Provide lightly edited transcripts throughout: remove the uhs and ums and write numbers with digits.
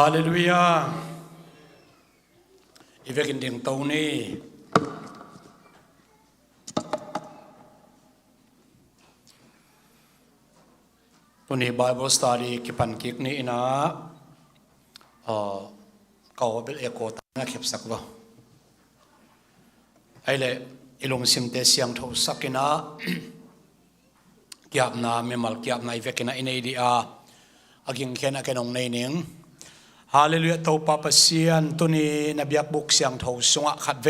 ฮาเลลูยาอีเวกินเดียงโตนี่ตัวนี้ Bible Study กิปันกิกนี่นะเขาเป็นเอกโกตังเข็บสักว่าไอ้เล่อีลงซิมเตเสียงทศสักกินะเกียบนาเมมัลเกียบนาอีเวกินะอินเอดีอาอากิงเขียนอากินองในนิ่งฮาเลลูยาตัวปาปเซียนตัวนี้นบียบุกเสียงทศสงะขัดเว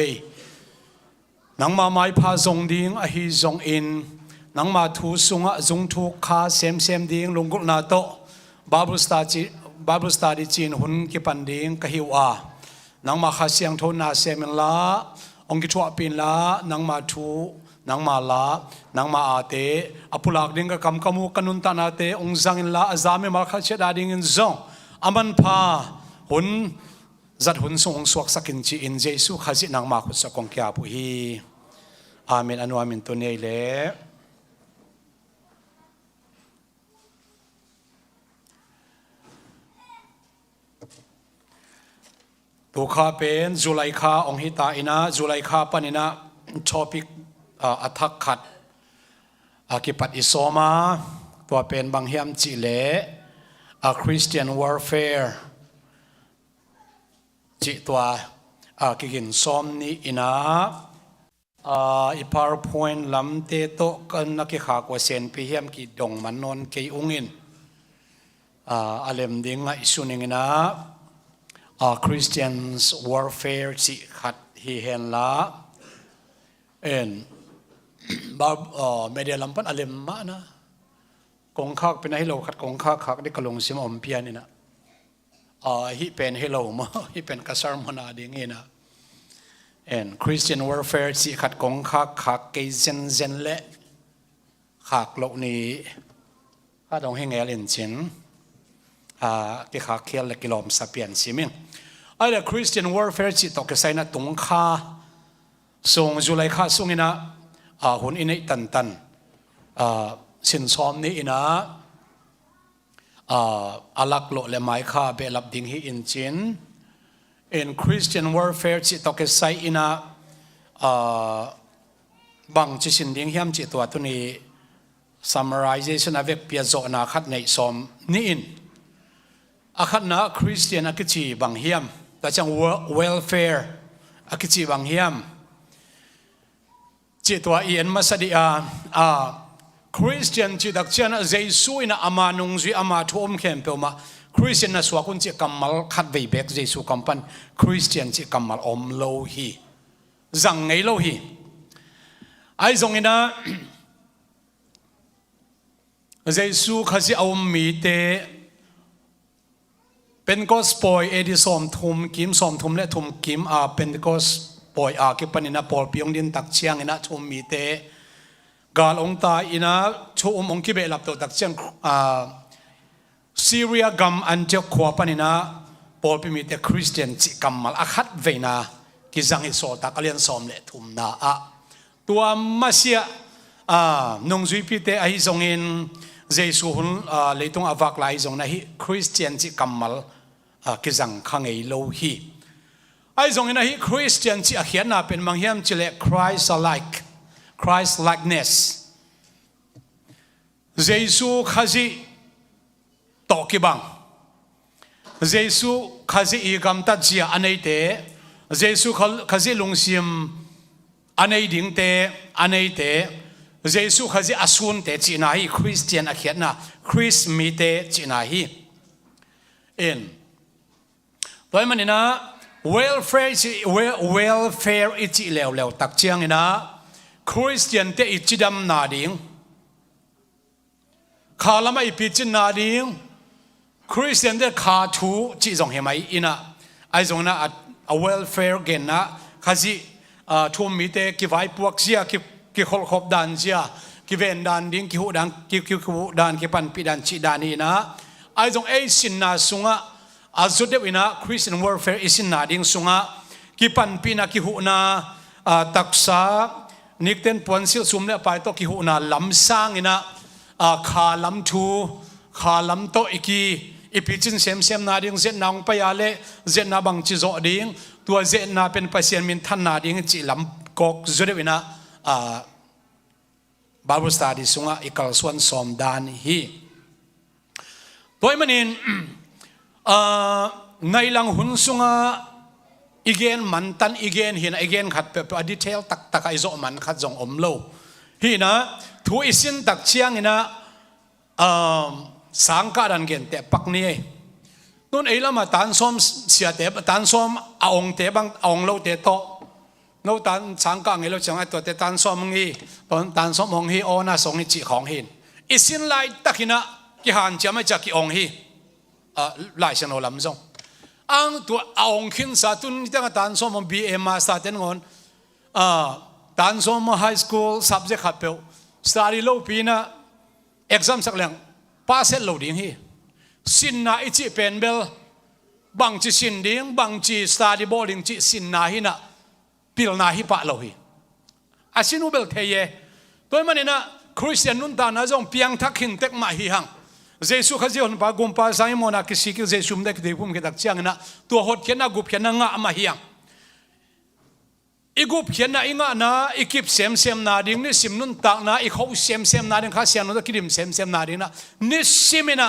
นังมาไม้พาจงดิ่งอหิจงอินนังมาทูสงะจงทุกขาเซมดิ่งลงกุนาโตบาบุสตาดิจีนหุ่นกิปันดิ่งกะฮิวอานังมาข้าเสียงทนนาเซมินลาองกิจวัตรปินลานังมาทูนังมาลานังมาอาเตอปุลักดิ่งกับกำมูกันุนตานาเตองจังอินลาอาจามิมาข้าเชดาดิ่งอินจงอามันพาหุ่นจัดหุ่นทรงสวกสักินจีอินเจสุข้าจินังมาขุดสกองเกียบุฮีอาเมนอนุอามินตัวนี้เลยตัวข้าเป็นจุลัยข้าองหิตาอินะจุลัยข้าปนินะทอปิกอัทักขัดอากิปัดอิโซมาตัวเป็นบางเฮียมจิเลChristian warfare จิตัวกิกินซ้อมนี้อินะPowerPoint ลำเตโตกันนักข่าวกว่าเซนพิเฮียมกิดงมันนนเกยอุงินอาเลมดิ้งอิสุนิงนะChristians warfare จิขัดฮีเฮนละบาเมเดียลำพันอาเลมมานะกงคักเป็นให้เราขัดกงคักได้กระลงซิมอมเพียนี่นะฮิเป็นให้เรามาฮิเป็นกษัตริย์มนาดีงี้นะChristian warfare สิขัดกงคักเกยเซนเละขักโลกนี้ข้าต้องให้เงี้ยเล่นจินที่ขักเขียนและกิโลมสเปียนสิมิงไอ้เรื่อง Christian warfare สิตกใส่นะตรงข้าส่งจุลัยข้าส่งนี่นะหุ่นอินไอตันสินซ้อมนี้นะอาลักโลและไม้ข้าเบลับดิ่งฮีอินจินChristian warfare จิตตกใส่อินะบางจิสินดิ่งเฮียมจิตตัวตัวนี้ summarization อเวกเปียโจนาขัดในซ้อมนี่อินอาขัดนะ Christian อากิจีบางเฮียมแต่จัง welfare อากิจีบางเฮียมจิตตัวเอียนมาสดิChristian จิตดักเจนะเจสุอินะอามานุงจุอามาทุ่มเข้มเปล่ามา Christian นะสวากุนจิกัมมัลขัดไว้เบกเจสุกัมปัน Christian จิกัมมัลอมโลฮีจังไงโลฮีไอ้ตรงนี้นะเจสุข้าจะเอามีเตเป็นก็สปอยเอดิสอมทุ่มกิมสอมทุ่มและทุ่มกิมเป็นก็สปอยกิปันนี่นะปอลพิองดินตักเชียงนี่นะทุ่มมีเตกาลองตาอินะชูองคิเบลับตัวตักเชียงซีเรียกัมอันเจ้าขวาปนินะปอลพิมิเตคริสเตียนจิกัมมัลอาคัดเวนะกิจังอิโซตักเลียนสอมเลทุมนาตัวมาเสียนงจุยพิเตอหิจงอินเจสุหุนเลตุงอวักไลจงนะฮิคริสเตียนจิกัมมัลกิจังขังเอโลฮีไอจงอินนะฮิคริสเตียนจิอาเขียนนาเป็นมังเฮียมจิเลคริสต์like Christ likeness เยซูข้าจิตอกิบังเยซูข้าจิอีกัมตัดจีอันนี้เตเยซูข้าจิลงซิมอันนี้ดิ่งเตอันนี้เตเยซูข้าจิอาสุนเตจีน่าฮีคริสเตียนอาเขียนนะคริสมีเตจีน่าฮีตัวมันนี่นะ welfare อิจิเลวตักเชียงนี่นะคริสเตียนเตอิจิดัมนาดิงข้าละไม่ปิจินนาดิงคริสเตียนเตข้าทูจิจงเห็นไหมอินะไอจงนะเวลแฟร์เกนนะข้าจิทุ่มมีเตกิไว้พวกเสียกิขบดันเสียกิเวนดันดิงกิหูดันกิปันปิดันจิดานีนะไอจงเอสินนาสุงะอาจุดเดวินะคริสเตียนเวลแฟร์อิสินนาดิงสุงะกิปันปินะกิหูนาตักษานิกเต็นปวนซิลซุมเนี่ยไปโตกิหูนาลำสร้างอินะขาลำทูขาลำโต อีพิจินเซมนาดิ่งเจนนางไปอาเลเจนนาบังจิโจดิ่งตัวเจนนาเป็นปัสยันมินทันนาดิ่งจิลำกอกจุดเวนะบาบุสตาดิสุงะอิกัลส่วนสมดานฮีตัวมันนินในหลังหุ่นสุงะอีเกนมันตันอีเกนหินอีเกนขัดเปอดีเทลตักไอโซมันขัดจงอมโลฮีนะทูอิสินตักเชียงหินะสังกัดอันเกนเตปักนี้นู่นไอ้ละมาตันส้มเสียเตปตันส้มเอาองเตบังเอาองโลเตโตโลตันสังกัดไงเราจังไอตัวเตตันส้มงี้ตอนตันส้มองฮีโอน่าส่งให้จีของหินอิสินไลตักหินะกิหันจะไม่จากกิองฮีไล่เชนโอลำซงอังตัวเอาองคินสาตุนที่ตั้งตันส้มองบีเอ็มมาสตาร์เทนงอนตันส้มไฮสคูล subject ขัดเปลสตาร์ดิโลปีน่ะ exam สักเรื่องป้าเสร็จโหลดิ้งฮีสินนาอิจิเป็นเบลบางจีสินดิ้งบางจีสตาร์ดิโบดิ้งจีสินนาฮีน่ะพิลนาฮีปะโลฮีอาศินุเบลเทียตัวมันเนี่ยคริสเตียนนุ่นตานะจงเพียงทักหินเต็กมาฮีหังเยซูข้าเจ้าหนุ่มปากุมปาไซมอนักสิกิเยซูมเด็กเด็กพุ่มกิดักเชียงนะตัวหดเขียนนะกุบเขียนนะงะมาฮีหังอีกุบเขียนนะอีงะนะอีกิบเซมนาดิ้งนี่สิมนุ่นตานะอีเขาเซมนาดิ้งข้าเสียงนุ่นตะกิดิมเซมนาดิ้งนะนี่สิมินะ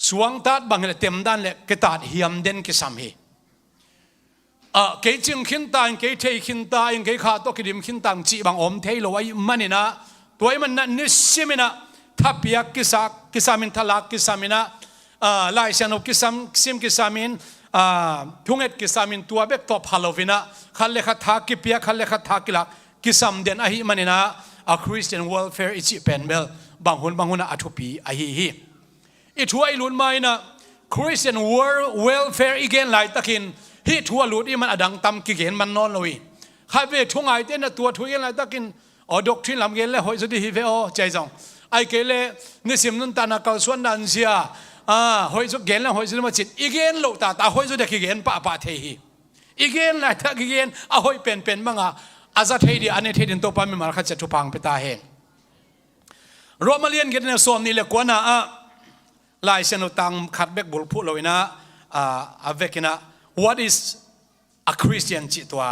สวงตัดบางเลเต็มด้านเลกตัดเฮียมเด่นกิสามฮีเกจิงขินตาเกเทขินตาเกขาตกิดิมขินตังจีบางอมเทโลไว้มันนี่นะตัวมันนั่นนิสิมินะทับเปียกกิสามินทลักกิสามินะลายเชนกิสามซิมกิสามินทุ่งเอ็ดกิสามินตัวเบกตบฮาโลวีนะขันเลขัดทักกิเปียขันเลขัดทักกิลักกิสามเด่นอหิมันนี่นะคริสเตียนเวลเฟร์อิจิเป็นเบลบางคนนะอัทุปีอหิฮีอีทัวอีลุนไม่นะคริสเตียนเวลเฟร์อีเกนไลตะกินฮีทัวลุดอีมันอดังตำกิเกนมันนอนเลยข้าเวททุ่งไอเต้นตัวทัวเกนไลตะกินดอกทินลำเกนเลยหอยสุดที่ฮิเวโอใจจงไอเกลนิสิมนุนตานักส่วนดันเสียหอยสุดเกนแล้วหอยสุดมาจิตอีเกนโลตาหอยสุดเด็กกิเกนปะเทฮีอีเกนไลตะกิเกนหอยเป็นบ้างอาซาเทดีอันนี้เทดินตัวปามิมาขัดจะทุพังไปตาเฮงรวมมาเลียนกันในส่วนนี้เลยกว่านะลายเส้นตังขัดเบกบุลพูดเลยนะเวกินะ what is a Christian จิตตัว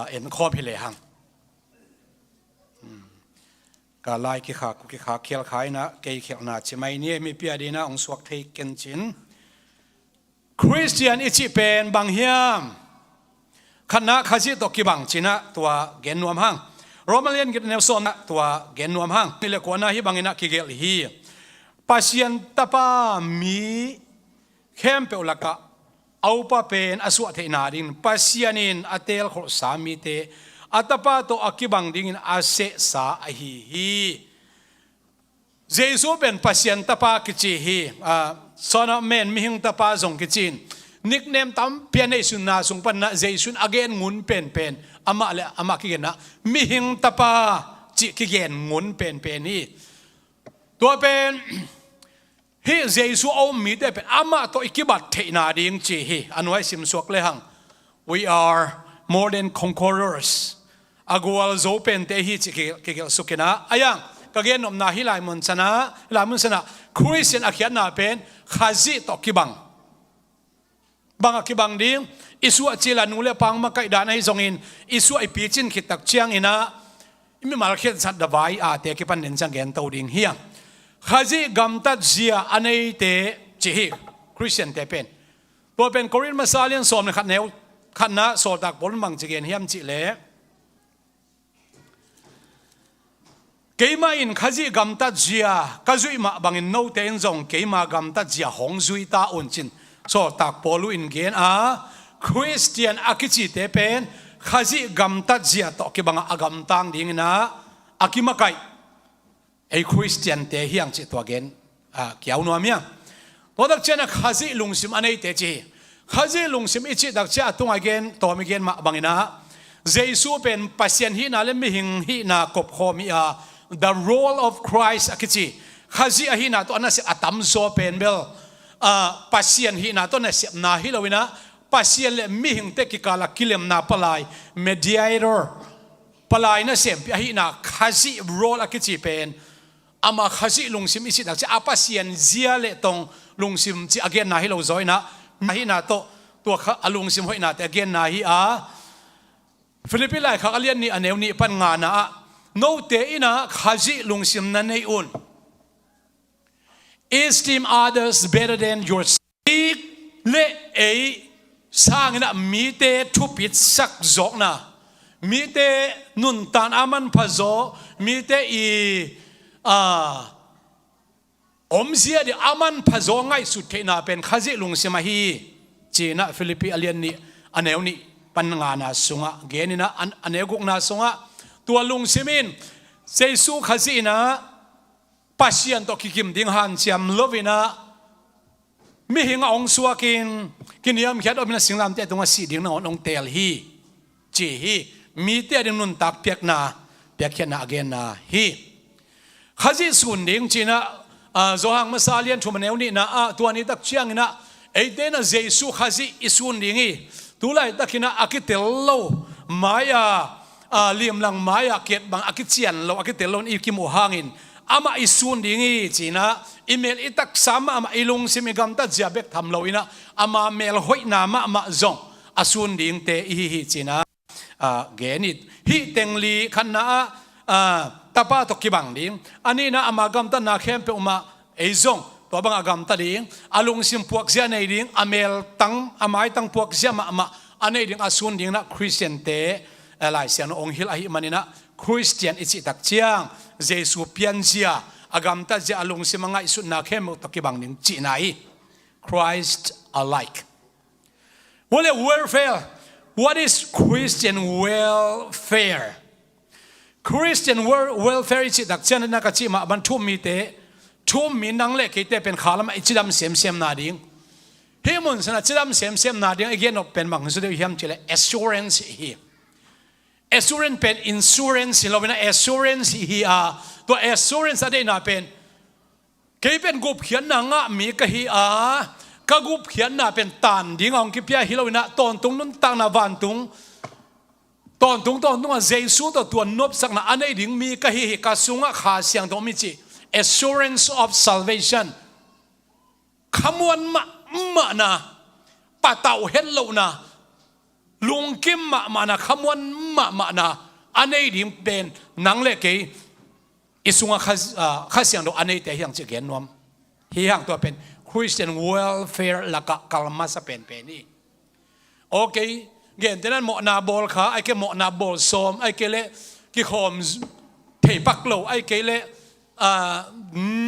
เอ็นข้อพิเลหังก็ลายกิขาเขียลขายนะเกี่ยเขียลนาใช่ไหมเนี่ยมีเปียดีนะองสวกเทกันจินคริสเตียนอิจิเป็นบางเฮียมคณะข้าจิตกิบังจินะตัวเกนนวมหังโรมาเลียนกันในส่วนตัวเกนนวมหังนี่เลยกว่านะฮิบังอินะกิเกลฮีpasien tapa mi kempe ulaka au pa pen asu the na din pasianin atel khol sami te atapa to akibang dingin ase sa hi jesu ben pasien tapa kichi hi sona men mi hing tapa jong kichin nickname tam pianei sunna sung pan na jesu again ngun pen ama ki na mi hing tapa chi ki gen ngun pen hi to penฮีเยซูเอามีได้เป็นอามาตัวอิกิบัตเทนาดิ่งจีฮีอันไว้สิมสวกเลยหัง we are more than conquerors อากวลโซเป็นเตฮีจิกิกสุกินะอายังก็เกณฑ์นมนาฮิลายมุนสนะคริสเตียนอาเขียนนาเป็นขาจิตอกิบังบางอกิบังดิ่งอิสุจิลานูเลปังมาไกดานให้ทรงอินอิสุไอปีจินขิดตักเชียงอินะอิมิมาลเขียนสัตว์ดวายเตกิปันเดินจังเกนตัวดิ่งเฮียข้าจีกำตัดเสียอันนี้เตจิฮิคริสเตียนเตเป็นตัวเป็นโครินมาซาเลียนสอมในขันแนวขันนะโซตักบอลบังจิเกนเฮียมจิเล่เกี่ยมาอินข้าจีกำตัดเสียข้าจุยมาบังอินโนเตนจงเกี่ยมากำตัดเสียหงจุยตาอุ่นจินโซตักบอลอินเกนคริสเตียนอากิจิเตเป็นข้าจีกำตัดเสียต่อกิบังอากำตังดิ่งนะอากิมาไกไอ้คริสเตียนเตะเฮียงจิตตัวเกนเกี่ยวนัวเมียตัวดักเจนะข้าจีลุงซิมอันนี้เตจิข้าจีลุงซิมอิจิดักเจตัวไอเกนตัวมีเกนมาบังอินะเยซูเป็นปัสยันฮีนาเลมิหิงฮีนากบโคมีthe role of Christ อคิจิข้าจีฮีนาตัวนั้นเสียอัตมโซเป็นเบลปัสยันฮีนาตัวนั้นเสียนาฮิโลวินะปัสยันเลมิหิงเตกิกาลกิเลมนาปลาย mediator ปลายนั่นเสียฮีนาข้าจี role อคิจิเป็นอามาข้าจิลุงซิมอิสิดักจะอาปัสยันเจียเลตง ลุงซิมจีอเกนนาฮิโลซอยนะมาฮินาโตตัวลุงซิมหอยนาแต่อเกนนาฮิฟิลิปปินส์เขาเรียนนี่อันเอวนี่ปัญงานะโนเตอินะข้าจิลุงซิมนั่นเองอุ่น esteem others better than yourself เละสร้างนะมีเตทุปิดสักจอกนะมีเตนุนตานอามันพะโจมีเตอมเสียดิอามันพะโจง่ายสุดเทน่าเป็นข้าจิลุงซิมฮีจีน่ะฟิลิปปินส์เรียนนี่อันเอวนี่ปัญงานาสุงะเกนี่นะอันเอกุกนาสุงะตัวลุงซิมินเซซูข้าจินะปัสยันตอกิกิมดิ้งหันเชียมลวินะมีหิงองสวากินยามเขียนออกมาสิ่งลำเตะตรงสีดิ้งนองเตลฮีจีฮีมีเตะดิ้งนุนตักเปียกนาเปียกเขียนนาเกนนาฮีข้าจิสุนดิ้งจีนะโจหังมาซาเลียนชุมเนวนี่นะตัวนี้ตักเชียงนะไอเดนะเจสุข้าจิอิสุนดิ้งตัวไรตักนะอากิเตลโลมายาเลี่ยมหลังมายาเกตบางอากิเจียนโลอากิเตลโลอีกิโมหางินอามาอิสุนดิ้งจีนะอีเมลอิตักสามอามาอิลุงซิมิกัมตัดจะเบกทำโลอินะอามาเมลหอยนามาจงอาสุนดิ้งเตอีฮีจีนะเกนิดฮีเต็งลีขันนะตาป้าตกิบังดิ้งอันนี้นะอามากัมตัดนาเข้มเปอุมาเอจงตัวบางกัมตัดดิ้งอาลุงซิมพวกเสียในดิ้งอาเมลตั้งอาไม้ตั้งพวกเสียมาอันนี้ดิ้งอาสุนดิ้งนะคริสเตียนเตอะไรเสียงองค์ฮิลอาฮิมันนี่นะคริสเตียนอิจิตักเชียงเจสุเปียนเสียอากาศตัดจะลงสิมังไงสุดนักเข้มตะกี้บางหนึ่งจีน่า Christ alike what is welfare what is Christian welfare Christian welfare อิจิตักเชียงนักจีมาบรรทุมมีเตทุ่มมีนังเล็กเตเป็นขาลมาอิจิดำเสียมนาดิ้งเฮ้ยมุนสนะจิดำเสียมนาดิ้งอีกอย่างเป็นบางสุดที่ยามจีเลย assurance ฮี assurance เป็น insurance เราเป็น assurance ฮีตัว assurance อะไรน่าเป็นเกี่ยเป็นกุบเขียนนางะมีกะฮีกะกุบเขียนน่าเป็นตันดิ้งองกิบยาฮิเราเป็นตอนตรงนั้นตั้งนาวันตรงเจสุตัวนบสักนะอันนี้ดิ้งมีกะฮีกะสุงะขาเสียงตัวมิจิ assurance of salvation ขมวนมานะปะเต่าเห็นเรานะลุงกิมมานะขมวนมานะอันนี้ดิ้งเป็นนังเล็กอิสุงะข้าเสียงตัวอันนี้แต่ยังจะเขียนนวมเฮียงตัวเป็น Christian welfare ละกะกลมาสเป็นนี่โอเคเงี้ยแต่นั้นหมอนาบอลขาไอ้แกหมอนาบอลซ้อมไอ้แกเล่กิคอมเทปักโลไอ้แกเล่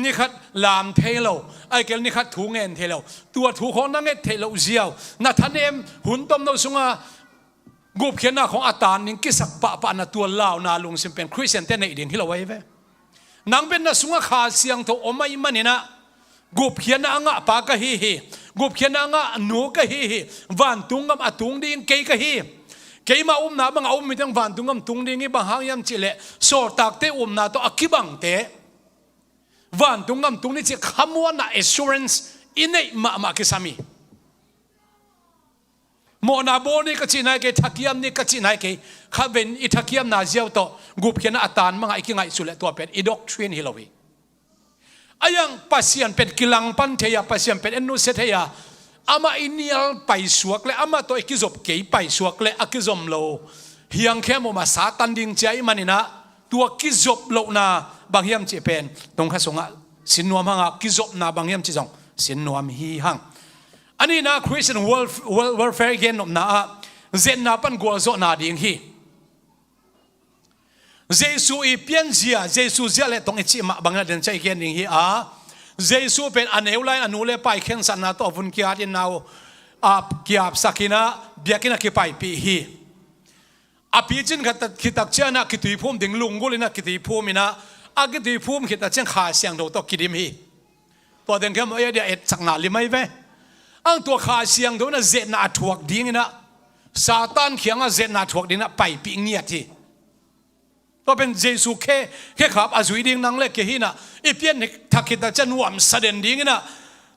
นี่ขัดลามเทโลไอ้แกนี่ขัดถูเงินเทโลตัวถูของนั่งเงินเทโลเจียวนัทเนมหุ่นต้มโนสุงะกุบเขียนหน้าของอาตานนี่กิสักปะนะตัวลาวนาลุงสิเป็นคริสเตียนแต่ในอินที่เราไว้เว้นังเป็นนัสุงะขาเสียงตัวอไม่มันนี่นะกุบเขียนอ่างะปากะฮีกุบเขียนอ่างะนูกะฮีวันตุงกำอตุงดิ้งเกยกะฮีเกยมานาบังมีทั้งวันตุงกำตุงดิ้งบางหางยำจิเลโซตักเตนาตัวอักบังเตวันตุงกำตุงนี่จะขมวนนะ assurance อินเนมากิสามีโมนาโบนี่ก็จีนายเกทักยามนี่ก็จีนายเกข้าเป็นอิทักยามนาเจียวโตกุบเขียนอาตานมังไอคิงไอสุเลตัวเป็นอีด็อกทรีนฮิโลวีอายังปัสยันเป็นกิลังปันเทียปัสยันเป็นเอ็นนุเซเทียอามาอินิลไปสวกเลยอามาตัวกิจบเกยไปสวกเลยอากิจมโลเฮียงแค่โมมาสาตันดิงใจมันนี่นะตัวกิจบโลนาบางยามจีเป็นตรงข้าสงะสินนวมหังกิจบนาบางยามจีจงสินนวมฮีหังอันนี้นะ Christian welfare เกนนนะเจนนาปันกัวโซนาดิ้งฮีเจสุอีเปียนเสียเจสุเสียเลยตรงอิจิมาบางนาเดินใจเกนดิ้งฮีเจสุเป็นอันเอวไลน์อนุเลไปเข่งสันนาตัวฟุนกิอาดินาวกิอาบสักินะเบียกินะกิไปปีฮีปีจินคิดตักเจ้านะคิดตุยพุ่มดิ้งลุงกุลินะคิดตุยพุ่มมินะคิดตุยพุ่มคิดตักเจ้าขาเสียงดูตัวกิดิมฮีตัวเดินเข้ามาเดี๋ยวสักนาลิไม่เว้อังตัวขาเสียงดูนะเจนนาถวกดิ้งนะซาตานเขียงเจนนาถวกดิ้งนะไปปีเงียทีตัวเป็นเยซูแค่ขับอาจุยดิ้งนังเล็กแค่หินะอีเปียนทักขิตาจันวมเสด็จดิ้งนะ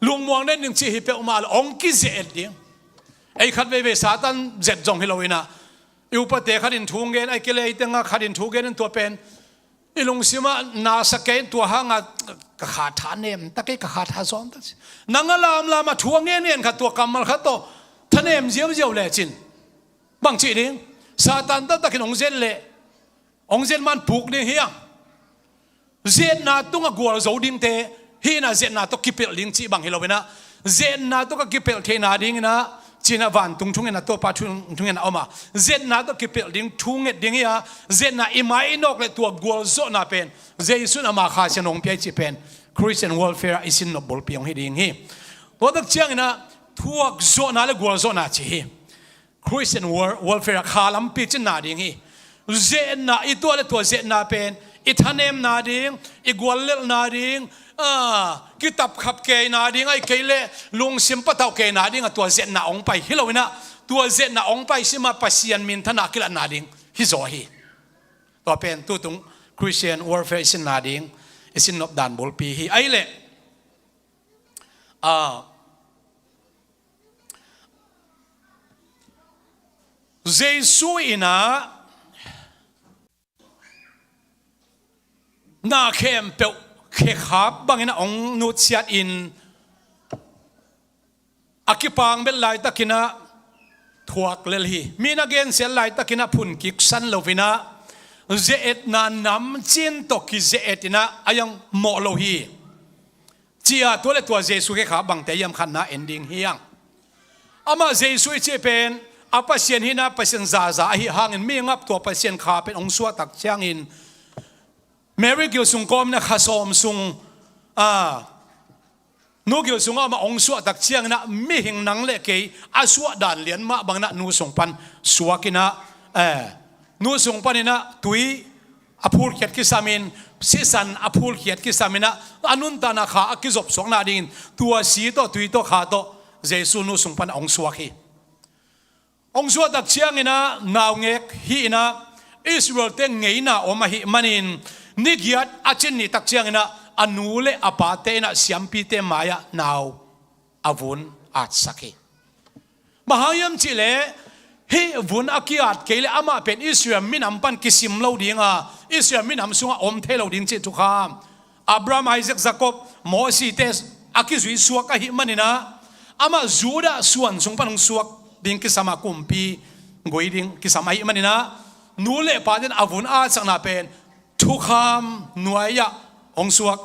ลุงมองได้หนึ่งชีฮิเปอมาลองกิเจดดิ้งไอ้ขัดเวซาตานเจ็ดจงฮิโลวินะอุปเตขัดินทุ่งเงินไอ้เกลียตังขัดินทุ่งเงินตัวเป็น ilung sima na sakay tua hanga kakatanem takay kakatazon nangalam lama tuangenian katua kamal kato tanem ziaw ziaw lechin bang chi ding satan ta takin ongzel le ongzel man puk ding hiang zet na tunga gwal zo ding te hina zet na to kipel ding chi bang hilowena zet na to ka kipel the na ding na china van tung tung na to pa tung na oma zet na to kipel ding tung et ding ya zet na imai nok le tua gwal zo na pen jesu na ma kha senong pi chi pen Christian welfare isin no bol piong hi ding hi wadak chiang na thuak zo na le gwal zo na chi hi Christian welfare khalam pi chin na ding hi zet na ito le to zet na pen ithanem na ding igwal le na ding kitab khap ke na ding ai ke le lung sim patau ke na ding tua zet na ong pai hilowina tua zet na ong pai sima pasian min thana kila na ding hi zo hi to pen tu tung Christian warfare sin na ding isin nop dan bol pi hi ai le Jesu ina na khem pe khe khap bangina ong nu chiat in akipang bel lai takina thuak lel hi min again sel lai takina phun kik san lovina zeet na nam chin to ki zeet ina ayang mo lo hi chia to le to Jesu khe khap bang te yam khan na ending hiang ama Jesu che pen apasien hina pasien za hi hangin mi ngap to pasien kha pen ong suwa tak chiang in Mary gil sung kom na khasom sung nu gil sung ama ong suwa tak chiang na mi hing nang le ke aswa dan lian ma bang na nu sung pan suwa kina nu sung panina tui apul khiat ki samin sisan apul khiat ki samina anun ta na kha akizop song na din tua si to tui to kha to Jesu nu sung pan ong suwa ki ong suwa tak chiang ina naw ngek hi ina Israel te ngei na oma hi manin nigiat achin ni tak chiang ina anule apate na siampi te maya naw avun at saki mahayam chile hi vun akiat kele ama pen Israel minam pan kisim lo dinga Israel minam sunga om thelo ding chi tukha Abraham Isaac Jacob Moses tes akizui suak hi manina ama Juda suan sung panung suak ding kisama kumpi goiding kisama hi manina nule paden avun at sakna pen thukham nuaya ong suak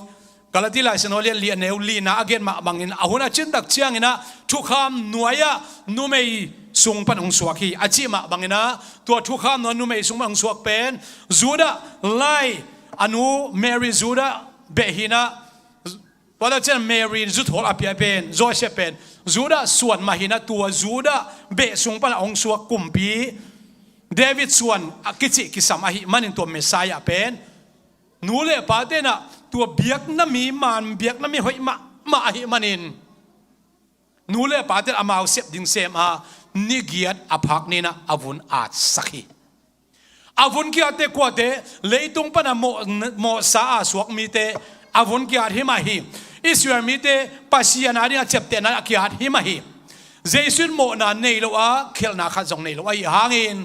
galati lai senolian li neu li na again ma bangin ahuna chin dak chiang ina thukham nuaya numei sung pan ong suak hi achi ma bangina to thukham no numei sung ong suak pen Juda lai anu Mary Juda behina wala chen Mary zuthol apia pen Joseph pen Juda suan mahina tua Juda be sung pan ong suak kumpi David suan akichi kisamahi manin to Messiah pen nule pate na tua biak na mi man biak na mi hoi ma hi manin nule pate amau sep ding sem nigiat aphak ni na avun at sakhi avun ki ate kwate leitung pana mo sa aswak mi te avun ki at himahi Israel mi te pasian ari chepte na ki at himahi Jesun mo na nei lo a khel na kha jong nei lo ai hangin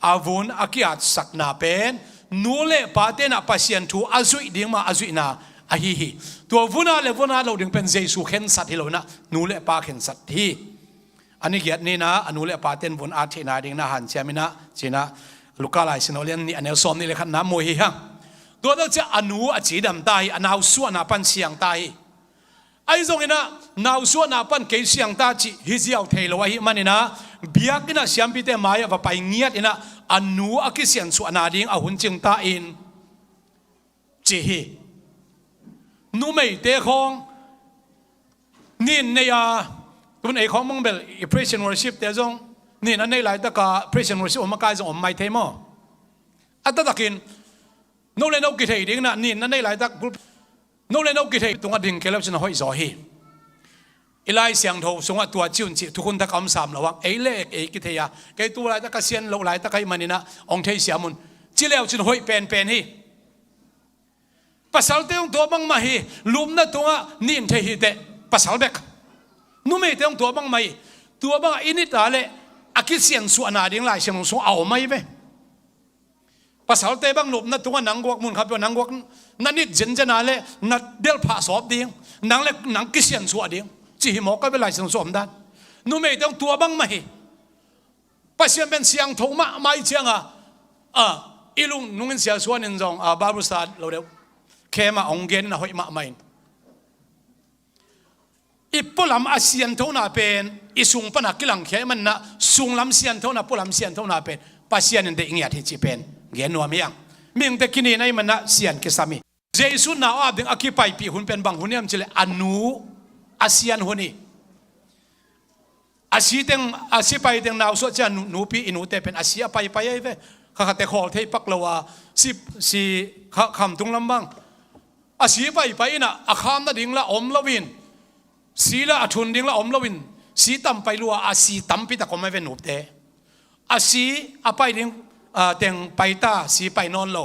avun akiat sakna pen nule pate na pasien thu azui ding ma azui na ahi hi to vuna le vuna lo ding pen Jesu khen sat hi lo na nule pa khen sat hi ani giat ni na anule paten vun a thina ding na han chamina china lukala sinolian ni anel som ni le khan na mo hi ha do da cha anu a chi dam tai anau su na pan siang tai ai zong ina nau su na pan ke siang ta chi hi jiao thelo hi manina biak ina siampi te maya va pai ngiat ina anu akisian su anading ahun ching ta in chi hi nu mei te khong nin ne ya tun ei khong mong bel praise and worship te jong nin an nei lai ta ka praise and worship ma kai jong om mai the mo ata takin no le no ki thei ding na nin an nei lai ta no le no ki thei tunga ding kelap chin hoi zo hi ilai siang tho sunga tua chiun chi tukun ta kam sam lawang ei le ei ki theya ke tu lai ta ka sian lo lai ta kai manina ong thei siamun chi leo chin hoi pen hi pasal te ong to bang ma hi lum na tunga nin thei hi te pasal bek nu me te ong to bang mai tua bang init ale akisian su ana ding lai siang su au mai ve pasal te bang nup na tunga nangwak mun khap nangwak nanit jenjana le na del pha sop ding nang le nang kisian suwa ding chi mo ka belai sang som dan nu me dong tua bang ma hi pasian ben siang thoma mai chianga ilung nungin sia suan in jong babu stad lo deu kema ongen na hoi ma main ipolam asian thona pen isung pana kilang khe man na sunglam sian thona polam sian thona pen pasian in de ingya thi chi pen gen no miang ming te kini nai man na sian ke sami jesu na abding akipai pi hun pen bang huniam chile anu asian huni asiteng asipai teng naw so cha nupi inu te pen asia pai pai ve kha te khol thei pak lawa si kham tung lambang asipai pai na akham na ding la om lawin sila athun ding la om lawin si tam pai lua asi tam pi ta ko mai ve nup te asi apai ding teng pai ta si pai non lo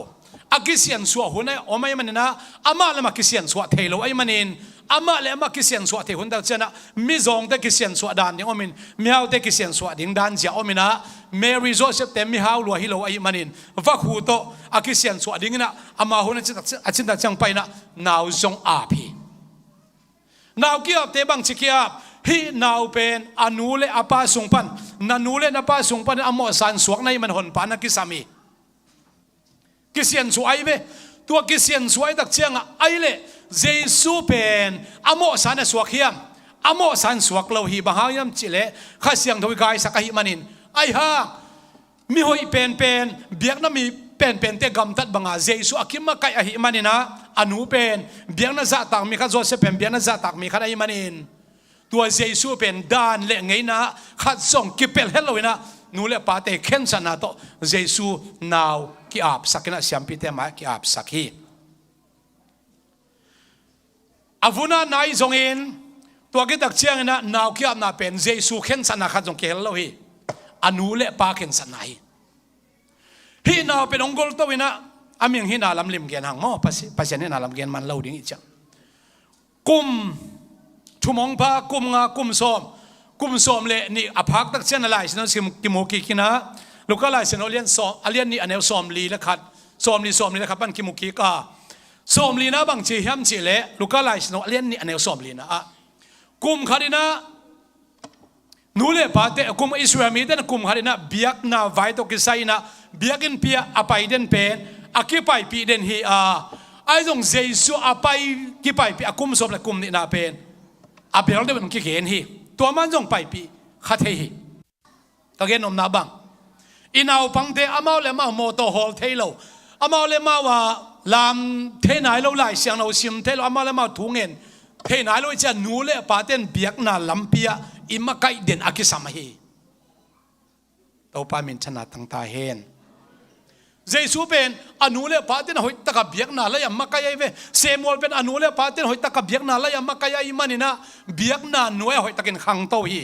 akisian suwa hunai omai manina ama lama kisian suwa thelo ai manin ama le ama kisian suwa the hun da chana mi zong te kisian suwa dan ding omin mi hau te kisian suwa ding dan ja omina Mary Joseph te mi hau lo hi lo ai manin va khu to akisian suwa ding na ama hun achin da chang pai na naw zong a phi naw ki ap te bang chikia hi naw pen anule apa sungpan nanule na pa sungpan amo san suak nai man hon pa na kisami kisian suai ve tua kisian suai dak chianga ai le jesu pen amo san suak hiam amo san suak lo hi bahayam chile khasiang thoi gai sakahi manin ai ha mi hoi pen biak na mi pen te gam tat banga jesu akima kai a hi manina anu pen biak na za tak mi kha joseph pen biak na za tak mi kha ai manin tua jesu pen dan le ngei na khat song kipel heloina nule pa te khen sana to jesu now ki ap sakina siampi te ma ki ap sakhi avuna nai zongin tua ki tak chiang na now ki ap na pen jesu khen sana khat jong kel lo hi anule pa khen sana hi now pen ongol to wina aming hina lam lim gen hang mo pasian hina lam gen man lo ding ichang kum thumong pa kum nga kum som le ni aphak tak chen alai sin sim kimuki kina lukalai sin olian som alian ni anel som li la khat som li la khat ban kimuki ka som li na bang chi hiam chi le lukalai sin alian ni anel som li na kum kharina nule pa te kum israel mi den kum kharina biak na vai to kisai na biakin pia apai den pen akipai pi den hi ai jong jesu apai ki pai pi akum som le kum ni na pen abel de ban ki ken hiตัวมันจงไปปีขัดเฮีตะเกียนนมนาบังอินเอาพังเทอามาเลมาโมโตฮอลเทโลอามาเลมาว่าลามเทนายเราไหลเสียงเราซิมเทโลอามาเลมาถุงเงินเทนายเราจะนูเลปาเต้นเบียกนาลำเปียอิมาไกเด่นอากิสามาฮีตัวปามินชนะตั้งตาเฮนเจสูเป็นอนุเลปาเต้นหอยตะกับเบียกนาละยามมาไกยัยเวเซมอลเป็นอนุเลปาเต้นหอยตะกับเบียกนาละยามมาไกยัยมันนี่นะเบียกนาหน่วยหอยตะกินขังโตฮี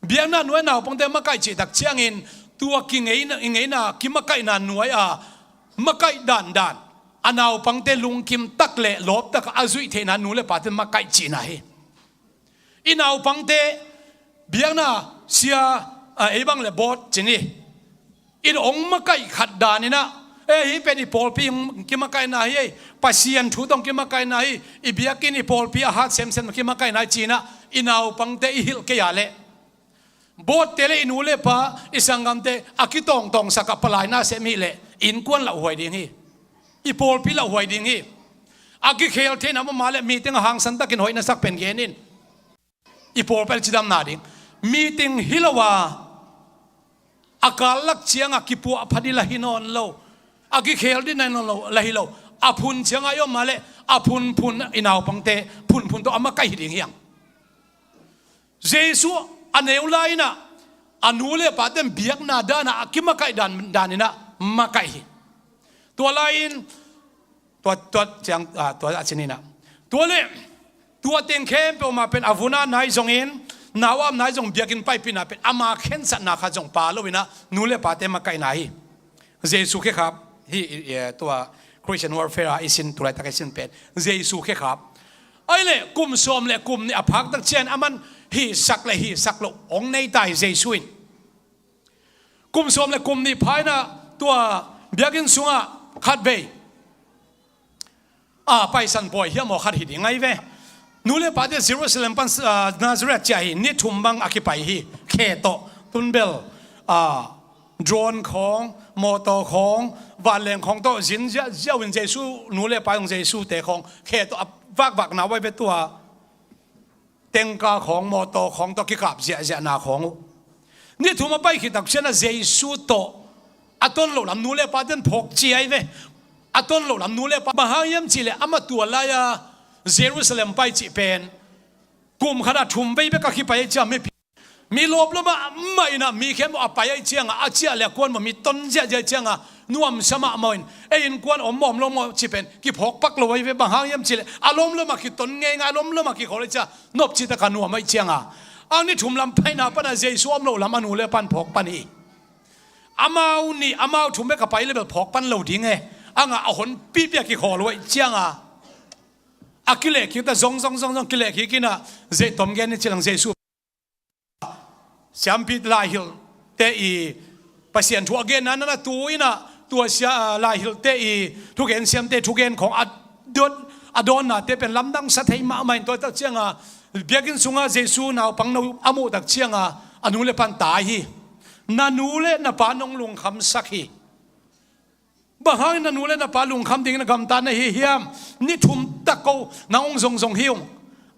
เบียกนาหน่วยนาปงเต้มาไกจีตักเชียงอินตัวกิงเงยนากิมาไกนาหน่วยมาไกด่านอันเอาปังเต้ลุงกิมตักเละลบตะกอาจุยเทนาหนูเลปาเต้มาไกจีนะฮีอินเอาปังเต้เบียกนาเสียไอ้บังเลบอดจีนี่อินองมาไกขัดดานี่นะฮิเป็นอีพอลปีกิมาไกนาฮีปัสยันทุต้องกิมาไกนาฮีอีเบียกินอีพอลปีอาหารเซมกิมาไกนาจีนะอินเอาปังเตอิฮิลเกียเล่บอดเตเลอินูเลปะอิสังกัมเตอากิตองสักปลายนาเซมิเล่อินกวนละหวยดิ้งฮีอีพอลปีละหวยดิ้งฮีอากิเคลเทนะมาเล่มีติงหางสันตะกินหอยนัสักเป็นเกนินอีพอลเปลจิดามนาดิ้งมีติงฮิลวาอากาลักเชียงอากิปัวพัดิละหินอนโลอากิเคลดินันโลละหิโลอาพุนเชียงอายอมาเลอาพุนอินาวปังเตพุนตัวอามาไกหิดิงเฮียงเจสุอันเอวไลนะอันูเลปาเต็มเบียกนาดานะอากิมาไกดานนี่นะมาไกหิตัวไลน์ตัวเชียงตัวอาชินีนะตัวเล่ตัวเต็งเข้มไปมาเป็นอาวุนาไนซงเอนนาวามนายจงเบียกินไปปีนาเป็นอามาเข็นสันนาข้าจงปาโลวินะนูเลปาเตมาไกนาฮีเจสุเคครับฮีตัวคริสเตียนวอร์เฟร์อิสินตัวไรตะกิสินเป็นเจสุเคครับไอ้เล่กุมสมเล่กุมนี่อภักตักเชนอามันฮีสักโลองในใจเจสุนกุมสมเล่กุมนี่ภายนะตัว เบียกินสุงะขัดเบยไปสันปอยเฮียหมอขัดหิดยังไงเว้นูเลปาเดซิโรเซเลมปันนาซาเรตใจนี่ทุ่มบังอากิไปฮีเคโตตุนเบลโดรนของมอเตอร์ของวานเลงของโตจินเจ้าวินเจสูนูเลปายงเจสูเตของเคโตวักนาไว้เป็นตัวเต็งกาของมอเตอร์ของโตกิกับเจนาของนี่ทุ่มไปคิดตักเชนะเจสูโตอัตนโลลำนูเลปาเดนพกเจียเวอัตนโลลำนูเลปามหายมจิเลอามาตัวลายเยรูซาเล็มไปจีเป็นกุมขนาดทุ่มไปก็คิดไปจะไม่มีลบแล้วไม่นะมีแค่ว่าไปเจียงอาเจียเลี้ยกวนมันมีต้นเจียเจียงนุ่มสมามันอินกวนอมลงจีเป็นกี่พกปักลอยไปบางห้างยังจีเลยอารมณ์แล้วมากี่ต้นเงยอารมณ์แล้วมากี่คนเลยจ้ะนบจิตกันนุ่มไม่เจียงอันนี้ทุ่มลำไปนะปนเจสวมโลลำอนุเลปันพกปันอีอามานี่อามาทุ่มไปกับไปเลยแบบพกปันเหล่าดิ้งเอาคนปีเปียกี่คนเลยเจียงอากิเลกิตาซงกิเลกินะเจตมเกนี่จิลังเจสูสามปีลายหิลเตอีปัสยันทัวเกนนั้นนะตัวเสียลายหิลเตอีทุกเกนเสียมเตทุกเกนของอดอนนะเตเป็นลำดังสัตย์มาไม่ตัวตักเชียงเบียกินสุงเจสูนาวปังนาวอามุตักเชียงอนุเลปันตายฮีนานูเลนปานงลุงคำสักฮีบางนันูเลนปาลุงคำดิ้งนักคำตาในเฮียมนี่ทุ่มตะโกน้องทรงหิว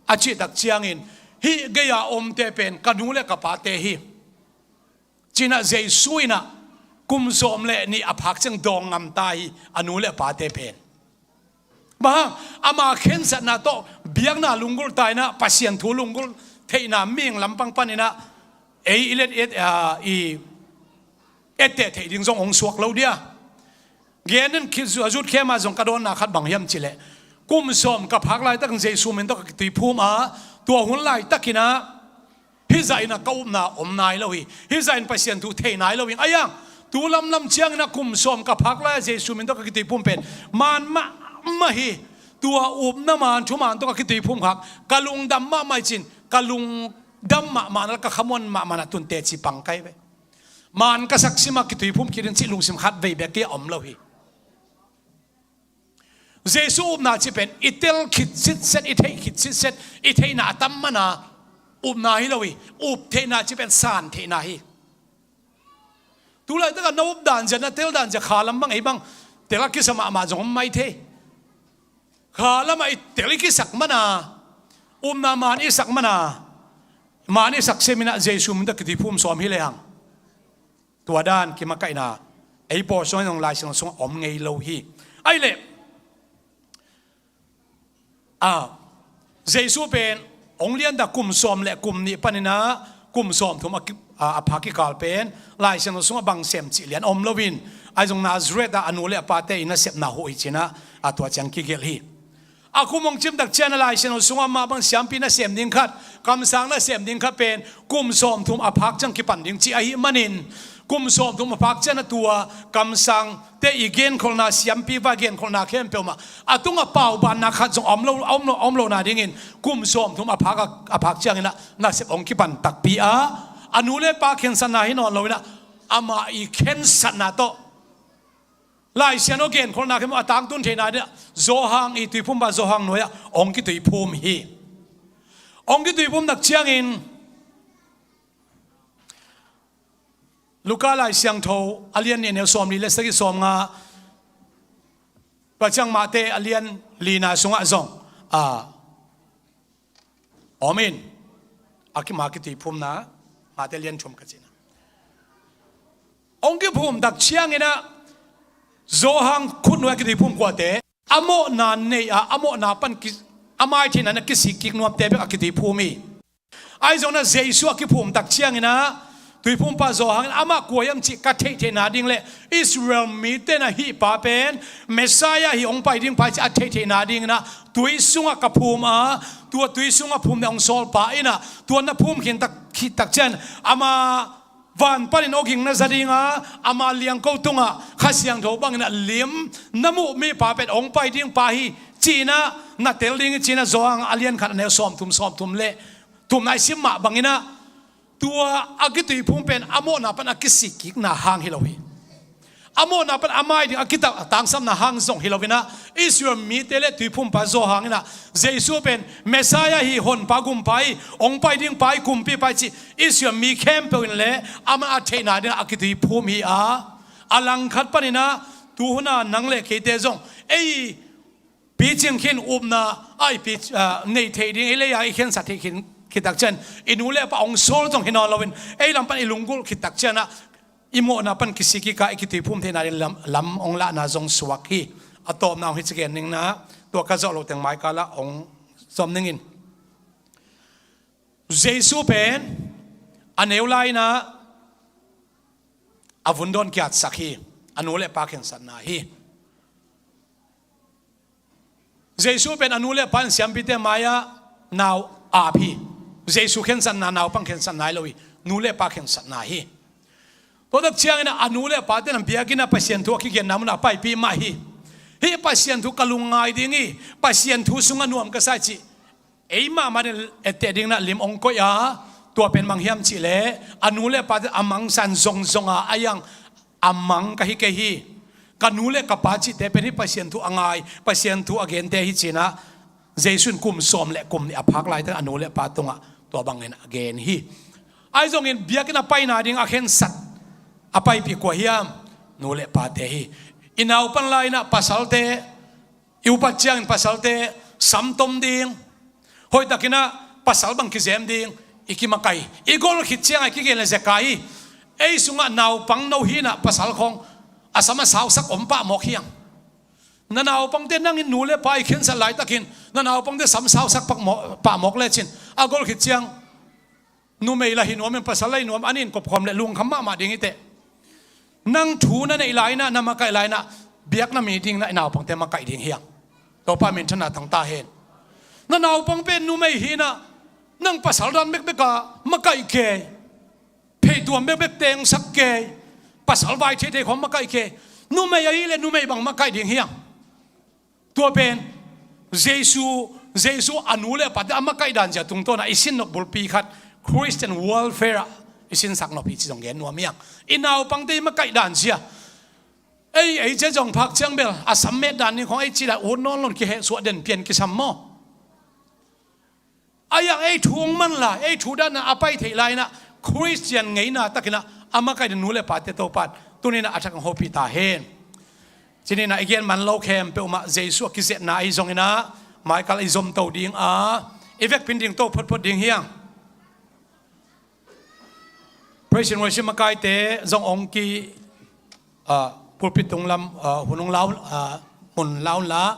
อาชีตักเชียงอินฮีเกียอมเตเป็นกันูเลกับปาเตฮีจีน่าเจสุยนะกุมสมเลนี่อภักจังดองงำตายอนุเลปาเตเป็นบางอามาเข็นสัตนาโตเบียงนาลุงกุลตายนะปัสยันทูลุงกุลเทนามิงลำปังปันนี่นะเอเลตเตเทดิ้งทรงองสวกเราเดียเกนั่นคิดจุดแค่มาส่งกระโดนนาขัดบังยำจิเลกุมสมกับพักไล่ตั้งเจสุมันต้องตีภูมิตัวหุ่นไล่ตะกินะฮิใจนะก้มนาอมนายแล้วฮิใจไปเสียนทูเทนายแล้วไอ้ยังตัวลำเชียงนะกุมสมกับพักไล่เจสุมันต้องตีภูมิเป็นมันมาฮีตัวอุบน้ำมันชุมันต้องตีภูมิครับกะลุงดำมาไม่จินกะลุงดำมาแล้วก็ขมวนมันตุนเตจิปังไกไปมันก็สักสิมาตีภูมิคิดถึงสิลุงสิมขัดเวเบกี้อมแล้วฮีเจสูอุบนาจิเป็นอิเตลคิดสิเซตอิเทคิดสิเซตอิเทนาตัมมานาอุบนาฮิลวีอุบเทนาจิเป็นสานเทนาฮิตุลาตั้งแต่นอุบดานจะนัดเทลดานจะขาลำบังไอ้บังเตลักกิสมาจงไม่เทขาลำไอ้เตลักกิสักมานาอุบนามานี่สักมานามานี่สักเซมินาเจสูมันตะกิติภูมิสอมฮิเลหังตัวด้านกิมาไกนาไอ้ปอส่วนของลายส่วนส่งอมไงโลฮีไอ้เล่เจสูเป็นองเลียนดากุมสอมและกุมนี้ปนินะกุมสอมทุกอภากิกาลเป็นลายเส้นส่งบังเซมจิเลียนอมลวินไอจงนาซเรตอนุเลปาเตอินะเซปนาหูอิจินะตัวจังกิเกลฮีaku mong chim dak chen lai chen sunga ma bang siam pi na sem ding khat kam sang na sem ding kha pen kum som thum aphak chang ki pan ding chi a hi manin kum som thum aphak chen tua kam sang te igen khol na siam pi va gen khol na khem pe ma atunga pau ban na khat jong om lo na ding in kum som thum aphak chang na sep ong ki pan tak pi a anule pa khen san na hi non lo na ama I khen san na toลายเสียนโอเกนคนนักเขมอตางตุนเทนาเนี่ยโซฮังอีตุยพุ่มบาโซฮังหน่วยองกิตุยพุ่มฮีองกิตุยพุ่มนักเชียงอินลูกาลายเสียงโทอเลียนเนี่ยสอมลีเลสกิสอมงาประจังมาเตอเลียนลีนาสงะซงอามินอากิมากิตุยพุ่มนะมาเตเลียนชมกันจินะองกิพุ่มนักเชียงอินะโซฮังคุณหน่วยกิติภูมิกว่าเตะอโมนานเนียอโมนาปันกิอามายที่นั่นกิสิกิกนวมเตะเป็นกิติภูมิไอ้จงนั้นเจสุกิภูมิตักเชียงนะตุยภูมิป้าโซฮังอามากวยมจิกัดเทเทนาดิ่งเลยอิสราเอลมีเตนะฮีป้าเป็นเมสซายาฮีองไปดิ่งไปจะเทเทนาดิ่งนะตุยสุงกับภูมิตัวตุยสุงภูมิในองโซลป้าอินะตัวนั้นภูมิขินตักเชียนอามาวันปนินอกิงนะซาดิงอามาเลียงเขาตุงข้าเสียงโถบังนะเลี้ยมน้ำมูมีป่าเป็ดองไปดิ้งป่าฮีจีน่านาเตลดิ้งจีน่าโซฮังอาเลียนขันเนซ้อมทุมเละทุมนายซิมมาบังอินะตัวอากิตุยพุ่งเป็นอโมนาปนักกิสิกิกนาหางฮิโลฮี amo na pan amai ding akita tangsam na hangzong hilovina is your mitele tuipum pa zo hangina jesu pen messiah hi hon pagum pai ong pai ding pai kumpi pai chi is your mi camp in le ama athena ding akiti phum hi a alang khat panina tu huna nangle khete zong ei pi ching khin upna ai pi nei thei ding ele ya i khen sa thei khin khitak chen inule pa ong sol jong hina lovin ei lam pan ilungul khitak chena imo na pan kisiki ka ikiti phum the na lam ong la na jong suak hi atom na hi chigen ning na to ka zo lo teng mai ka la ong som ning in jesu pen aneulai na avundon kyat sakhi anule pa khen san na hi jesu pen anule pan siam pite maya now api jesu khen san na now pang khen san nai lowi nule pa khen san na hi todak chiang ina anule paten am biagina pasien thu ki gen namna pai pi ma hi pasien thu kalungai dingi pasien thu sunga nuam ka sai chi eima man eteding na lim ong ko ya to pen manghiam chi le anule pat amang san zong zonga ayang amang ka hi kanule ka pa chi te pen hi pasien thu angai pasien thu again te hi china jesun kum som le kum ni aphak lai ta anule pa tunga to bangin again hi ai zong in biagina pai na ding a khen sat apai pi ko hiam nule pa te hi inau pan lai na pasalte iupa chiang pasalte samtom ding hoi takina pasal bang ki zem ding ikimakai igol khit chiang ai ki gen le zakai ei sunga nau pang no hi na pasal khong asama sau sak ompa mok hiang na nau pang te nang in nule pa i khen sa lai takin na nau pang te sam sau sak pa mok le chin agol khit chiang nu mei la hin omen pasal lai nuam anin kop khom le lung khama ma ding ite nang thu na nei lai na makai lai na biak na meeting na inaw pang te makai ding hiang to pa min thana tang ta hen na naw pang pen nu mei hi na nang pasal ran mek beka makai ke phei tuam bek bek teng sak ke pasal vai the the khom makai ke nu mei ai le nu mei bang makai ding hiang to pen jesu anule pa da makai dan ja tung to na isin nok bul pi khat Christian welfare isin sak no pi chi jong gen nuam yang inaw pang te makai dan sia ei je jong phak chang bel asam me dan ni khong ei chi la un non lon ki he so den pian ki sam mo ayang ei thuang man la ei thu dan na apai thei lai na Christian ngei na takina amakai den nule pa te to pat tunina athak hopi ta hen chinina again man lo khem pe uma jesu ki zet na ai jong ina michael izom to ding a evek pin ding to phot ding hiang praise and worship makai te zong ong ki pulpit tung lam hunung lau mun lau la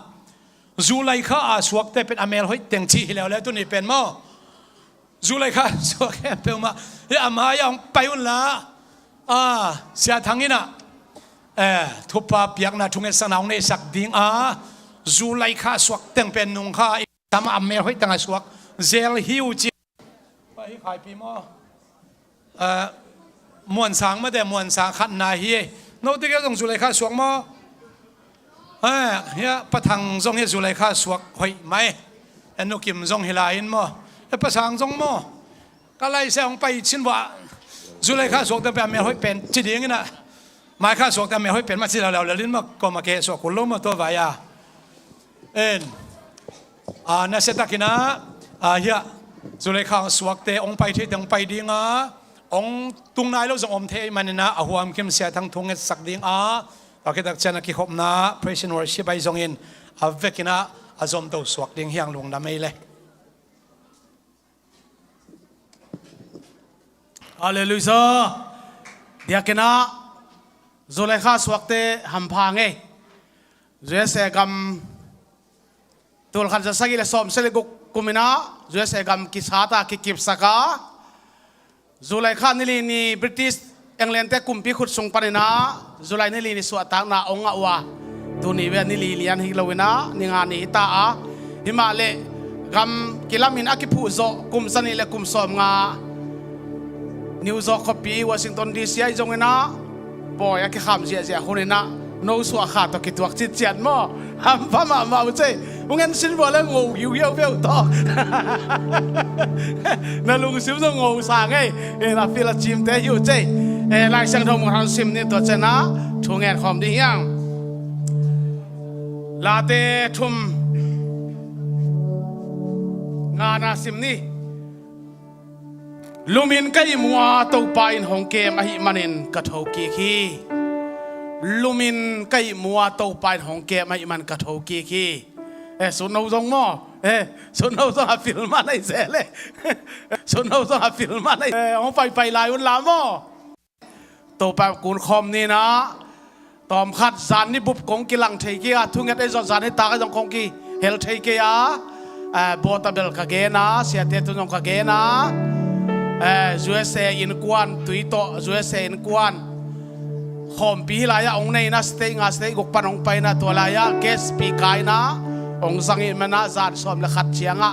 zulai kha suak te pet amel hoi teng chi hilaw le tu ni pen mo zulai kha suak pe ma he ama yang payun la sia thangina thupa piak na thunge sanau ne sak ding zulai kha suak teng pen nung kha tama amel hoi tanga suak zel hiu chi pa hi khai pi mo muan sang ma de muan sang khat na hi no te ga jong zulai kha suak mo ya patang jong he zulai kha suak hoi mai enu kim jong hilain mo pasang jong mo kalai se ong pai chin wa zulai kha suak te pa me hoi pen chi ding na mai kha suak te me hoi pen ma chi la la lin ma ko ma ke suak kullo ma to va ya en na se takina ya zulai kha suak te ong pai the tang pai dinga ong tung nai lo jong om the manina ahuam kim sia thang thung et sak ding akitak chana ki khop na praise and worship ai jong in avekina azom to swak ding hiang lung na mai le hallelujah diakena zulekha swakte hampha nge jese gam tul khan sa sagi le som sele guk kumina jese gam kisata ki kip saka zulekha nili ni British England te kumpi khut sung panina zulai nili ni suata na onga wa tuni we nili lian hilawina ninga ni ta a himale gam kilamin akipu zo kum sani le kum som nga New York copy Washington DC ai jongena boy aki kham zia zia hunina no su kha to ki tuak chi chian mo ham pa ma che ungen sin bo la ngou yu yu vel to na lung sim zo ngou sa ngai na fila chim te yu che ลายเสียงทงของเราซิมนี่ตัวเจนะทุ่งแง่คอมดียังลาเตทุ่มงานาซิมนี่ลูมินก็ยิ่มัวตัวไปอินหงเกมอหิมันินกระทกีคีลูมินก็ยิ่มัวตัวไปหงเกมอหิมันกระทกีคีสุนเอาตรงหม้อสุนเอาตรงหาฟิลมาในเสเลยสุนเอาตรงหาฟิลมาในของไฟลายวันลาหม้อตัวไปกูนคอมนี่นะตอมขัดสารนี่บุบกงกิลังเทกีอาทุ่งเงินไอ้จอดสารให้ตาก็ยังคงกีเฮลเทกีอาโบตาเบลกะเกนะเสียเตตุนงกะเกนะUSA อินกวนตุยโต USA อินกวนขอมปีลายองในนะสเตงาสเตกุกปันองไปนะตัวลายเกสปีกายนะองสังอิมันนะจานสอมละขัดเชียง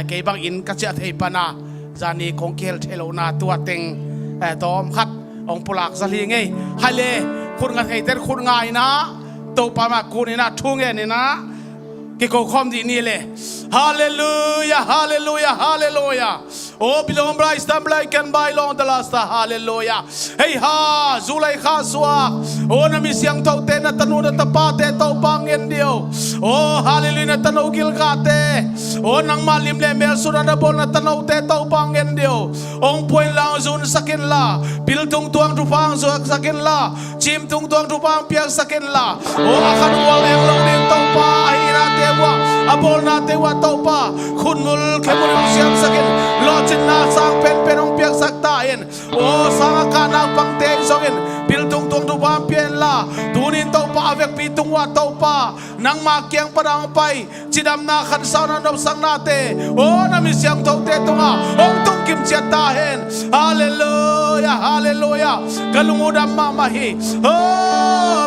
เกบังอินกัจเจเทปนะจานีคงเกลเทโลนาตัวเต็งตอมขัดองปุลักสลีไงฮัลเลคุณกันให้เต็คุณง่ายนะตัวปามาคุณนี่นะทุ่งเงินนี่นะกิโกคอมดีนี่เลยฮาเลลูยาฮาเลลูยาฮาเลลูยาโอ้บิลอมไรสตัมไลกันบายลองตลาสตาฮาเลลูยาเฮ้ยฮาจูไลข้าสวากโอ้นามีเสียงเท่าเตนตนูนตปาเตเท่าปังเงินเดียวโอ้ฮาเลลูยาตนูกิลกาเตโอ้นังมาลิมเลเมลสุนันบนตนูเตเท่าปังเงินเดียวองป่วยลางจุนสักินลาบิลตุงตวงทุพังสักินลาจิมตุงตวงทุพังเปียกสักินลาโอ้อาคันวอลเองลงดินเท่าปาฮินาเตวะabol na tewa topa khunul khemul siam sakin lochin na sang pen penong piak saktain o sanga kana pangte songin bil tung tung tu pam pian la tunin topa avek pitung wa topa nang ma kyang padang pai chidam na khan saw na nom sang na te o na mi siam to te tunga ong tung kim chat ta hen hallelujah hallelujah kalungudam ma mahi o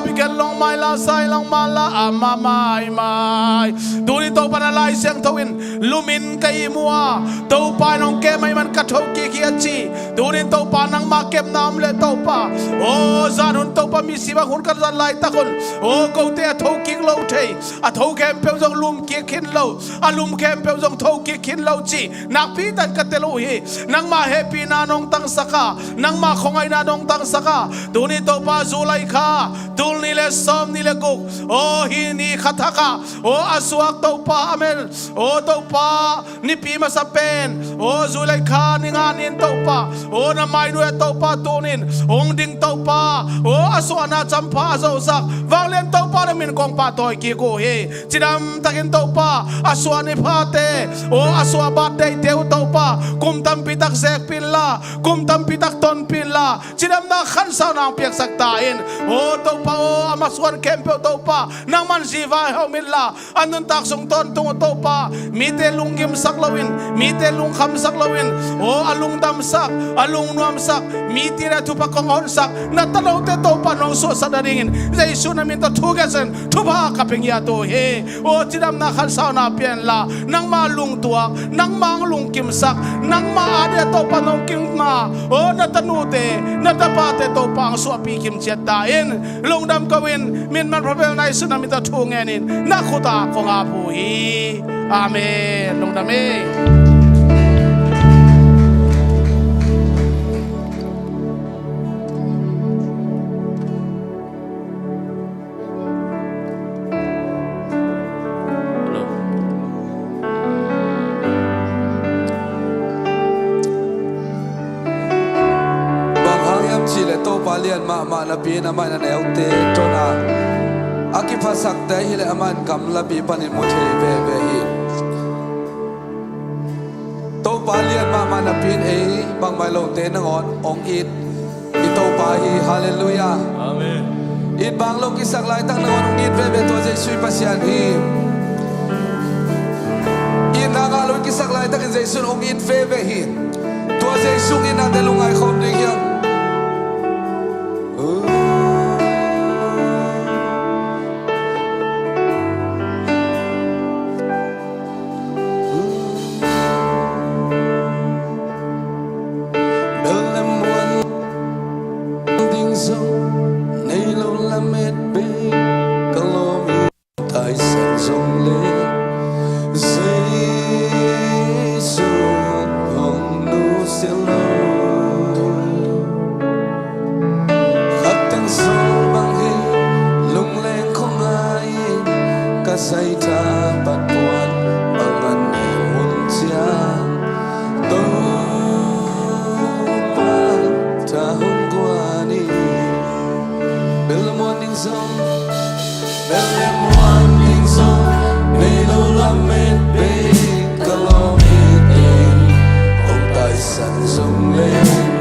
bikan long mai la sai long ma la ama mai mai tunin to panalai siang tawin lumin kay mua to pa nong ke may man kathok ki kiachi tunin to pa nang ma kem nam le to pa o zanun to pa mi siba hun kan zan lai ta kun o ko te tho king lo thei a tho kem pe jong lum ki khin lo a lum kem pe jong tho ki khin lo chi nak pi tan ka te lo hi nang ma happy na nong tang saka nang ma khongai na nong tang saka tunin to pa zulai kha tul ni le som ni le guk o hi ni khathaka o aswak to pa amen o to pa ni pi ma sa pen o zulai kha ni nga nin to pa o na mai nu to pa tunin ong ding to pa o aswana champa zo sak wanglen to pa min kong pa toy ki ko he chidam takin to pa aswani phate o aswa ba dei teu to pa kum tam pitak sek pilla kum tam pitak ton pilla chidam na khan sa na piak sak ta in o to pa o amaswan kempe to pa nang man jiwa homilla anun tak sung ton tung to pa mi te lungim sak lawin mi te lung kham sak lawin o alung dam sak alung nuam sak mi ti na tu pa kong on sak na tanaw te to pa nong so sa daringin Jesus na min to tugasen tu pa kaping ya to he o tidam na khan sa na pian la nang ma lung tuak nang mang lung kim sak nang ma ade to pa nong kim ma o na tanu te na tapa te to pa ang so pi kim chet da in lung dam kawin min man propel na isu na min to tungenin na khuta ko nga pu hi amen lung dam e lian ma ma na pi na ma na neu te tona aki phasak te hi le aman kam la pi panin mu the ve ve hi to pa lian ma ma na pin e bang mai lo te na ngon ong it i to pa hi hallelujah amen it bang lo ki sak lai tang na ngon ong it ve ve to Jesus pasian hi in na ga lo ki sak lai tang Jesus ong it ve ve hi to Jesus in na de lo ngai khom ding yang say ta bat buat bangan hunjiang to pa tahun guani bel morning song melo lamet be kalau it ông tai san sông lên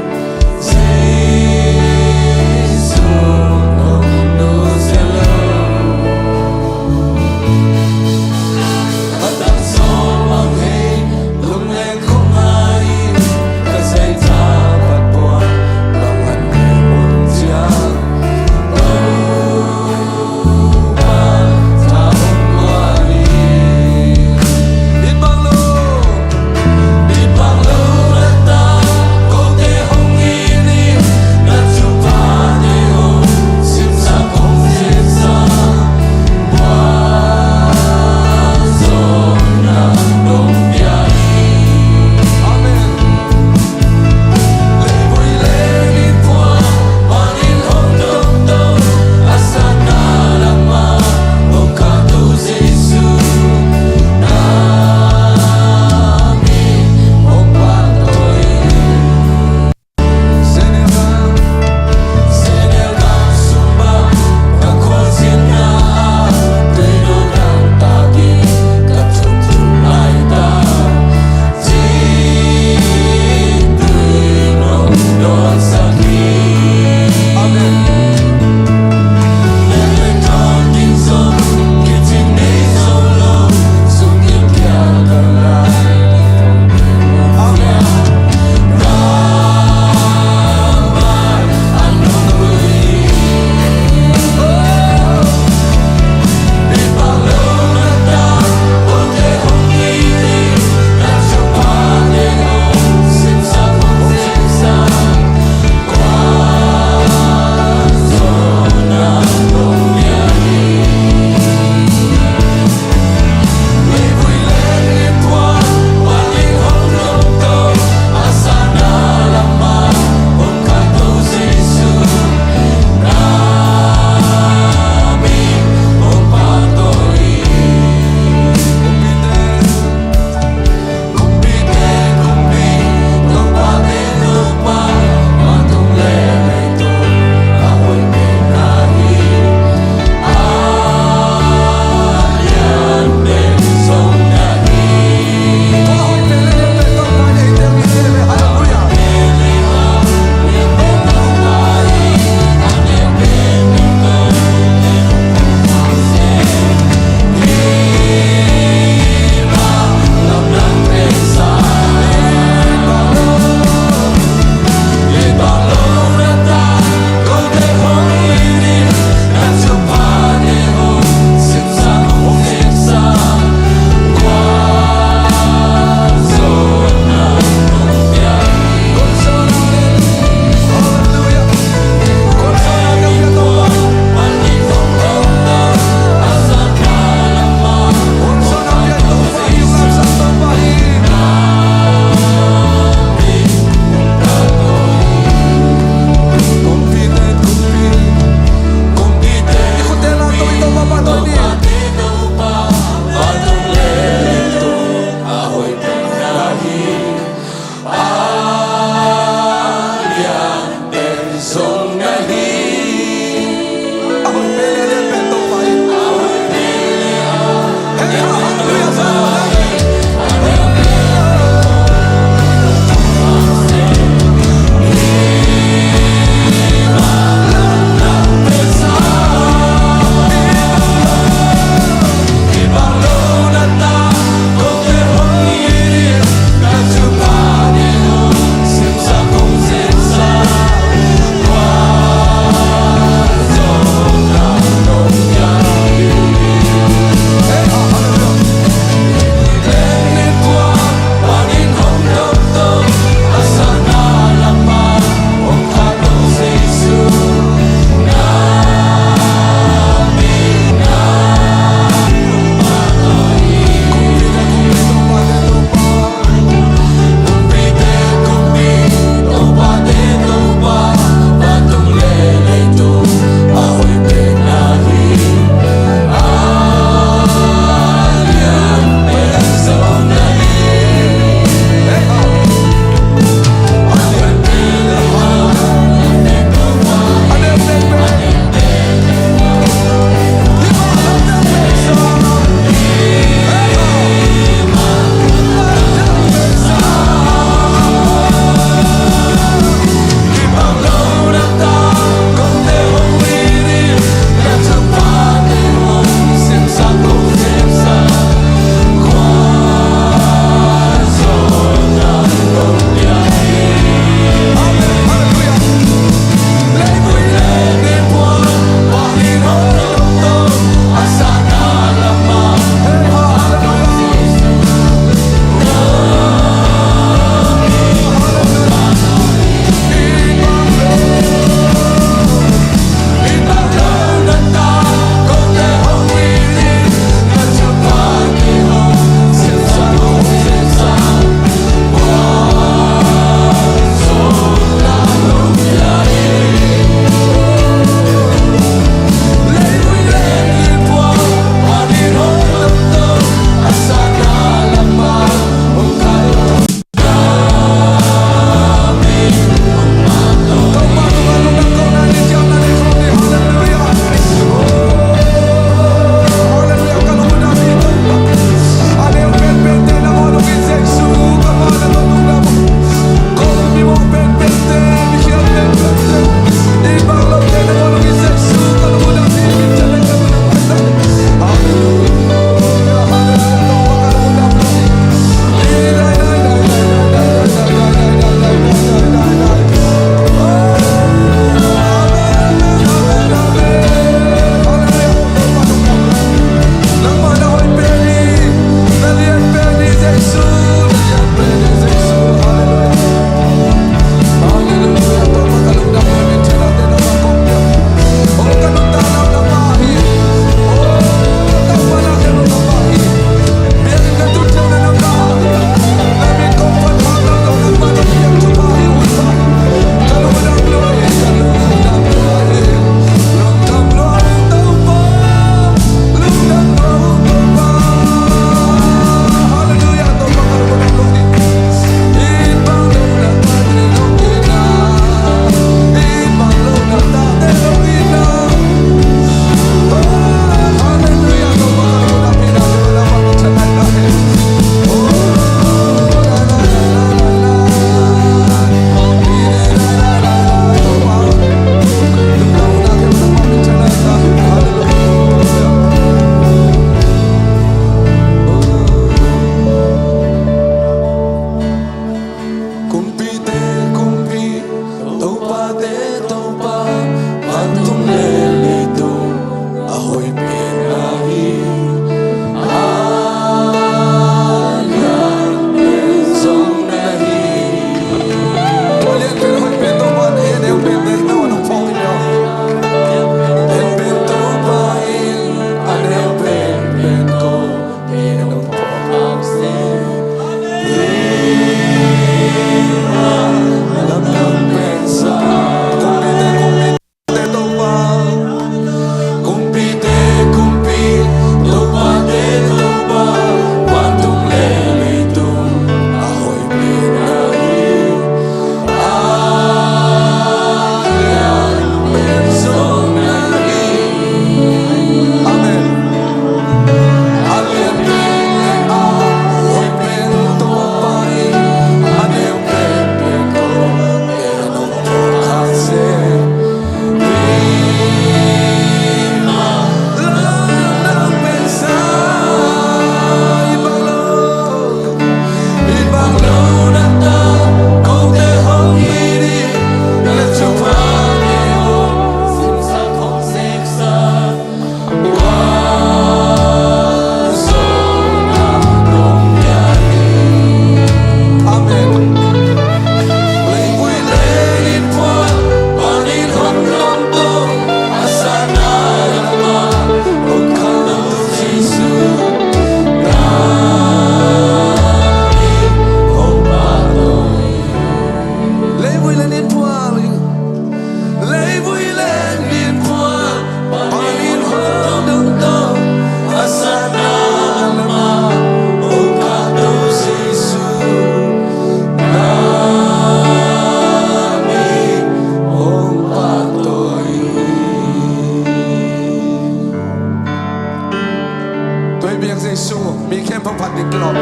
tôi biết Giêsu mi khem phong phạt đỉnh kilo mi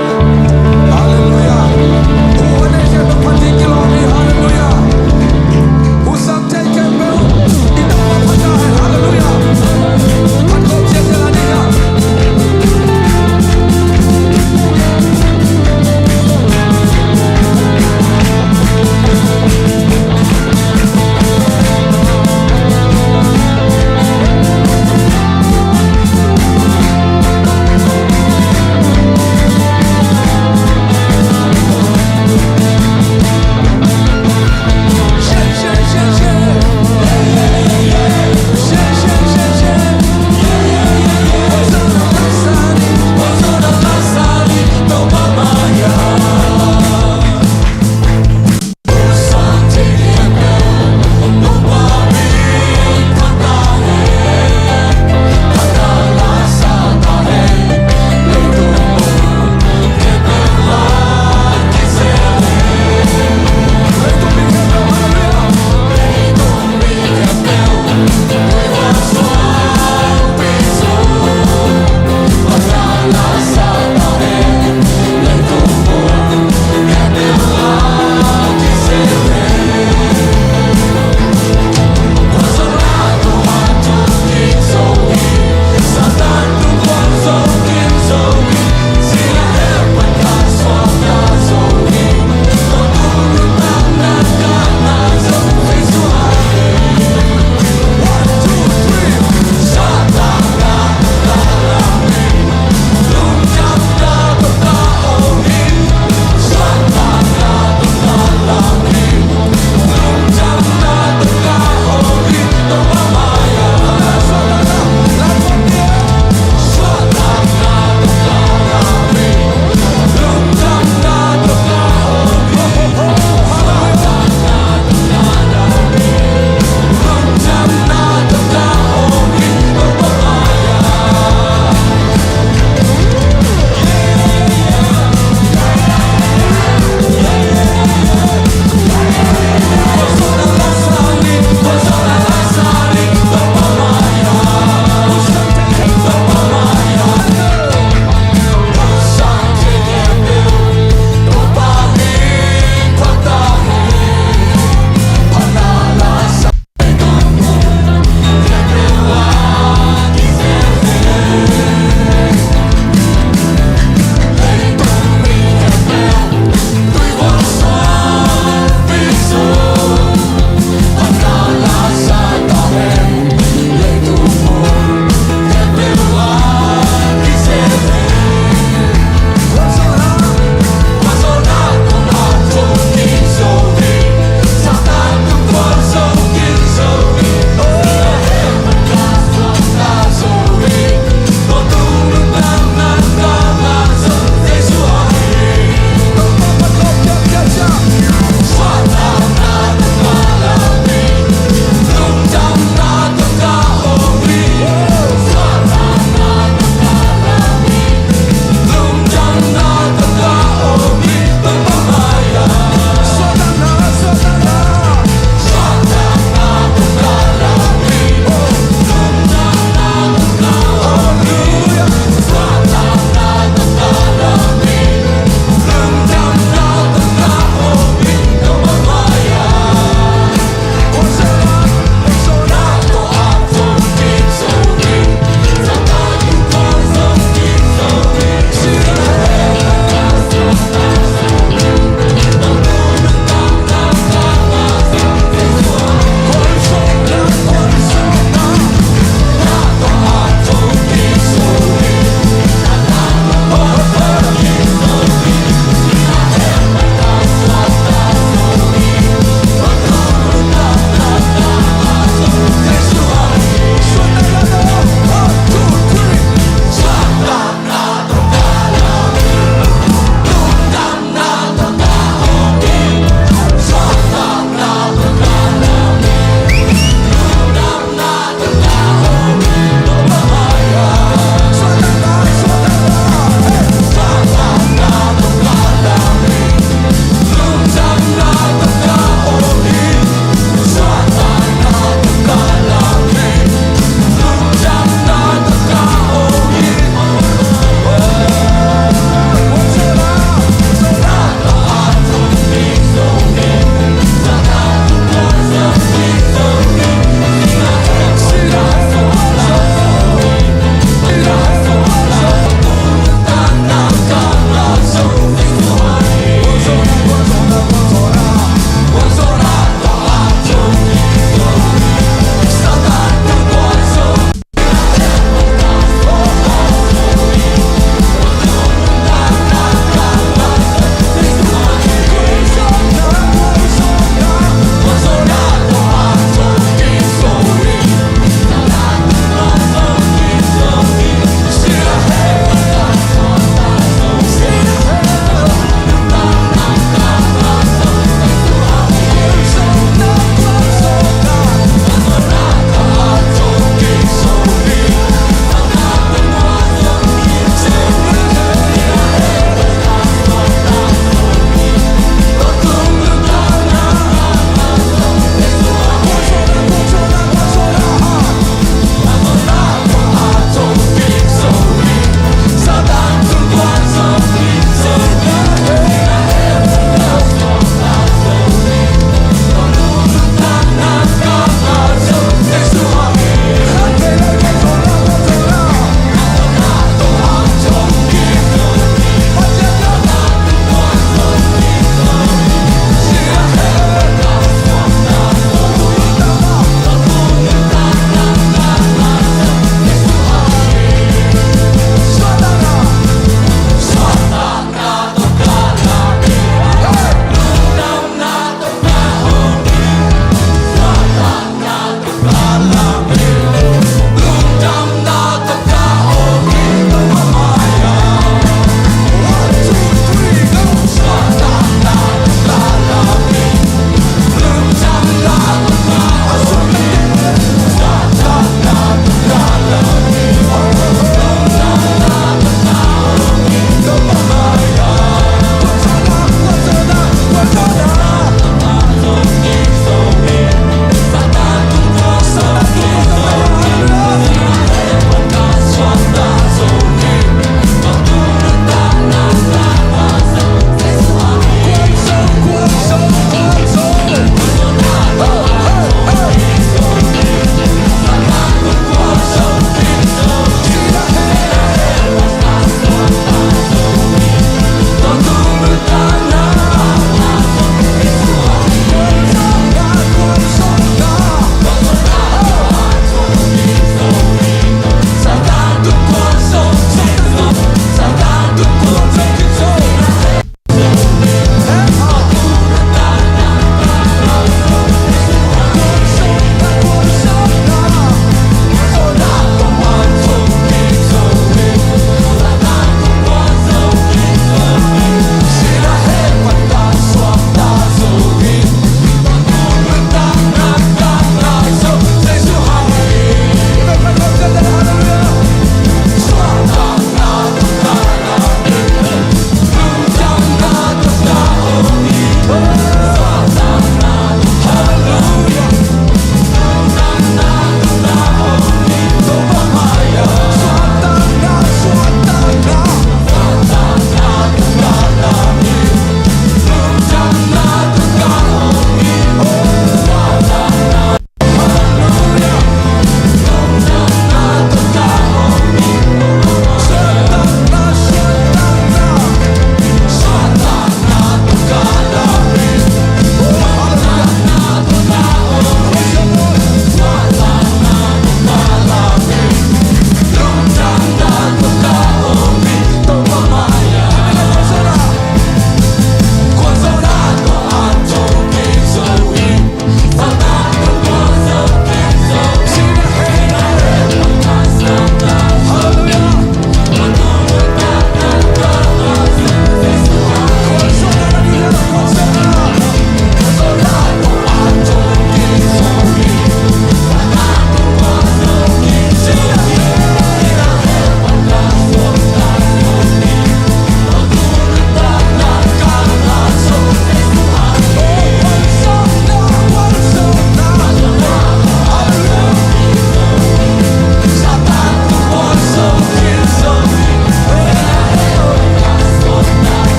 hallelujah hu này khem phong phạt đỉnh kilo mi hallelujah hu sam trên khem bel đi đâu mà phát ra hallelujah phát công chia sẻ là đi nha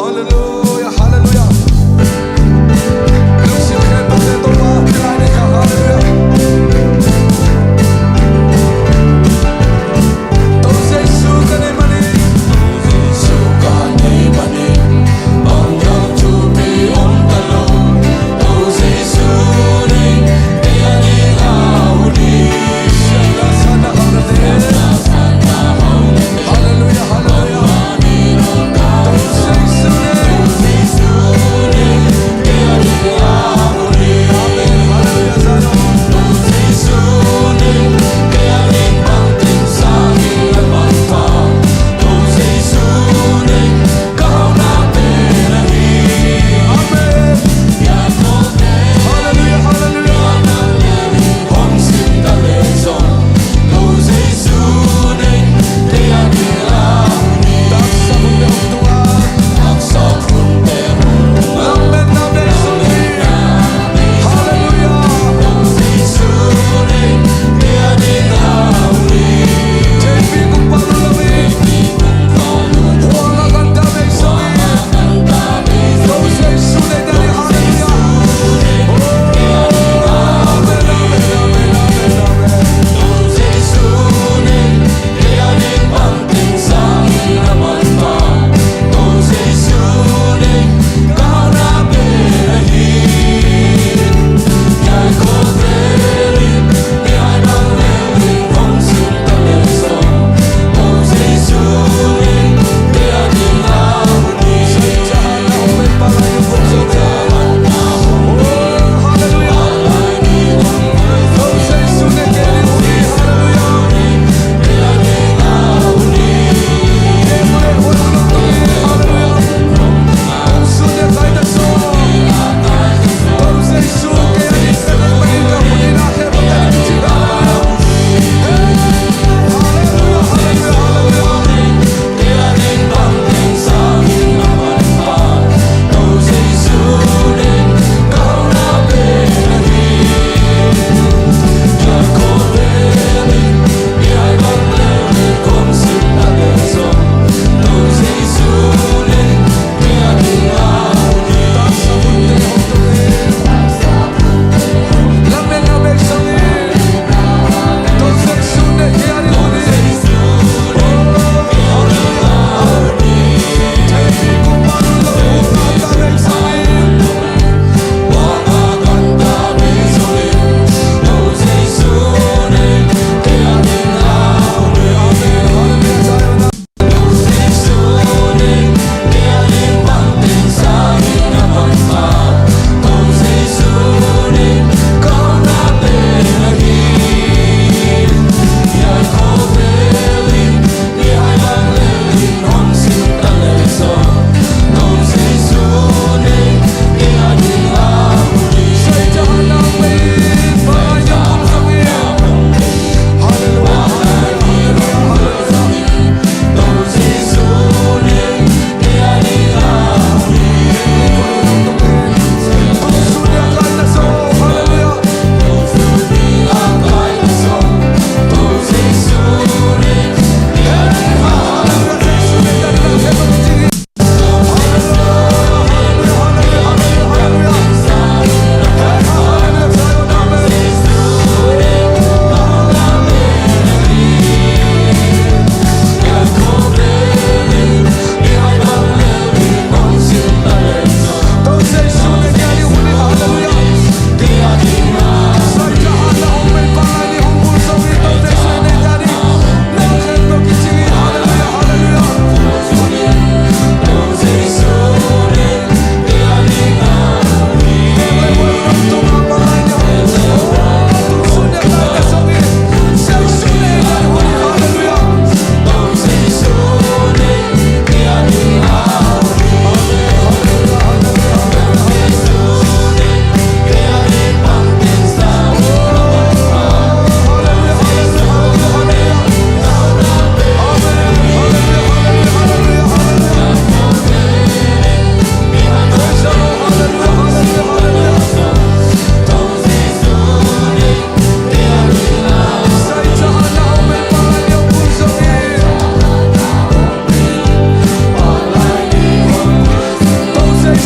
Hallelujah, hallelujah. Lúc xin khen bông lên tôi ba, cái ai đi cả hallelujah. Tôi Giêsu cái này mà đi. Giêsu cái này mà đi. Ông nhau chu bi ông ta lâu. Tôi Giêsu đi, để anh đi ngao đi. Sana sana hallelujah. Hallelujah, hallelujah. Hallelujah.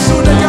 Hallelujah.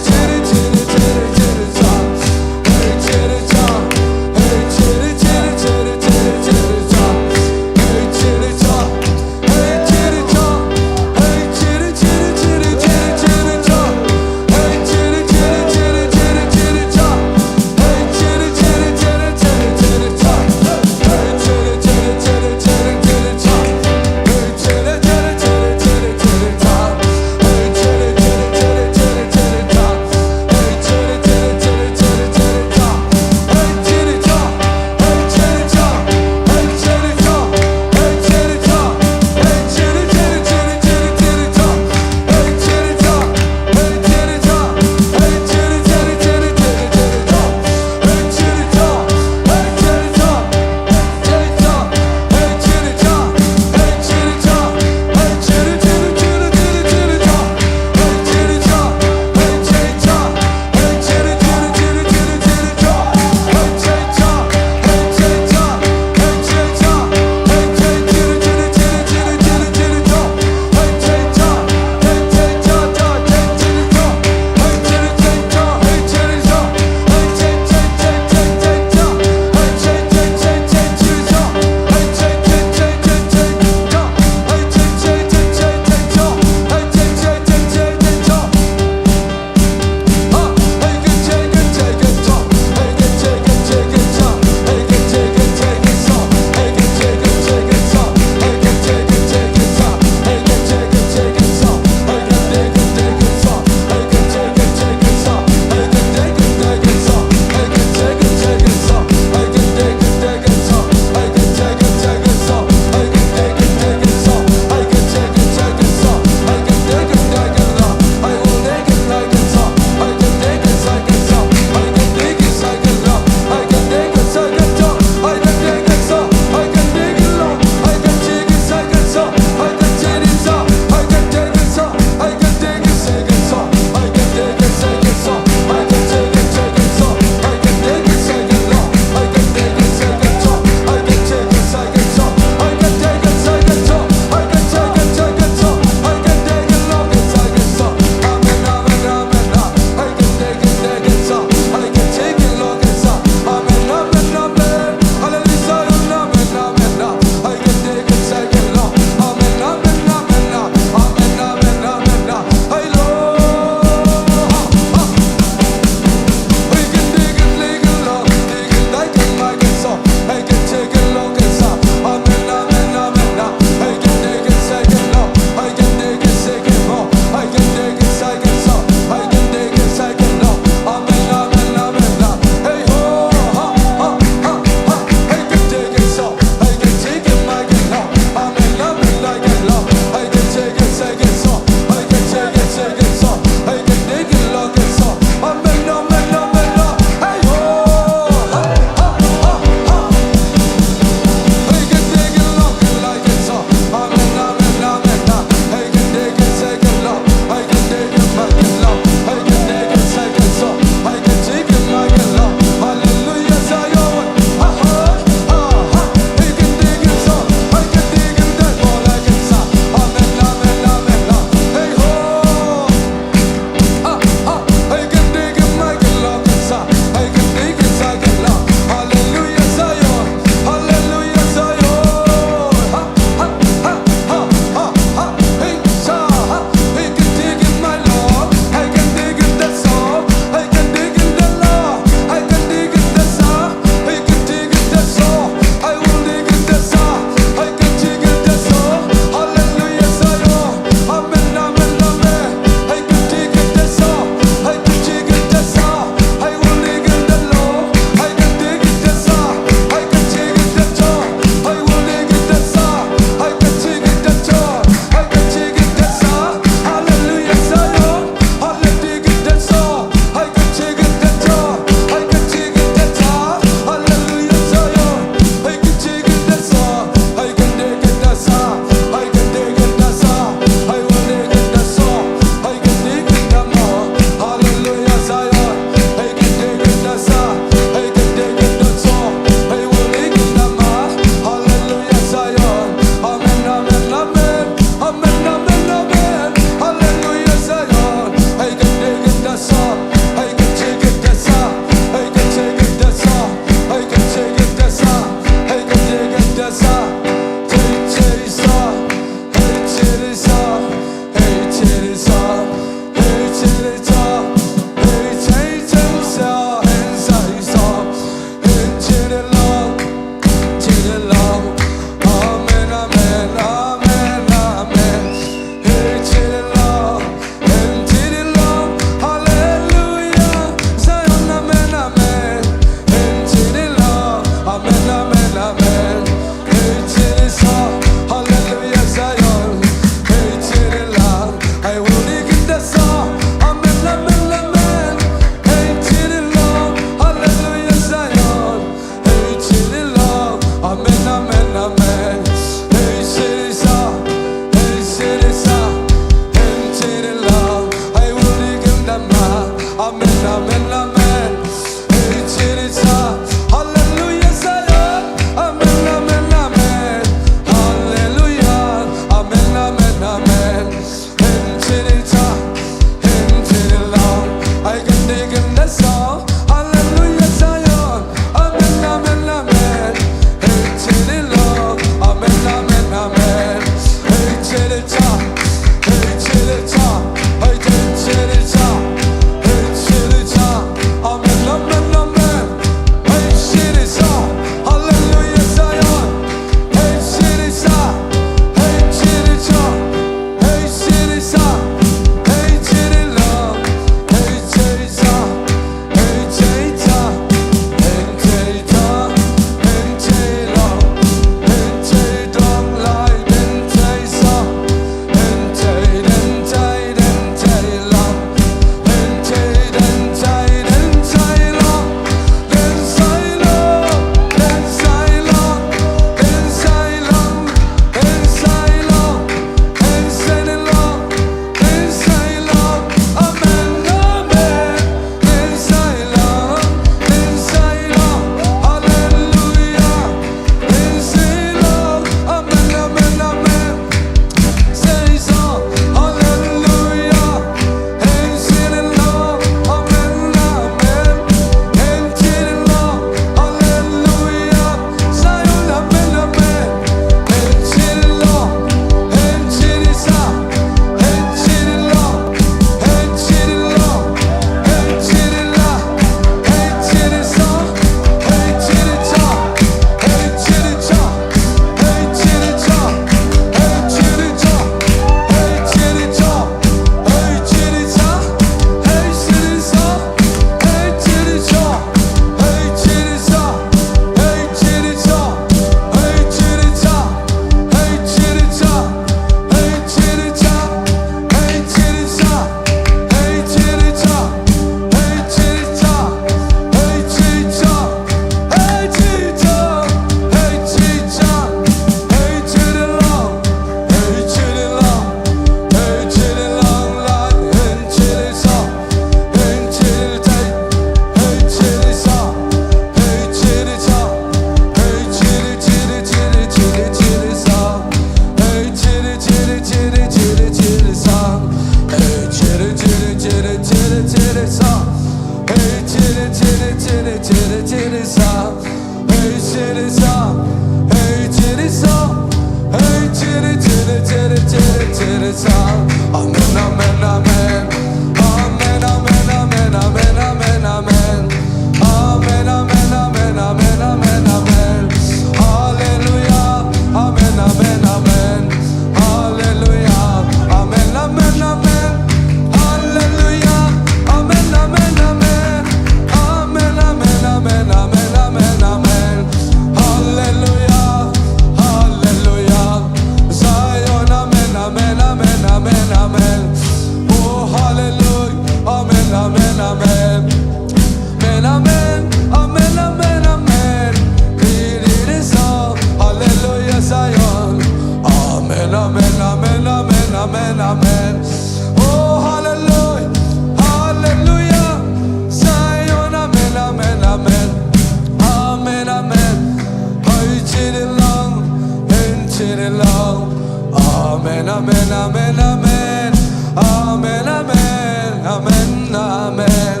chile lao. Amen, amen, amen, amen. Amen, amen, amen, amen.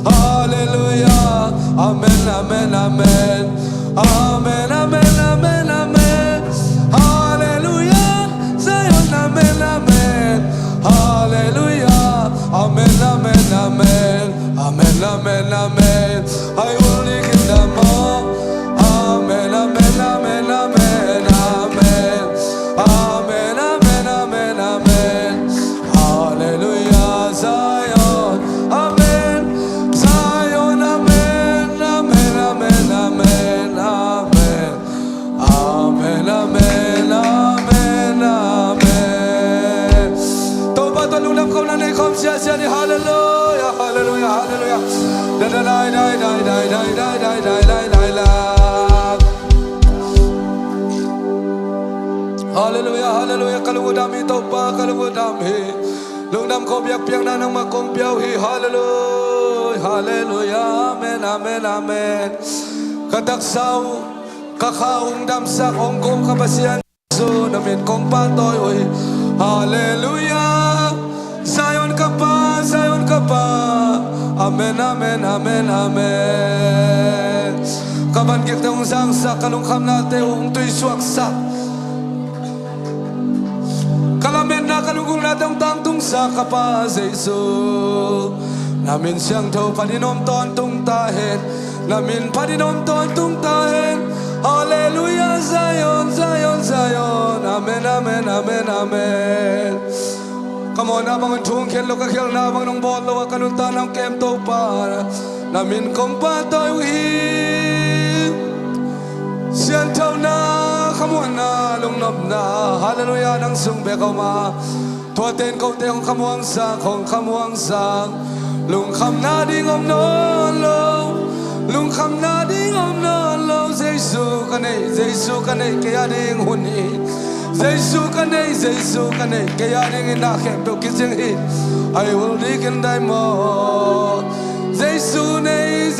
Hallelujah. Amen, amen, amen. Amen, amen, amen, amen. Hallelujah. Zion, amen, amen. Hallelujah. Amen, amen, amen. Amen, amen, amen. I will live in the more. Amen, amen, amen, amen, amen. Amen, amen, amen, amen. Hallelujah, Zion. Amen. Zion, amen, amen, amen, amen, amen. Amen, amen, amen, amen. Tauba tulunam kau na nei khom sia sia ni hallelujah, hallelujah, hallelujah. Da da da da da da da da da da da da. Hallelujah, hallelujah. Kalungudami tauba, kalungudami. Lungnam ko biak piang na nang makong piao hi hallelujah, hallelujah. Amen, amen, amen. Kataksaw kakaung damsak ong kong kapasian so namin kong patoy oy. Hallelujah. Zion ka pa, Zion ka pa. Amen, amen, amen, amen. Kaban gik tayong sangsak kalungkam natin ung tuy suwaksak. Kalamin na kalungkong natin tangtung sa kapas Yesu. Namin siyang tau padinom ton tung tahin. Namin padinom ton tung tahin. Hallelujah, Zion, Zion, Zion. Amen, amen, amen, amen. Come on, abang tung ken lo kakil na abang nong bolo akanunta ng kem to pa. Namin kong patoy uhin. Siyan tau na kamuan na lungnob na. Hallelujah, nang sungbe kau ma. Tuatin kau te kong kamuang sa kong kamuang sang. Lungkam na ding om no lo. Lungkam na ding om no lo. Jesu kanay kaya ding huni. Jesu kanay kaya ding inakem to kising hit. I will dig and die more. Jesu ne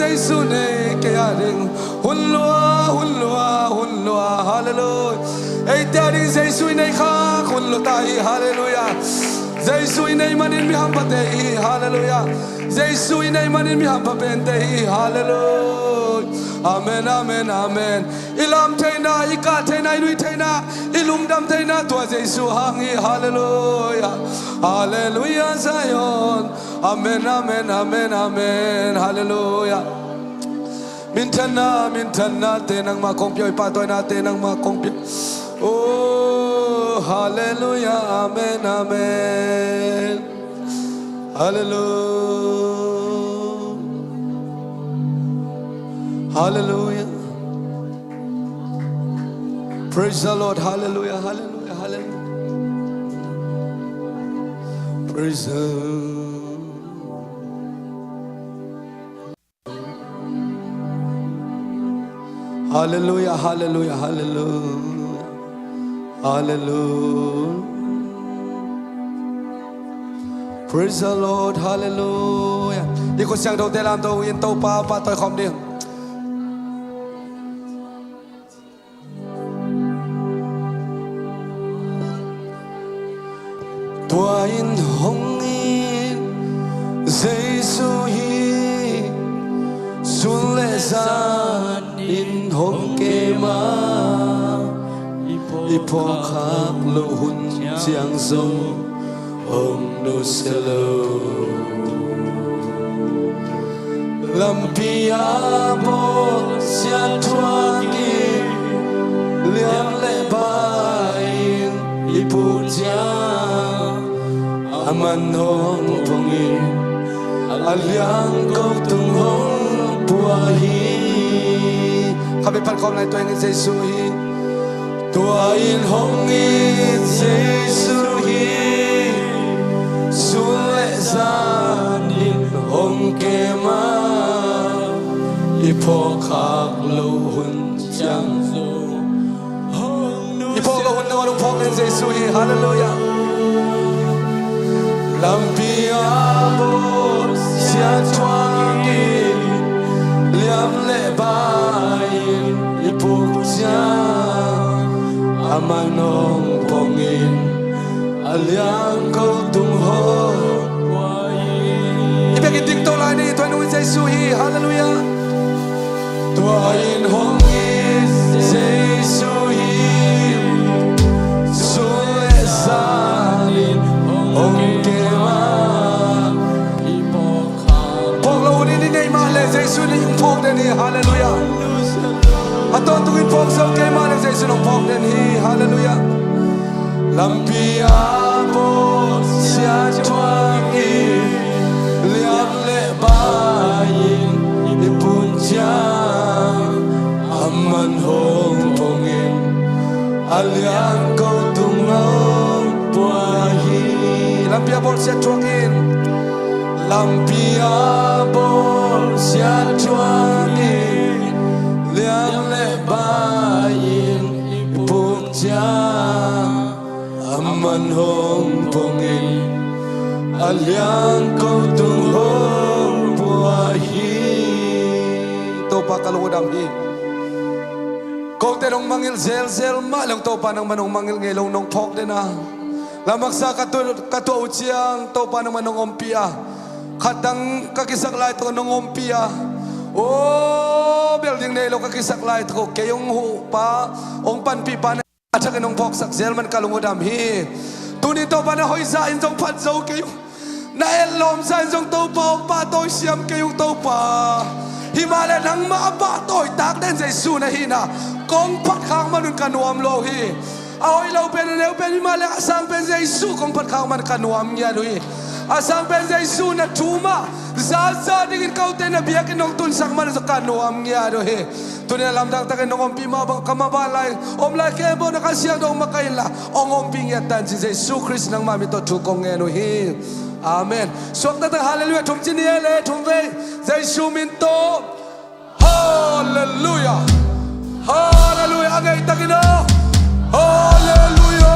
kaya ding hunlua hunlua hunlua. Hallelujah. Ay daddy Jesu ne ka hunlo tahi. Hallelujah. Jesu inay manin mi hampatei. Hallelujah. Jesu inay manin mi hampapentei. Hallelujah. Amen, amen, amen. Ilam taina, ika taina, inui taina, ilumdam taina, tua Jesu hangi. Hallelujah. Hallelujah, Zion. Amen, amen, amen, amen. Hallelujah. Mintan natin ang makongpyo, ipatoy natin ang makongpyo. Oh, hallelujah, amen, amen. Hallelujah. Hallelujah. Praise the Lord. Hallelujah. Hallelujah. Hallelujah. Praise the Hallelujah. Hallelujah. Hallelujah. Hallelujah. Praise the Lord. Hallelujah. Đi có sang đầu tiên làm tôi yên tâu pa pa tôi không đi. Tua in hong in Giêsu hi sun lệ san in hong ke ma ipo khak lo hun chiang sông hong no selo lampia bo sia tuangi liang lệ bain ipu chiang aman hong pongin aliang kau tung hong puahi. Kami palkom na ito yung Jesu hi tuain hong in Jesu hi sule san in hong kema ipo khak lo hun chang zo ipo lo hun na wanong pong in Jesu hi. Hallelujah. Lampia bo sia tuangi liam le bain ipuk sia manong pongin aliang ko tung ho ibig iting tolay ni tuan uwi Jesu hi hallelujah tuain hong is Jesu hi suwe salin hong kema pok lo ni ngay ma le Jesu ni yung pok den hi hallelujah aton tuin pok so kema le Jesu nong pok den hi hallelujah lampia po sia chuang i liam le bayin ipunjang aman hong pongin aliang ko tungong puahi lampia po sia chuang in lampia po sia chuang i liam le bayin ipunjang aman hong pongin aliang ko tung hong puahi to pa kalungudam hi kong tenong mangil zel ma lang to pa nang manong mangil ngelong nong phok de na lamaksa katu uchiang to pa nang manong ompia khatang kakisak lai to nong ompia building nelo kakisak lai to kayong hu pa ong pan pi pa cha cái nông phok sak zel man kalungo dam hi tu ni to ba na hoi za in jong phat zo ke na el lom sa in jong to pa tôi siam ke yu to pa himale nang ma ba tôi tak den Jesu na hi na kong phat khang man kan nuam lo hi a hoi lo pen ne pen himale asang pen Jesu kong phat khang man kan nuam nya lui asang pen Jesu na tuma za dingin kau te na biak nong tun sak man kan nuam nya do hi tunia lam dang takin nong ompi ma bang kamabalay om la kebo na kasiyang dong makaila ong omping yatan si Jesu Christ nang mami to tukong ngeno hi amen suak na tang hallelujah tum chiniele tum ve Jesu minto hallelujah hallelujah agay takino hallelujah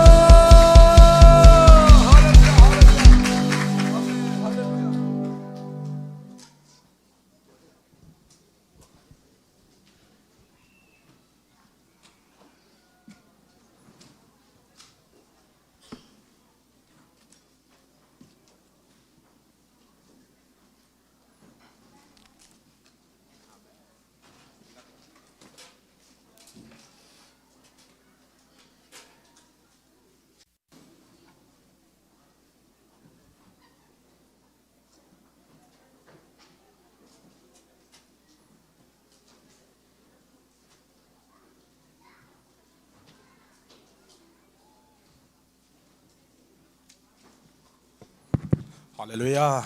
Hallelujah.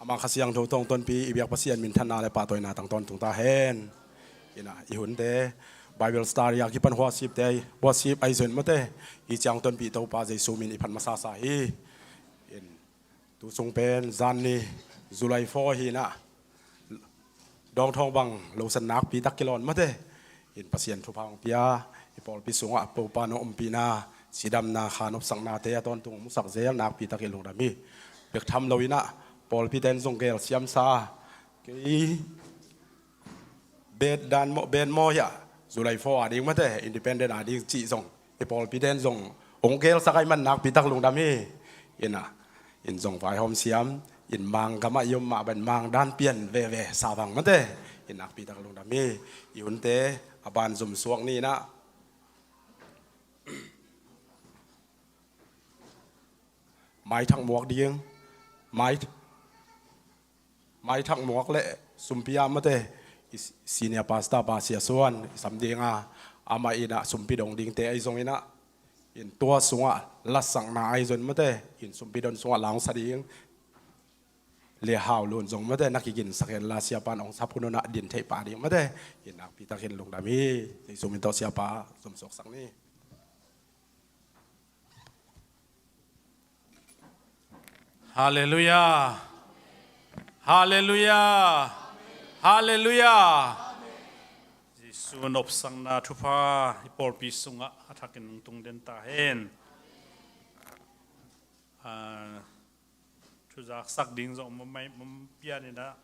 Amang kasiyang thotong ton pi ibyak pasian min thana le patoy na tang ton tung ta hen. Ina ihun te Bible study ya kipan worship te worship ai zon mate i chang ton pi to pa Jesu min iphan masasa hi. In tu sung pen zan ni July 4 hi na. Dong thong bang lo san nak pi tak kilon mate. In pasian thu phang pia ipol pi sunga po pa no umpi na sidam na khanop sang na te aton tung musak zel nak pi takilung dami bek tham loina pol pi ten zong gel siam sa ke bed dan mo ben mo ya July 4 ading mate independent ading chi zong e pol pi ten zong ong gel sakai man nak pi taklung dami ina in zong vai hom siam in mang kama yom ma ban mang dan pian ve sawang mate in nak pi taklung dami yun te aban zum suak ni na mai thang muak dieng mai thang muak le sumpia mate senior pastor pa sia suan samdinga ama ina sumpi dong ding te ai zong ina in tua sunga lasang na ai zon mate in sumpi don sunga lang sading le haw lun zong mate nakigin saken la sia pan ong sapuno na din thei pa ding mate in nak pitakin lung dami sumin to sia pa som sok sang ni Hallelujah. Hallelujah. Hallelujah. Jesu nop sang na thupa ipol pi sunga athakin tung den ta hen. Thu jak sak ding zo mai pia ni na.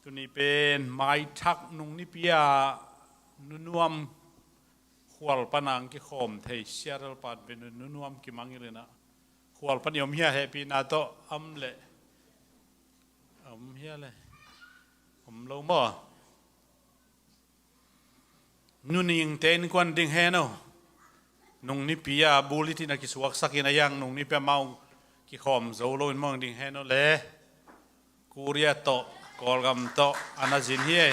Tu ni pen mai thak nung ni pia nunuam ขวลปนังกิขมเทเชียร์ปัดเป็นนุ่มกิมังเลยนะขวลปนยมเฮียเฮปีนาโตอัมเล่เฮียเลยผมลงบ่นุ่นยิงเต้นควันดิ่งเฮโนนงนิพิยาบุลิที่นักกิสวักสักินายังนงนิพิยาเมากิขมโซโลนมองดิ่งเฮโนเล่กูเรียโตกอลกัมโตอานาจินเฮีย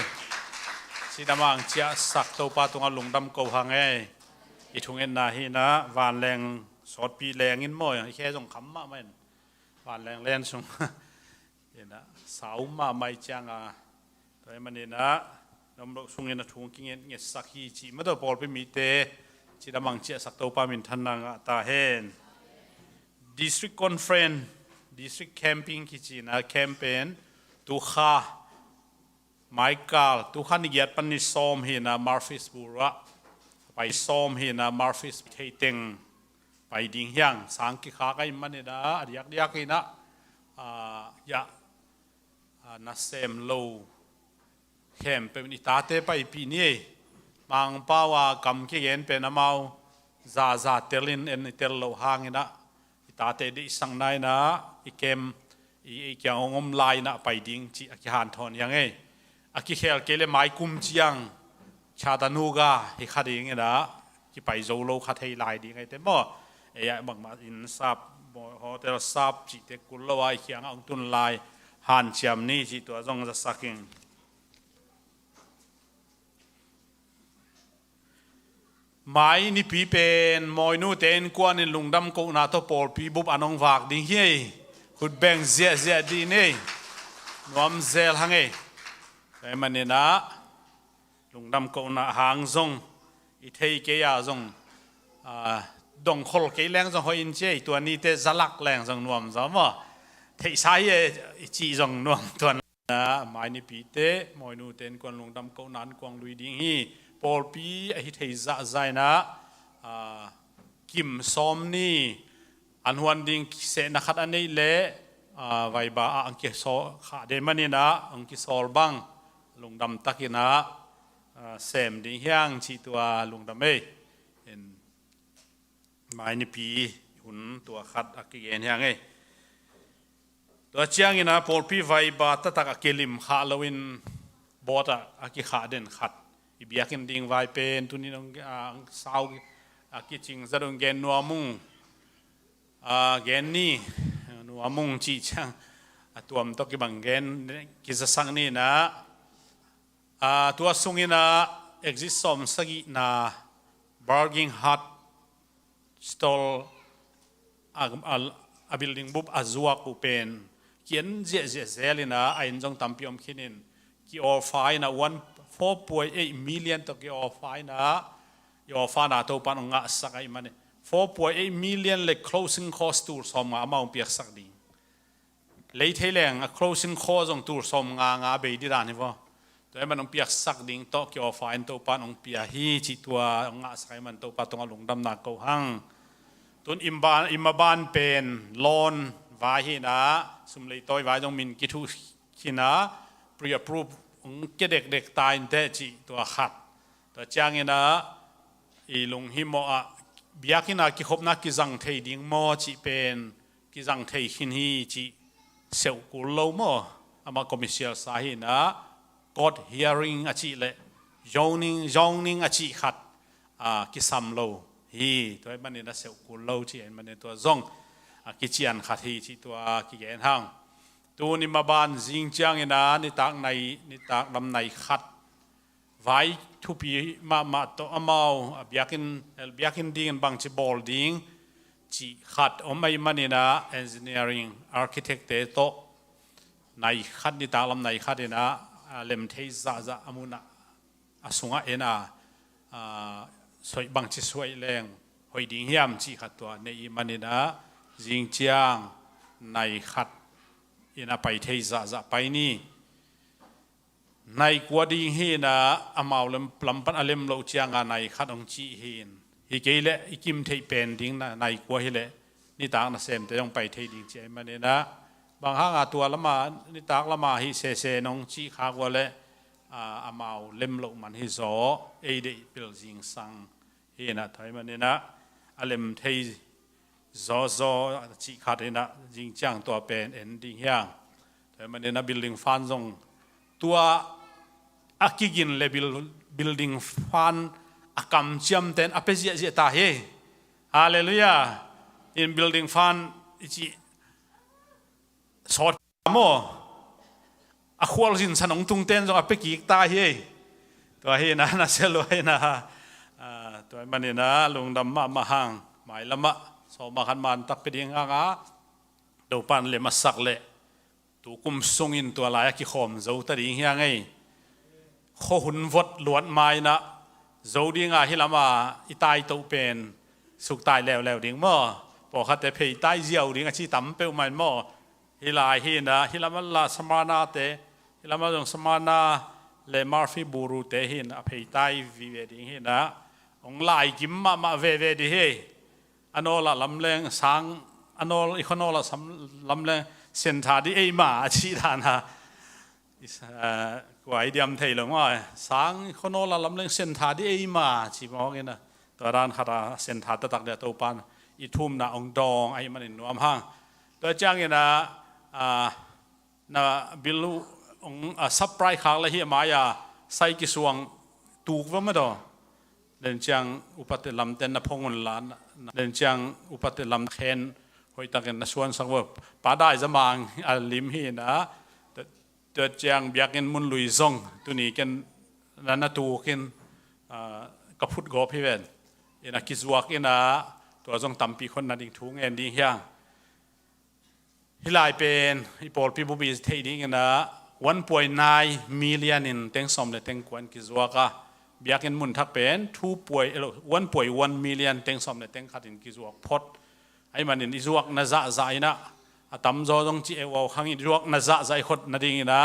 สิดามังเชียสักโตปาตุงลุงดำโกหังเออีทุงเอ็นนาฮีนะวานแรงสอดปีแรงอินมอยแค่ส่งคำมาไม่วานแรงเล่นส่งเห็นนะสาวมาไม่จังแต่มันเนี่ยนะน้ำรกส่งเงินทุงกินเงี้ยสักฮีจีไม่ต้องปอลไปมีเตสิดามังเชียสักโตปามินทันนังตาเฮน District Conference District Camping คิจีนะแคมเปญตุข้าไมเคิลตุขันเกียรติปนิสอมเห็นนะมาร์ฟิสบูระไปสอมเห็นนะมาร์ฟิสเทติงไปดิ่งเฮียงสังกิขาไกมันเนี่ยนะเรียกนะยะนัสเซมโลเข้มเป็นอิตาเตไปปีนี้บางป้าวากำขี้เย็นเป็นน้ำเมาซาเตลินเอ็นเตลโลหางนะอิตาเตดิสังนายนะอีเกมอีเกี่ยวงมลายนะไปดิ่งจีอากิฮันทอนยังไงอากิเคลเกลไม้กุมเจียงชาตานูกาฮิคาดีไงนะที่ไปโซโลคาเทลายดีไงแต่บ่บางมาอินซับโฮเทลซับจิเตกุลวายเขียงอังตุนลายฮันเชียมนี่จิตัวจงจะสักเองไม้นี่ปีเป็นมอยนูเตนกวนในลุงดำกุนาโตปอลปีบุบอนงฝากดิ้งเฮียขุดแบ่งเสียดีนี่นวมเซลหังเอแต่มันเนี่ยนะลุงดำกุนาหางซงอิเทยเกียซงดงขลเกยแรงซงหอยอินเจตัวนี้เตสลักแรงซงนวมซะมั้งเทสายจีซงนวมตัวนะไม้นี่ปีเตมอยนูเตนกวนลุงดำกุนานกวางลุยดิ้งฮีปอลปีไอเทยจะใจนะกิมซอมนี่อันวันดิ้งเสนักขัดอันนี้เละไว้บ่าอังกิโซขาเดมันนี่นะอังกิโซลบังลุงดำตักินะเซมดิ้งเฮียงชีตัวลุงดำเอเห็นไม้นี่ปีหุ่นตัวขัดอักเกนเฮียงเอตัวเชียงนี่นะปอลปีไว้บ่าตัดอักเกลิมขาลวินบอดอักเกขาเด่นขัดอีเบียกินดิ้งไว้เป็นตุนี้น้องสาวอักเกจิงจะดงเกนนัวมุงเกนนี่นัวมุงจีจังตัวมันต้องกิบังเกนกิจสังนี่นะตัวสุงินะ exist สมสกินะ barging hut stall a building bup azua ku pen kian je zeli na ain jong tampiom khinin ki or fine na 4.8 million to ki or fine na your fana to pan nga sakai mane 4.8 million le closing cost tour som nga amount piak sak ding lấy thế leng a closing cost ong tour som nga be di ran hi bo to man ong piak sak ding to ki of fine to pan ong pia hi chi tua nga sakai man to pa tong lung dam na ko hang tun imaban pen loan va hi na sum lei toy va jong min ki thu khina pre approve ong ke dek tai te chi to khat to chang ina i lung hi mo a biakina ki khopna ki jang thei ding mo chi pen ki jang thei khin hi chi seu ku lo mo ama commercial sa hi na court hearing a chi le zoning a chi khat ki sam lo hi toy man na seu ku lo chi en man to zong ki chian khat hi chi to ki gen hang tu ni ma ban jing chang ina ni tak lam nai khat vai thu pi ma to amau biakin ding bang chi bol ding chi khat omai manina engineering architect te to nai khat ni ta lam nai khat ina lem thei za amuna asunga ena soi bang chi soi leng hoi ding hiam chi khat to nei manina jing chiang nai khat ina pai thei za pai niในกัวดีฮีนะอามาลำพลัมปันอเลมโลเชียงในขัดองจีฮีนฮิเกเลอิกิมเทเป็นดิ้งนะในกัวฮิเลนี่ต่างนะเซมแต่ต้องไปเทดิ้งเจมันเนี่ยนะบางห้างตัวละมานี่ต่างละมาฮิเซน้องจีขากว่าเลอามาเลมโลมันฮิโซเอเดปิลจิงสัง ฮีนะถอยมันนี่นะอเลมเทยโซจีขาดนะจิงจังตัวเป็นเอ็นดิ้งย่างถอยมันนี่นะ building fund จงตัวอากิกินเลbuilding fund อากำเชื่อมเต็นอเปเจียตาเฮฮาเลลูยา in building fund จีสอดโมอาควอลสินสนองตุงเต้นจงอเปกิกตาเฮตัวเฮนะน่าเซลล์เฮนะตัวมันนี่นะลุงดำมาหังหมายละมะสอมาขันมันตักไปดิ้งอ่ะดูปันเลมาสักเละตูกุมทรงอินตัวลายกิขมเจ้าตะดิ้งยังไงโคหุ่นวดหลวดไม้นะเจ้าดิ้งอ่ะฮิลามาอีตายตัวเป็นสุกตายแล้วดิ้งมั่วพอขัดแต่เพย์ตายเจียวดิ้งอ่ะชีตั้มเปิลมันมั่วฮิลาฮินะฮิลามันละสมานาเตฮิลามาจงสมานาเลมาร์ฟีบูรุเตหินอภัยไตวิเวดิหินะองไลกิมมาเวดิเฮอันโอละลำเลงสังอันโออีกคนโอละลำเลงเซนทาดิเอมาชีดานะกว่าไอเดียมเทลงว่าสังอีกคนโอละลำเลงเซนทาดิเอมาชีมองเงินนะตัวร้านคาราเซนทาตะตักเดียตัวปันอีทุ่มนะองดองไอมันนวมห้างตัวจ้างเงินนะบิลูองซับไพรส์ขางละเฮียมายาใส่กิสวงตูกว่าไม่ดอเดินจังอุปติลำเต็นนพงศ์ลานเดินจังอุปติลำเคนหอยตะกันนส่วนสังเวบป้าได้จะมังอัลลิมฮีนะเดินจังเบียกันมุนลุยซงตัวนี้กันนันตูกินกับพุทธกอบพี่เวนเอ็นกิสวกเอ็นตัวซงตั้มปีคนนัดดิ้งทุ่งเอ็นดิ้งเฮียงฮิลายเป็นอีปอลปีบุบีเทดิ้งนะ1.9 million in เต็งสมเลยเต็งกวนกิจวัตรเบียกันมุนทักเป็น1.1 million เต็งสมเลยเต็งขัดอินกิจวัตรพอดไอ้มันอินกิจวัตรน่าจะใจนะตั้มโจตรงจีเอวขังกิจวัตรน่าจะใจคนนั่นเองนะ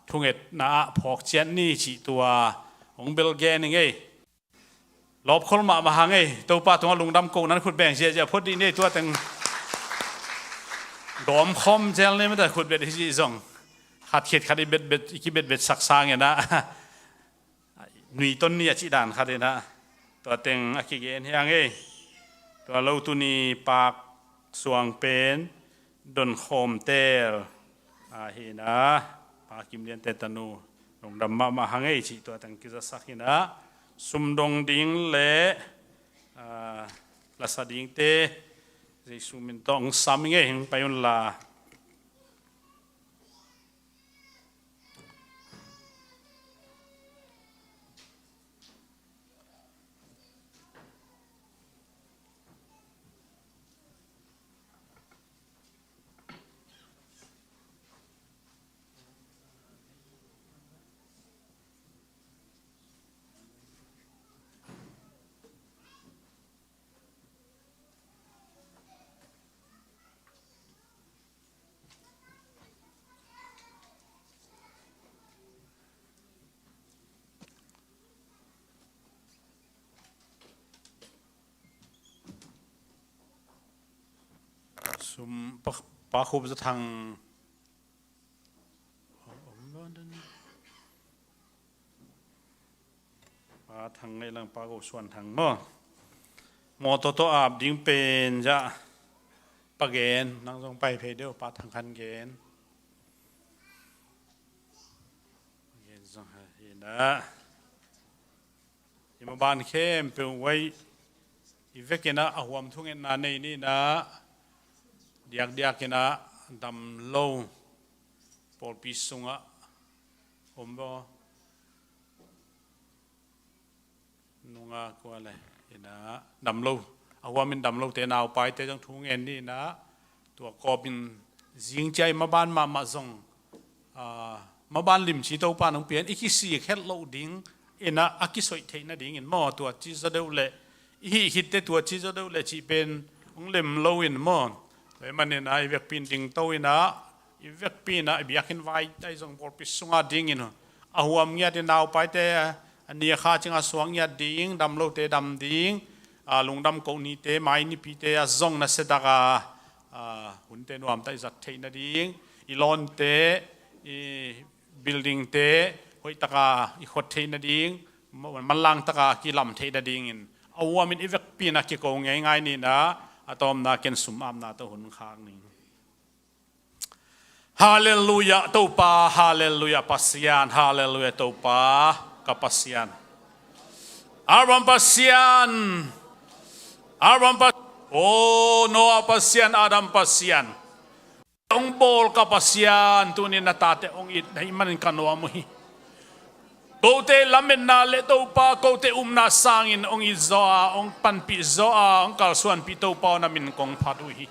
ทุ่งเอ็ดนะพอกเจนนี่จีตัวของเบลเกนยังไงลบคนมาหังไงตัวป้าตัวลุงดำโกนั้นขุดแบ่งเสียจะพอดีนี่ตัวเต็งดอมคอมเจลนี่ไม่ได้ขุดเบ็ดที่ส่งขัดเข็ดขัดเบ็ดอีกเบ็ดสักสางอย่างนะหนุ่ยต้นนี้จีด่านขัดเลยนะตัวเต็งอากิเกนยังไงตัวเราตุนีปากสวงเป็นดนโคมเตลเห็นนะปากกิมเลียนเตตานูลงดำมาหังไงจีตัวเต็งกิจสักเห็นนะสุมดงดิ้งเละลาสดิ้งเตจะสุมินต้องซ้ำไงเห็นไปยุนลาสุมปาคุบจะทางปาทางในหลังปาคุส่วนทางมอตัวอาบดิ้งเป็นจะปะเกนนั่งลงไปเพเดียวปาทางคันเกนเกนสองเห็นนะยามบ้านเข้มเป็นไว้อีเวกินะอาหวมทุ่งเงินนาในนี่นะเดียกนะดำโลปอลปิสุงะผมบอกนุ่งก็อะไรนะดำโลเอาว่ามันดำโลแต่นาวไปแต่จังทุ่งเงินนี่นะตัวกอบเป็นจิงใจมาบ้านมาส่งมาบ้านลิมชีโตปาน้องเปลี่ยนอีกสี่แค่โลดิ้งนะอากิสวยเทนดิ้งหม้อตัวจีจะเดือดเลยอีหิตแต่ตัวจีจะเดือดเลยจีเป็นองเล็มโลอินหม้อแต่มันเนี่ยนะอีเวกปีนดิ้งโตอินะอีเวกปีนนะอีเบียกินไว้ได้ส่งบอลปิสุงาดิ้งอินเอาหัวเมียที่นาวไปแต่อันนี้ข้าจึงอาสวงยาดิ้งดำโลเตดำดิ้งลุงดำกนี่เตไม้นี่ปีเตซงนัสตากาหุ่นเตนวมไตจัดเทนดิ้งอีลอนเตอีบิลดิ้งเตหอยตากาอีขดเทนดิ้งมันลังตากากีลำเทนดิ้งอิน เอาว่ามินอีเวกปีนักเกี่ยวง่ายๆนี่นะอะตอมนาเกนสุมอามนาตัวหุ่นข้างนี่ฮาเลลูยาตัวป้าฮาเลลูยาปัสยานฮาเลลูยาตัวป้ากับปัสยานอารัมปัสยานอารัมปัสโอ้โนอาปัสยานอาดัมปัสยานองบอลกับปัสยานตัวนี้นาตาเตองอิดให้มันกันวามุฮีกูเตลัมเมนนาเลตัวป้ากูเตนาสางอินองอิโซอาองปันปิโซอาองกัลส่วนปิตัวป้านามินกงพัดวิฮี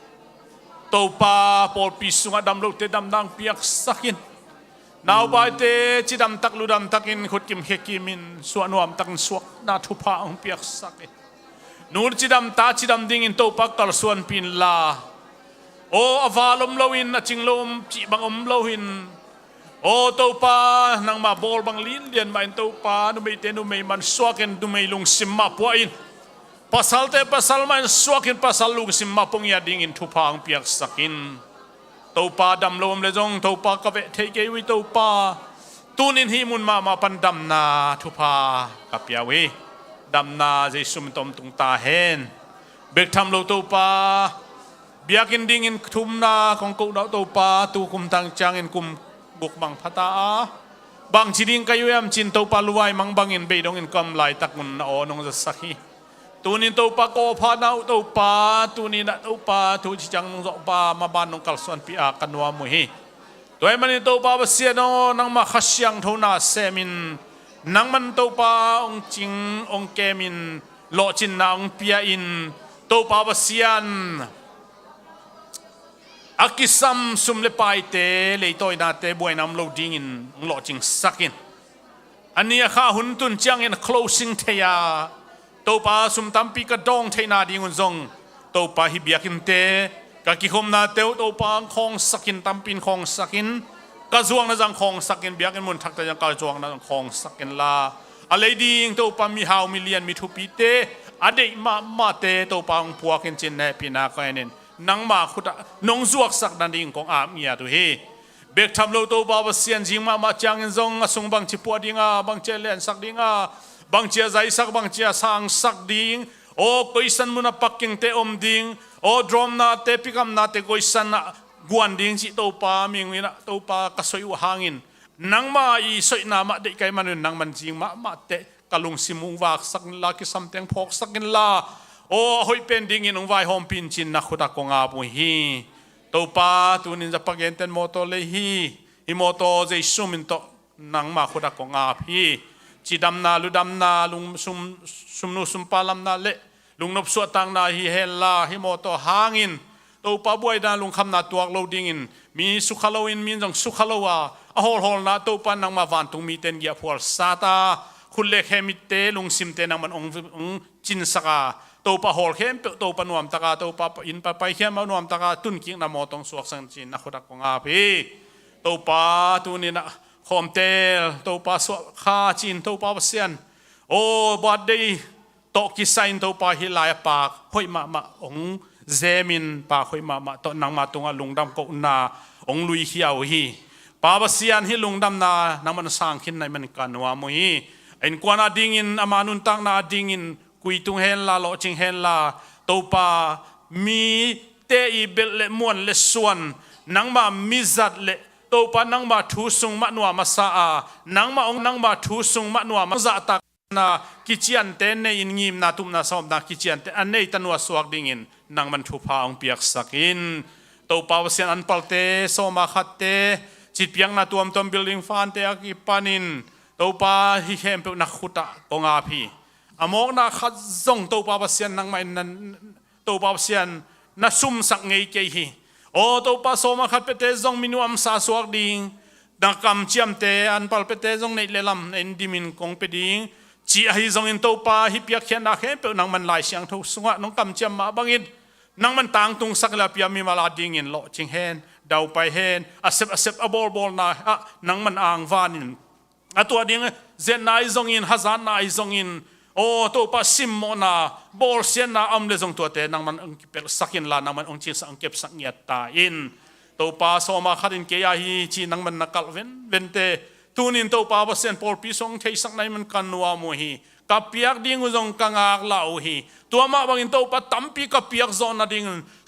ตัวป้าปอลปิสุงอดัมลูกเตดัมดังเปียกสักินนาวไปเตจิดัมตักลูดัมตักินขุดกิมเฮกิมินส่วนวามตักสวกนาทุพาองเปียกสักินนูรจิดัมตาจิดัมดิ่งอินตัวป้ากัลส่วนปินลาโออวาลมลวินอจิงลมจิบังอมลวินโอ้ตัวป้านางมาบอลบางลิ้นเดียนมาอินตัวป้านุไม่เตนุไม่มันสวกินนุไม่ลุงสิมมาปวอินpasal te pasal man suakin pasal lung simma pong ya ding in thupang piak sakin topa dam lom le jong topa ka ve theke wi topa tunin hi mun ma pandam na thupa ka piawi dam na jesum tom tung ta hen bek tham lo topa biakin ding in thum na kong ko da topa tu kum tang chang in kum buk bang phata bang chiding kayo yam chin topa luwai mang bangin be dong in kam lai tak mun na onong za sakhi tunin to pa ko pa na to pa tunin na to pa tu chang nong zo pa maban nong kalson pi a kanwa mo hi toy man to pa basia no nang ma khasyang thona semin nang man to pa ong ching ong kemin lo chin na ong pia in to pa basian akisam sumle pai te le toy na te buainam lo ding in lo ching sakin ania kha hun tun chang in closing te yaตัวป้าสุมตั้มปีกระดองเทนาดีงุนซงตัวป้าฮิบิยากินเตกะกิคมนาเตวตัวป้าคองสักินตั้มปินคองสักินกะจวงนะจังคองสักินบิยากินมุนทักแต่ยังกะจวงนะจังคองสักินลาอะไรดีงตัวป้ามีฮาวมิเลียนมีทุปีเตอเดมาเตตัวป้าองพัวกินจินเนปินาก็เอ็นนังมาขุดนงจวกสักนันดิงของอาเมียตัวเฮเบกทำโลตัวป้าเสียนจิงมาจังเงินซงสุงบังจิปัวดิงาบังเจเลนสักดิงาบางเจียใจสักบางเจียสางสักดิ่งโอ้กุยสันมุนปักกิ่งเตอมดิ่งโอ้ดรอมนาเตปิกัมนาเตกุยสันกวนดิ่งจิตัวป้ามิงวินะตัวป้ากระสอยวหางินนังมาอีสอยนามาเด็กไก่มันนังมันจริงมาเตกะลุงสิมุงวากสักลากิสัมเตียงพอกสักกินลาโอ้หอยเป็นดิ่งอินงไวหอมปินจินนักขุดกงอาบุฮีตัวป้าตัวนินจะปักเย็นเต็นมอโตเลยฮิมอโตเจสุมินโตนังมาขุดกงอาพีจีดำนาลุดำนาลุงซุมนุซุมปาลัมนาเละลุงนบสวดตังนาฮิเฮลลาฮิโมโตหางินตัวป้าบวยนาลุงคำนาตัวโลดิงินมีสุขโลอินมีจังสุขโลวาอโหลนาตัวป้านังมาวันตุงมีเตนเกียพวลซาตาคุณเล็กเฮมิเตลุงซิมเตนังมันองจินสกาตัวป้าโหลเข้มตัวป้านวมตะกาตัวป้าอินไปเข้มนวมตะกาตุนกิ้งนามอตองสวกสังจินนักขุดกงอาพีตัวป้าตัวนี้นะคอมเตลตัวป้าสวข้าจินตัวป้าเสียนโอ้บัดดีโตกิไซน์ตัวป้าฮิลายปากห้อยมาองเซมินปากห้อยมาตนังมาตรงลุงดำกนาองลุยเขียวฮีป้าเสียนฮิลุงดำนานังมันสร้างขึ้นในมันกันว่ามุฮีเอ็นกวนาดิ่งอินอามานุนตังนาดิ่งอินกุยตุงเฮนลาโลจิงเฮนลาตัวป้ามีเตอีเบลเลมวนเลส่วนนังมามิจัดเลตัวปานังมาทูสุงมะนัวมาสานังมาองนังมาทูสุงมะนัวมาจะตักนากิจยันเตนในอินงิมนาตุมนาสอมนากิจยันเตอันในตันวัวสวกดิ่งินนังมันทูพาองเปียกสักินตัวปาวเสียนอันปัลเตโซมาขัดเตจิตเปียงนาตัวมบิลดิ้งฟานเตอากิปานินตัวปาฮิเฮมเปนักขุตะกงอาพีอามองนาขัดซงตัวปาวเสียนนังไม่นันตัวปาวเสียนนาซุมสักไงเกฮีโอ้ตัวป้าโซมาขัดเปเตซงมินูอัมซาสวกดิ่งนักกำเจียมเตอันปัลเปเตซงในเลลัมในดิมินกงเปดิ่งจีฮิซงอินตัวป้าฮิเปียกเขียนนักเฮเปนังมันลายเสียงทุกสงะน้องกำเจียมมาบังอินนังมันต่างตุงสักลาพิยามีมาลาดิ่งอินโลจิงเฮนดาวไปเฮนอาเซปอบอลนานังมันอ่างวานินตัวดิ่งเจนนายซงอินฮัซานนายซงอินโอ้ตัวป้าซิมโมนาบอลเซียนนาอัมเลซงตัวเตนังมันองเปสักอินลานังมันองจิงสังเก็บสังเงียตาอินตัวป้าโซมาขัดินเกียฮีจีนังมันนักกัลเวนเตตูนินตัวป้าเซียนพอลปีสงเทสักไหนมันกันนัวโมฮี กับเปียกดิ้งจงกังากเหล่าฮีตัวมาบางอินโตปะตั้มปีกับเปียกจอนนาดิ้ง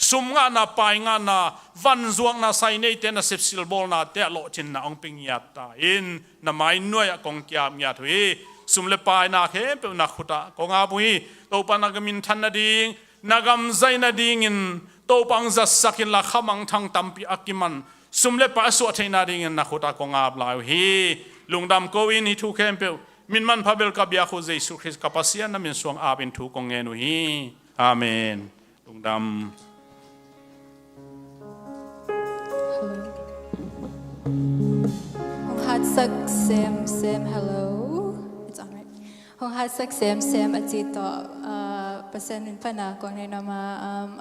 สุมงานาไปงานาวันจวงนาไซเนเตนาเซฟซิลบอลนาเตะโลจินนาองปิงยาตาอินนาไม่นวยกงเกียมยาทุยสุมเลปายนาเข้มเป็นนักขุตะกงอาบุยโตปานากมินทันนาดิ้งนากำใจนาดิ้งอินโตปังจัสสักินละขมังทังตั้มปีอากิมันสุมเลปาสวดเทนาดิ้งอินนักขุตะกงอาบลายฮีลุงดำโกวินฮิทุเข้มเปมินมันพาเบลกับยาโคเจสุคริสกับปัสยานามินสวงอาบินทุกงเงนุฮีอาเมนลุงดำ Hong had sak sem hello. It's on right. Hong had sak sem atito pasen pana kong ni nama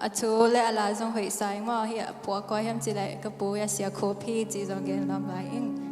atu le ala zong hui sai mo hi po ko hem ti le ka pu ya sia ko pi ti zong gen lam lai ing.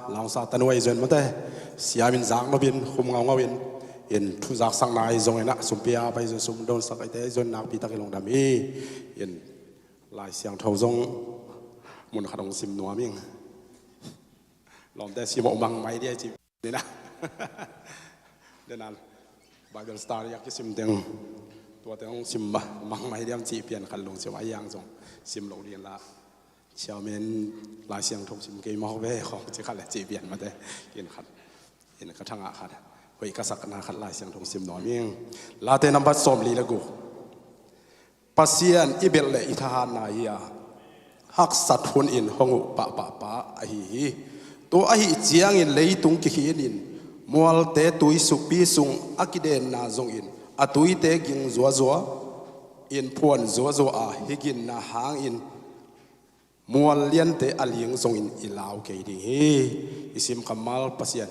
lòng xa tân way dân mà thế xia min giang mà bin khum ngao ngao bin in thu giang sang nai zong ena sumpia bây giờ sum don sak ite dân nak pi tak long dam i in lai siang thâu zong mun khadong sim nuam ming lom te sim mang mai dia chi ni na denan Bible star yak sim teng ตัวแต่ต้องซิมมังไม่เดียมจีเปลี่ยนขันลงเสียวายางจงซิมลงเรียนละเชียวเมนลายเสียงทงซิมเกยมอเว่ของจีขันและจีเปลี่ยนมาได้เห็นขัดเห็นกระทั่งอาขัดเฮ้ยกษักนาขัดลายเสียงทงซิมหน่อยมิ่งลาเตนับบัดสมลีละกูปัสเซียนอิเบลเลอิทหารนายาฮักสัตหุนอินหงุปะอหิตัวอหิเจียงอินเลยตุงกิหินินมัวเตตุยสุปีสุงอากิเดนนาจงอินอตุยเตกิงจัวอินพวนจัวอาฮิกินนาหางอินมัวเลียนเตอเลียงจงอินอิลาวเกดิฮีอิสิมกัมมัลปัสเซีย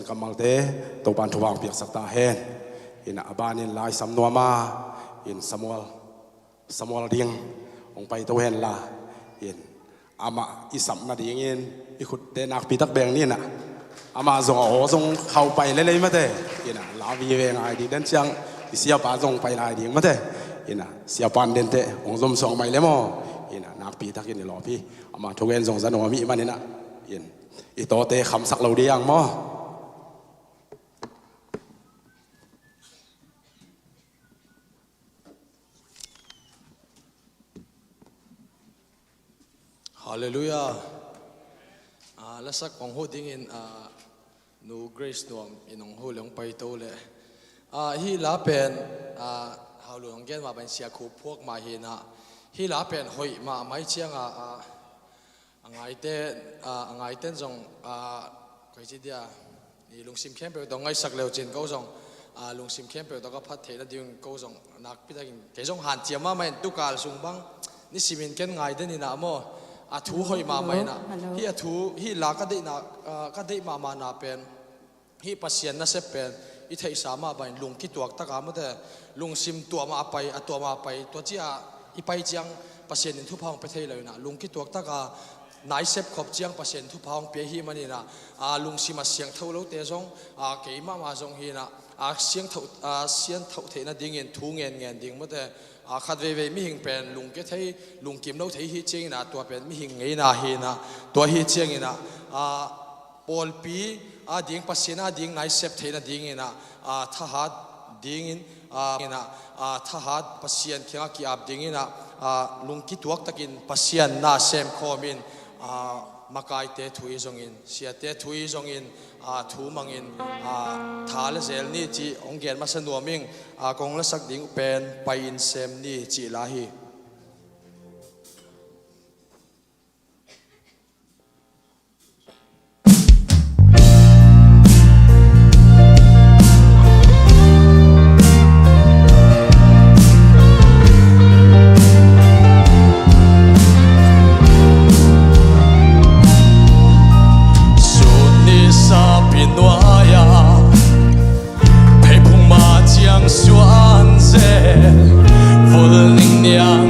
นกัมมัลเตตัวบันทวางเปียกสักตาเฮนอินอาบานินลายสัมนัวมาอินสมวลเดียงองไปตัวเฮนลาอินอามาอิสัมนาดีเงินอิขุดเดนักปีตักแบงนี่นะอามาส่งโอ้ส่งเข้าไปเลยมาเต้อินะลาวีเวงไอดีเดินเชียงเสียป้าส่งไปลายดีมาเต้อินะเสียปันเดินเต้องส่งส่งไปเลยมั้งอินะนักปีตักอินหล่อพี่อามาทุกเงินส่งสนุกมีมันนี่นะอินอิโตเต้คำสักเราดีอย่างมั้งฮาเลลูยาและสักของหูดิ้งอินนูเกรซนวมอินองหูหลงไปโตเลยฮีลาเป็นฮาลูงเกนมาเป็นเสียคูพวกมาหินะฮีลาเป็นหอยมาไม่เชียงไงเต้นจงใครจีเดียนี่ลุงซิมเข้มเปิดตรงไงสักเลวจินเขาจงลุงซิมเข้มเปิดตรงก็พัดเทแล้วดิ้งเขาจงนักพิจารณาเกจงหันเจียมาไม่ตุกาลสุงบังนี่ซิมินเกนไงเต้นนี่นะโมทูหอยมาไม่นะฮีทูฮีลาก็ได้มานาเป็นฮีปัสเซียนน่ะเสพเป็นอีเทสามาไปลุงคิดตัวตะกามาแต่ลุงซิมตัวมาไปตัวมาไปตัวเจ้าอีไปจังปัสเซียนทุพองไปเทเลยนะลุงคิดตัวตะกานายเสพขบจังปัสเซียนทุพองเปียฮีมันนี่นะลุงซิมาเสียงเท่าเราเตะจงเกี่ยมาจงฮีนะเสียงเท่าเทนะดิ่งเงินทูเงินดิ่งมาแต่ขัดเวมิหิงเป็นลุงเกทให้ลุงกิมเราเทฮีเจงนะตัวเป็นมิหิงไงนะฮีนะตัวฮีเจงนะปอลปีดิ่งปัสเซียนดิ่งนายเสพเทนะดิ่งนะทหารดิ่งนะทหารปัสเซียนเขียงกีอาบดิ่งนะลุงคิดตัวตะกินปัสเซียนน่าเซมคอมินมาไกเตทุยจงอินเสียเตทุยจงอินทูมังอินทาเลเซลนี่จีองเกียนมาสนัวมิงกงละสักดิ่งเป็นไปอินเซมนี่จีลาฮี选择，无能量。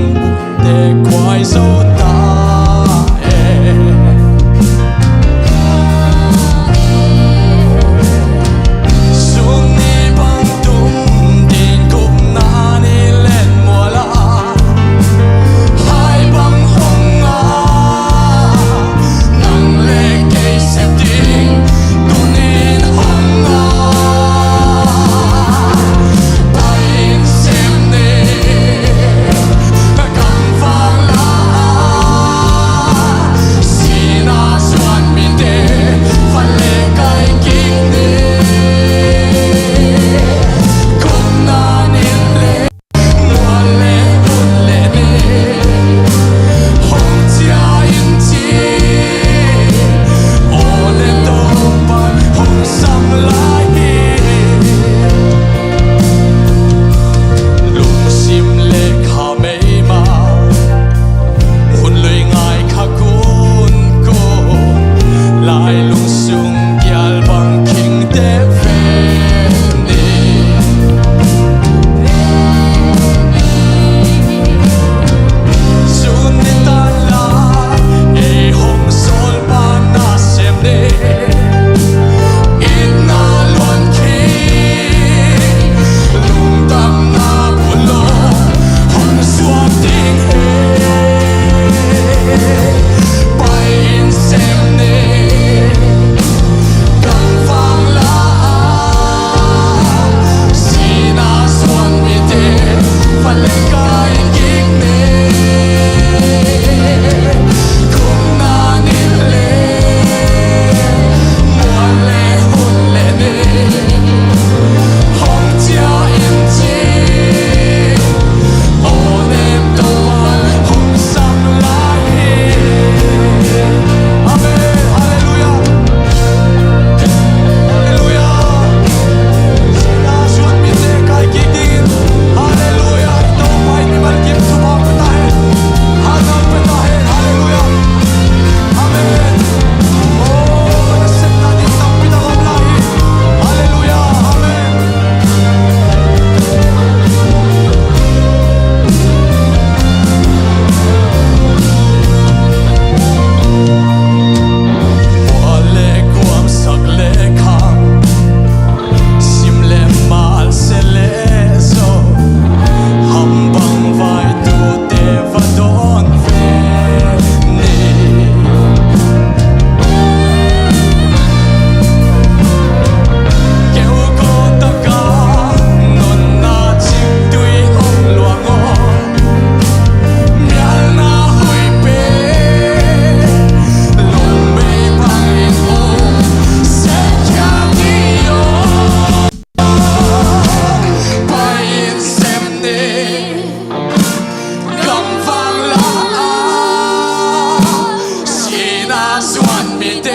ส่วนมีเต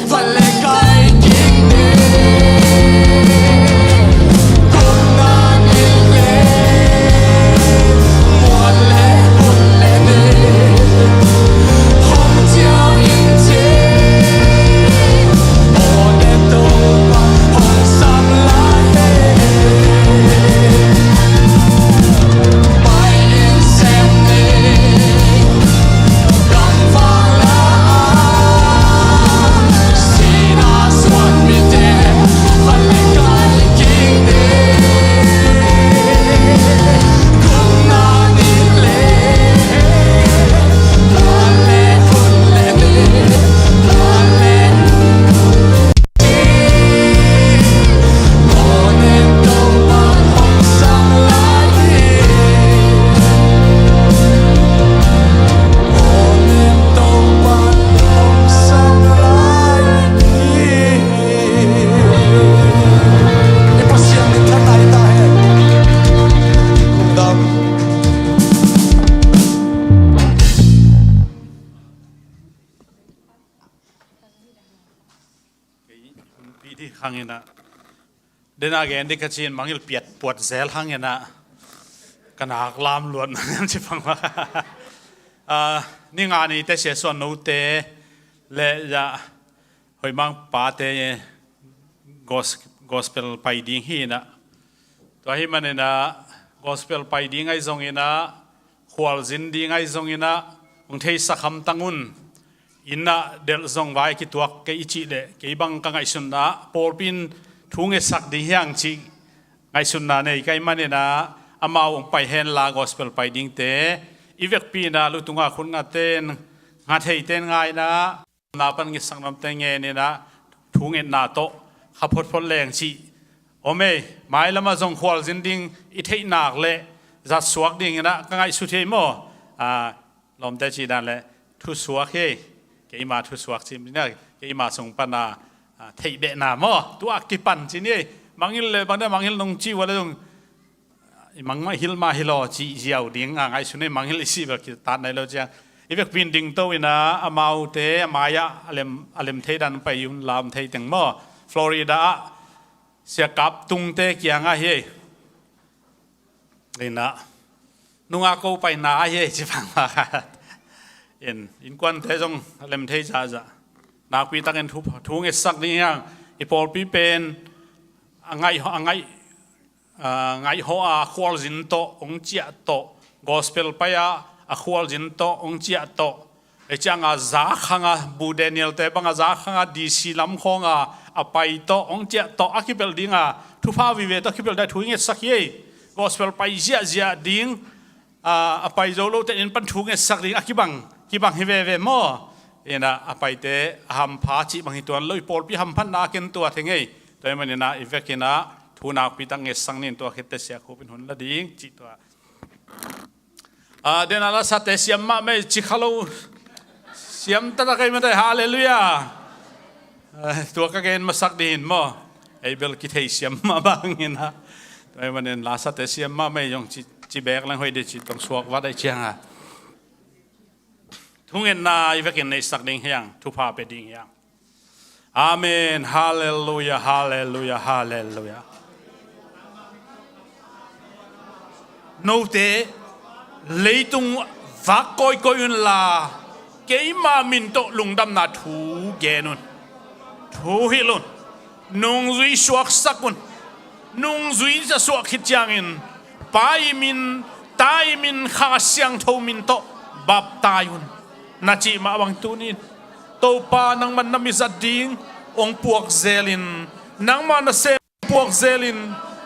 ฟันเล็กไก่กิ่งเนกุมนานิเลมวนเล่บุญเล่เนหงเจ้าอินเจโอเนโตปะหงสังลาเฮไปอินเซมเนกังฟังลาสีนาสวนมีเตฟันเล็กไก่กิ่งเนกุมนานิเลลาเลคุนเลเนลาเล โอเนโตปะหงสังลาเฮโอเนโตปะหงสังลาเฮe pasian ni thanai ta he damปีที่ขังเงินะเดินอาแกนดิกระชินมังยิลเปียดปวดแสลขังเงินะกันหากลามล้วนนั่นจะฟังว่านี่งานนี้แต่เสียส่วนโน้ตเตและจะหอยมังป่าเตgospel ไปดิ้งฮีนะตัวที่มันเนี่ยนะ gospel ไปดิ้งไอ้ทรงเงินะขวลจินดิ้งไอ้ทรงเงินะองเทสักคำตั้งุนอินนะเดลซงไว้คิดตัวเกอิจิเลเกบังกังไอสุนนะปอลปินทุ่งเอสักดีอย่างจิไอสุนนะเนี่ยไกมันเนี่ยนะอามาองไปเห็นลากอสเปลไปดิ้งเตอีเวกปีนะลุตุงาคุณงาเต้นงาเทยเต้นง่ายนะนาปันกิสังน้ำเตงเงเนี่ยนะทุ่งเอ็นนาโตขับพดพดแรงจิโอเมหมายละมาซงควอลจินดิ้งอิเทยนักเละจัดสวกดิ้งนะกังไอสุเทโมลมเตจีนั่นแหละทุสวกเฮเกี่ยมาทุสวกจิมเนี่ยเกี่ยมาส่งปันนาเทยเบนาโมตัวกิปันจินี่บางยิลเลยบางเดือนบางยิลลงจีวันละตรงมังไม่ฮิลมาฮิลอจีเจียวดิ้งไอสุนี่มังฮิลสิแบบกิตัดในเราจะอีเวกปินดิ้งโตวินะอามาอุเตมายะอเลมเทดันไปยุนลามเทยตังโมฟลอริดาเสียกับตุงเตเกียงอะเฮนี่นะนุ่งอากูไปนาเฮจิฟังมาอินควันเทจงเลมเทจ้าจ้ะนักวิตักเอ็นทุงเอสักนี่ยังอีพอลปีเป็นไงหัวขวลจินโตองเจียโตกอสเปลไปอะขวลจินโตองเจียโตไอจังอาซาขังอาบูเดเนียลเตบังอาซาขังอาดีซีลัมคงอาไปโตองเจียโตอาคิเปลดิ้งทุพาวิเวตคิเปลได้ทุงเอสักยี่กอสเปลไปเจียดิ้งอาไปโจโลเตอินปันทุงเอสักดิ้งอาคิบังฮิเวโมเอ็นะอาไปเตหัมพาจิบังฮิตัวลอยปอลปีหัมพันนาเกนตัวเทงไงตัวมันเนี่ยนะอีเวกินะทุนักปีตังเงสังนินตัวเขตเสียคูเป็นหุ่นละดิ้งจิตัวเดนอาลาสัตเสียมมาไม่จิขลุเสียมตะตะไกมันได้ฮาเลลูยาตัวก็เกณฑ์มาสักดินโมไอเบลกิเทเสียมมาบางเงี้ยนะตัวมันเนี่ยลาสัตเสียมมาไม่ยองจิแบกลังหอยเดจิต้องสวกวัดได้เชียงทุกเงินนาอีเวกินในสักดิ่งเฮียงทุพาไปดิ่งเฮียงอาเมนฮาเลลูยาฮาเลลูยาฮาเลลูยาโนเตเลยตุงวักก้อยก้อยอุนลาเกี่ยมามินโตลุงดำนาทูเกนุนทูฮิลุนนุงซุยสวกสักุนนุงซุยจะสวกขิดจางินไปตายมินข้าเสียงทูมินโตบับตายุนนาจิมาวังตูนินโตปานังมันนามิสัดดิงองปวกเซลินนังมานาเซปวกเซลิน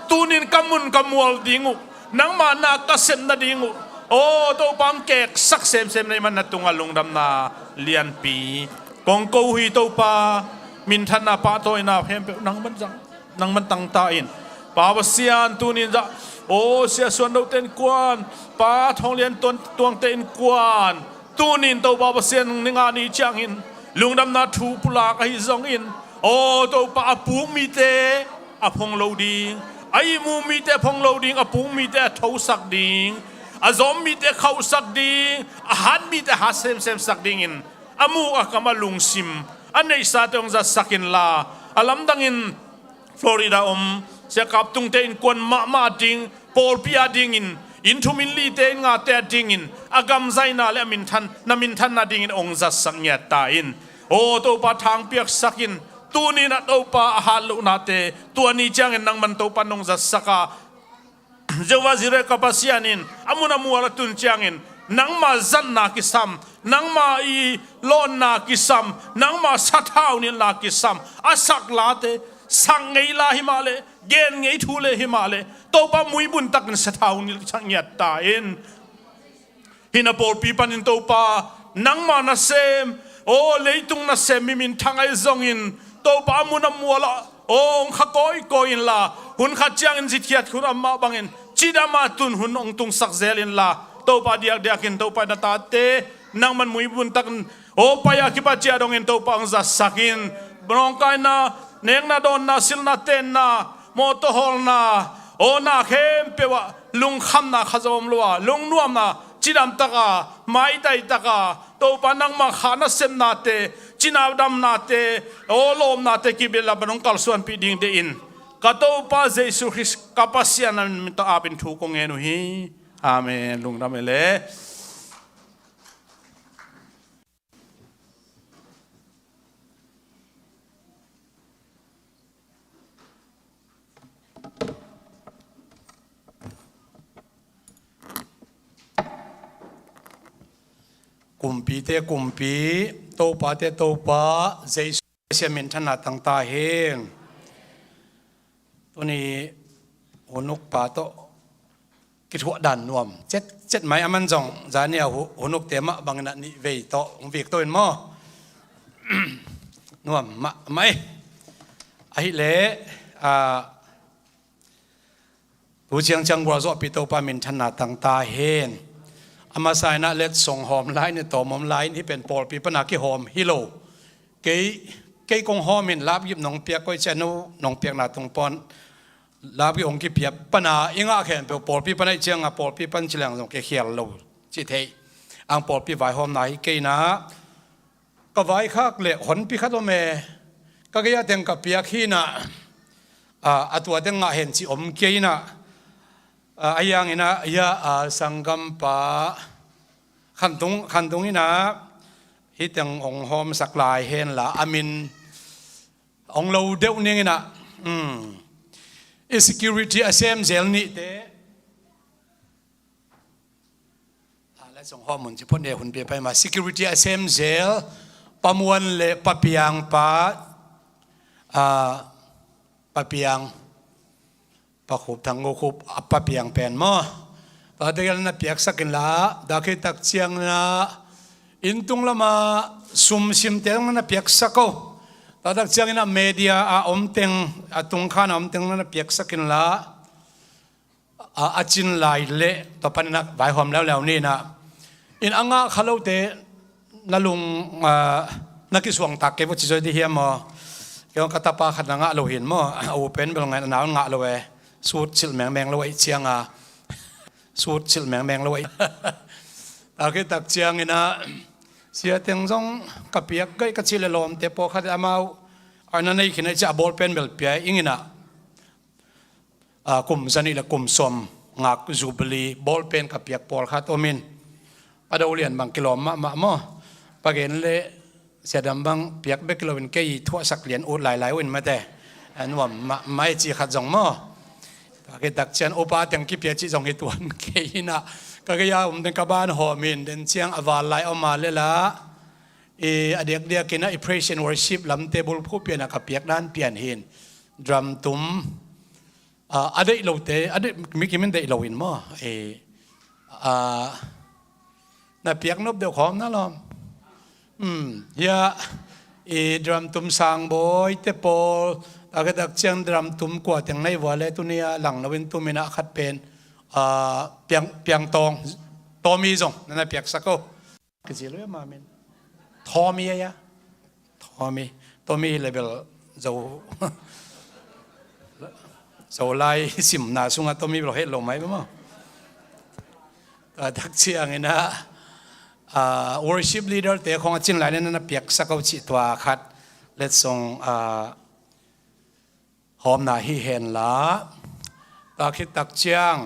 ตูนินกำมุนกำมวลดิงูนังมานากัสเซมนาดิงูโอ้โตปามเกกสักเซมในมันนาตุงอลงดำนาเลียนปีกองกูฮีโตปามินทันนาปาโตอินาเพมเปนังมันจังนังมันตังตาอินปาวเสียนตูนินจะโอ้เสียส่วนเราเต้นกวนปาทองเลียนตวงเต้นกวนตูนินโตปาวเสียนนิงานีจังอินลุงดำนาทูปุลากฮิซองอินโอ้โตปาปูมีเตอพงโลดิงไอมูมีเตพงโลดิงอปูมีเตทาวสักดิงอาซอมมีเตเขาสักดิงอาหารมีเตหาเซมสักดิงอิน amu akama lungsim anei sa tong za sakin la alam dangin Florida se kap tung te in kon ma ding Paul pia ding in thumin li te nga te ding in agam zaina le min than na ding in ong za sangya ta in o to pa thang piak sakin tu ni na to pa halu na te tu ni chang en nang man to pa nong za saka Jehovah Jireh kapasianin amuna muala tun changin nang ma zan na kisam nang ma i lon na kisam nang ma sathau ni la kisam asak late sang ngei la himale gen ngei thule himale to pa mui bun tak sathau ni changyat ta in hina por pi panin to pa nang ma na sem o leitung na sem min thangai zongin to pa amuna muala ong khakoi koin la hun khachang in jithiat khur amma bangin chidama tun hun ong tung sak zelin la to pa diakin to pa data te nang man mui bun tak o pa ya ki pa chia dong in to pa ang za sakin brong kai na neng na don na sil na ten na moto hol na o na khem pewa lung kham na khazom lwa lung nuam na chidam taka mai dai taka to pa nang ma khana sem na te chinaw dam na te o lom na te ki bela banong kalsuan pi ding de in kato pa Jesus Christ kapasyan min to apin thu ko ngenu hi amen lung ramele kumpi te kumpi to pa te to pa Jesus sia min thana tang ta hengตัวนี้หุนุกป่าโตกิจหัวดันนวมเจ็ดไม้อมันจงจานเนี่ยหุนุกเตมะบางนัดนี่เวทโตเวกโตเป็นหม้อนวมมะไม่ไอ้เล่ผู้เชียงจังหวัดสุพิโตปามินธนาตังตาเฮนอามาไซน่าเล็ดส่งหอมไล่ในต่อมอมไล่ที่เป็นปอลปีปนากิหอมฮิโลเกยกงหอมินลาบยิบหนองเปียกก้อยเจนูหนองเปียกนาตรงปอนลาบองกิเปียปนาอิงอาเข็นเปปอลปีปนาเจียงอ่ะปอลปีปันเฉลียงตรงเกเขียลโลจิเทอังปอลปีไวหอมไหนเกยนะก็ไวคักเละหนปีขัดโมก็เกียเต็งกับเปียขี้นะตัวเต็งอ่ะเห็นจิอมเกยนะไอ้ยังนี่นะยาสังกัมปะขันตรงนี่นะฮิตังองหอมสักลายเห็นละอามินองเราเดี๋ยวนี้นะsecurity อาเซมเจลนี่เต้และส่งข้อมูลที่พ่นเดียหุ่นเปียไปมา security อาเซมเจลประมวลเละปะเปียงปะเปียงปะขุบทางงูขุบปะเปียงเป็นมั้งปะเดียร์น่ะเปียกสักกันละดาคิตักเชียงนะอินตุงละมาซุ่มซิมเตงน่ะเปียกสักก็ตาดักเชียงน่ะเมเดียอมเตงตุงข้านอมเตงน่ะเปียกสักกันละจินลายเละต่อไปนักใบหอมแล้วนี่นะอินอ่างะขลุ่ยเตนั่นลุงนักกิสวงตักเก็บไว้ที่จะได้เฮียมั้งเกี่ยวกับตาปาขัดงะเราเห็นมั้งเอาเป็นเป็นไงหนาวงะเราเว้สูดชิลแมงเราไว้เชียงสูดชิลแมงเราไว้ตาคิดตักเชียงนี่นะเสียเตียงซงกับเปียกก็กระชิลลมเตปขัดอามาอันนั้นในขณะจะบอลเป็นเบลเปียอิงนะกลุ่มสนิทและกลุ่มสมงักจูบลีบอลเป็นกับเปียกปอลขัดโอมินปะดาวเลียนบางกิโลมาปะเกณฑ์เลยเสียดำบางเปียกเบกิโลเป็นกี่ทั่วสักเหรียญอุดหลายวันมาแต่อันว่าไม่จีขัดจงมั้งตาคิดตักเชียงโอปาเตียงกี่เปียจีจงให้ตัวกี่นะก็ยาผมเป็นกบ้านหอมินเดินเชียงอวาลไลออกมาเลยละเด็กกินนะpraise and worship ลำเตบุลผู้เปลี่ยนกับเปียกด้านเปลี่ยนเห็นดรัมตุ้มอะไรเราเตะอะไรมิกิมันเตะเราเห็นมั้งน่ะเปียกนบเดียวของนั่นหรอยาดรัมตุ้มสังบอยเตปอลแต่ก็ดักเชียงดรัมตุ้มกว่าแต่งในวัวเลยตัวนี้หลังเราเป็นตุ้มมินะขัดเป็นเปียงตองตัวมีจงนั่นแหละเปียกสักก็คือสิเลยมาเป็นทอมีอะตัวมีเลเวลจะไล่สิมนาสุงตัวมีเราเห็นลงไหมบ้างแต่ทักเชียงนี่นะ worship leader เตะของจินหลายนั่นนะเปียกสักเอาจิตว่าขัดเล็ดส่งหอมหนาฮีเห็นละตาคิดตักเจียง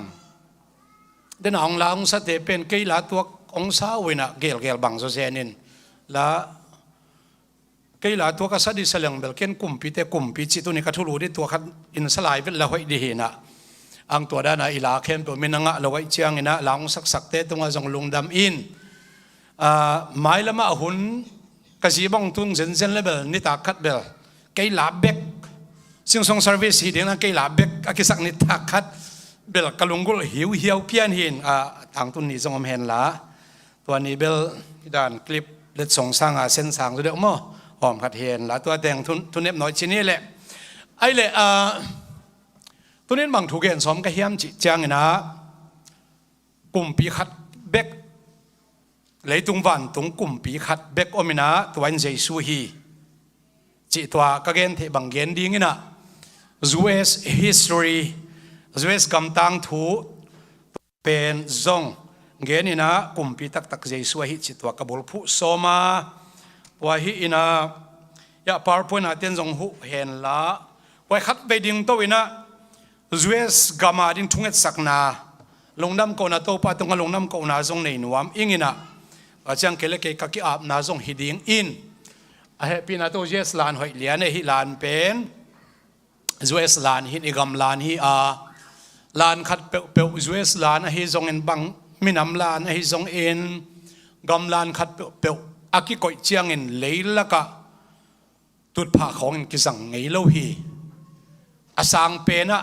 เดินองลาองสเตเป็นกี่ละตัวองศาวินะเกลบังโซเซนินละกี่ละตัวก็สัดิสลังเบลเกนกุมปีเตกุมปีจิตุนิกัทุรูดิตัวขัดอินสลายเป็นละหอยดีนะอังตัวด้านอิลาเข้มตัวมินังะละไว้เจียงนะลาองสักเตตรงจงลงดำอินหมายละมาหุ่นกษีบังตุงเซนเลเบลนิตาคัดเบลกี่ละเบกสิ่งส่งเซอร์วิสฮีดิ้งนั้นกี่ละเบกอากิสักนิตาคัดเบลกะลุงกุลหิวเพียนหินทางตุนนี้ทรงเห็นละตัวนี้เบลด้านคลิปเล็ดส่งสร้างเส้นสางตัวเดียวมั้งหอมขัดเห็นละตัวแต่งทุนเน็บน้อยชิ้นนี้แหละไอ้เละตัวนี้บางถูกเห็นสมกระเฮียมจิจังนะกลุ่มปีขัดเบกเลยตรงวันตรงกลุ่มปีขัดเบกอมินาตัวนี้เจสุฮีจิตัวก็เกณฑ์ที่บางเกณฑ์ดีงี้นะ US history US กำตังถูเป็นซงเกณฑ์นี่นะกลุ่มปีตักเจสุฮีจิตัวกบุลผู้โซมาว่าฮีนะยา PowerPoint อาเตียนซงหูเห็นละว่าขัดไปดิ่งตัวนะUS กามาดิ่งทุ่งเอ็ดสักนาลงน้ำโกนาโตปาตรงกับลงน้ำโกนาซงในนวมอิงินะอาจารย์เกลเกกักอาบนาซงฮิดิ่งอินเฮปีนาโต US ลานหอยเลียนฮิลานเป็น US ลานฮิอิกามลานฮิลานขัดเปล US ลานฮิซงเอ็นบังมินำลานฮิซงเอ็นกำลานขัดเปลอากิโกยเจียงเอ็นเลยละกะตุดผ่าของเอ็นกิสังไงโลฮีอาสังเป็นอะ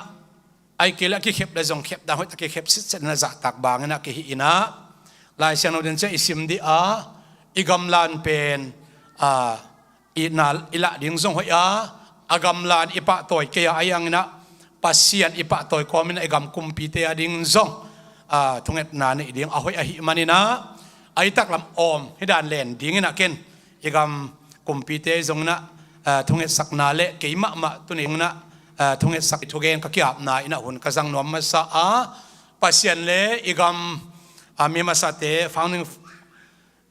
ไอเกลกิเข็บได้ซงเข็บดาวตะกิเข็บสิเซนจะตักบางนะกิฮินะลายเชนเอาเดินเจอิสิมดีอีกำลานเป็นอีนาอิละดิ่งซงหอยอากำลานอิปะตอยเกียอายังนะปัสเซียนอิปะตอยคอมินะอีกำกุมปีเตียดิ่งซงทุงเอ็ดนานอีดิ่งอาหอยอาหิมันนี่นะไอตักลำอมให้ด่านเลนดิ่งนะเกนอีกำกุมปีเตียซงนะทุงเอ็ดสักนาเละเกี่ยมะตัวนี้นะทุงเอ็ดสักทุเกนก็เกี่ยบนายนะหุ่นกระสังนวมมาซาปัสเซียนเละอีกำมีมาสเต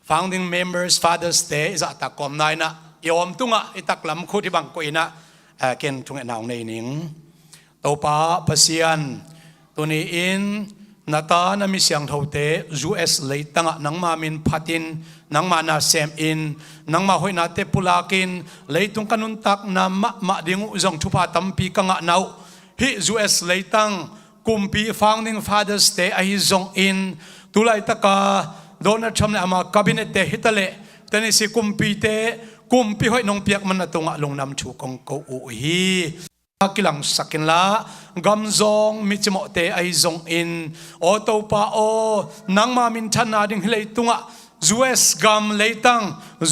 founding members fathers day จะตักกอมนายนะยอมตุงะอิตักลำคู่ที่บังกุยนะเกณฑ์ทุงเอ็นเอาในนิงตัวป้าปัสเซียนตัวนี้อินนาตานามิเสียงเท่าเต US เลยตั้งนังมามินพัดินนังมานาเซมอินนังมาหอยนาเตปุลากินเลยตุงกันุนตักนามะดิ่งอุจงทุพาตัมปีกังะนาวฮิ US เลยตั้งกุมปี founding fathers day ไอซงอินตุลายตะกาโดนัลด์ทรัมป์เนี่ยมาคาบิเนตเตฮิตเลแต่นี่สิกุมปีเตกุมปีหอยนงเปียกมันตรงลงนำชูกงกูอุฮีกิลังสักินละกำซงมิจโมเตไอซงอินโอโตปาโอนังมามินชันนาดิ่งเลยตุงะ US กำเลยตั้ง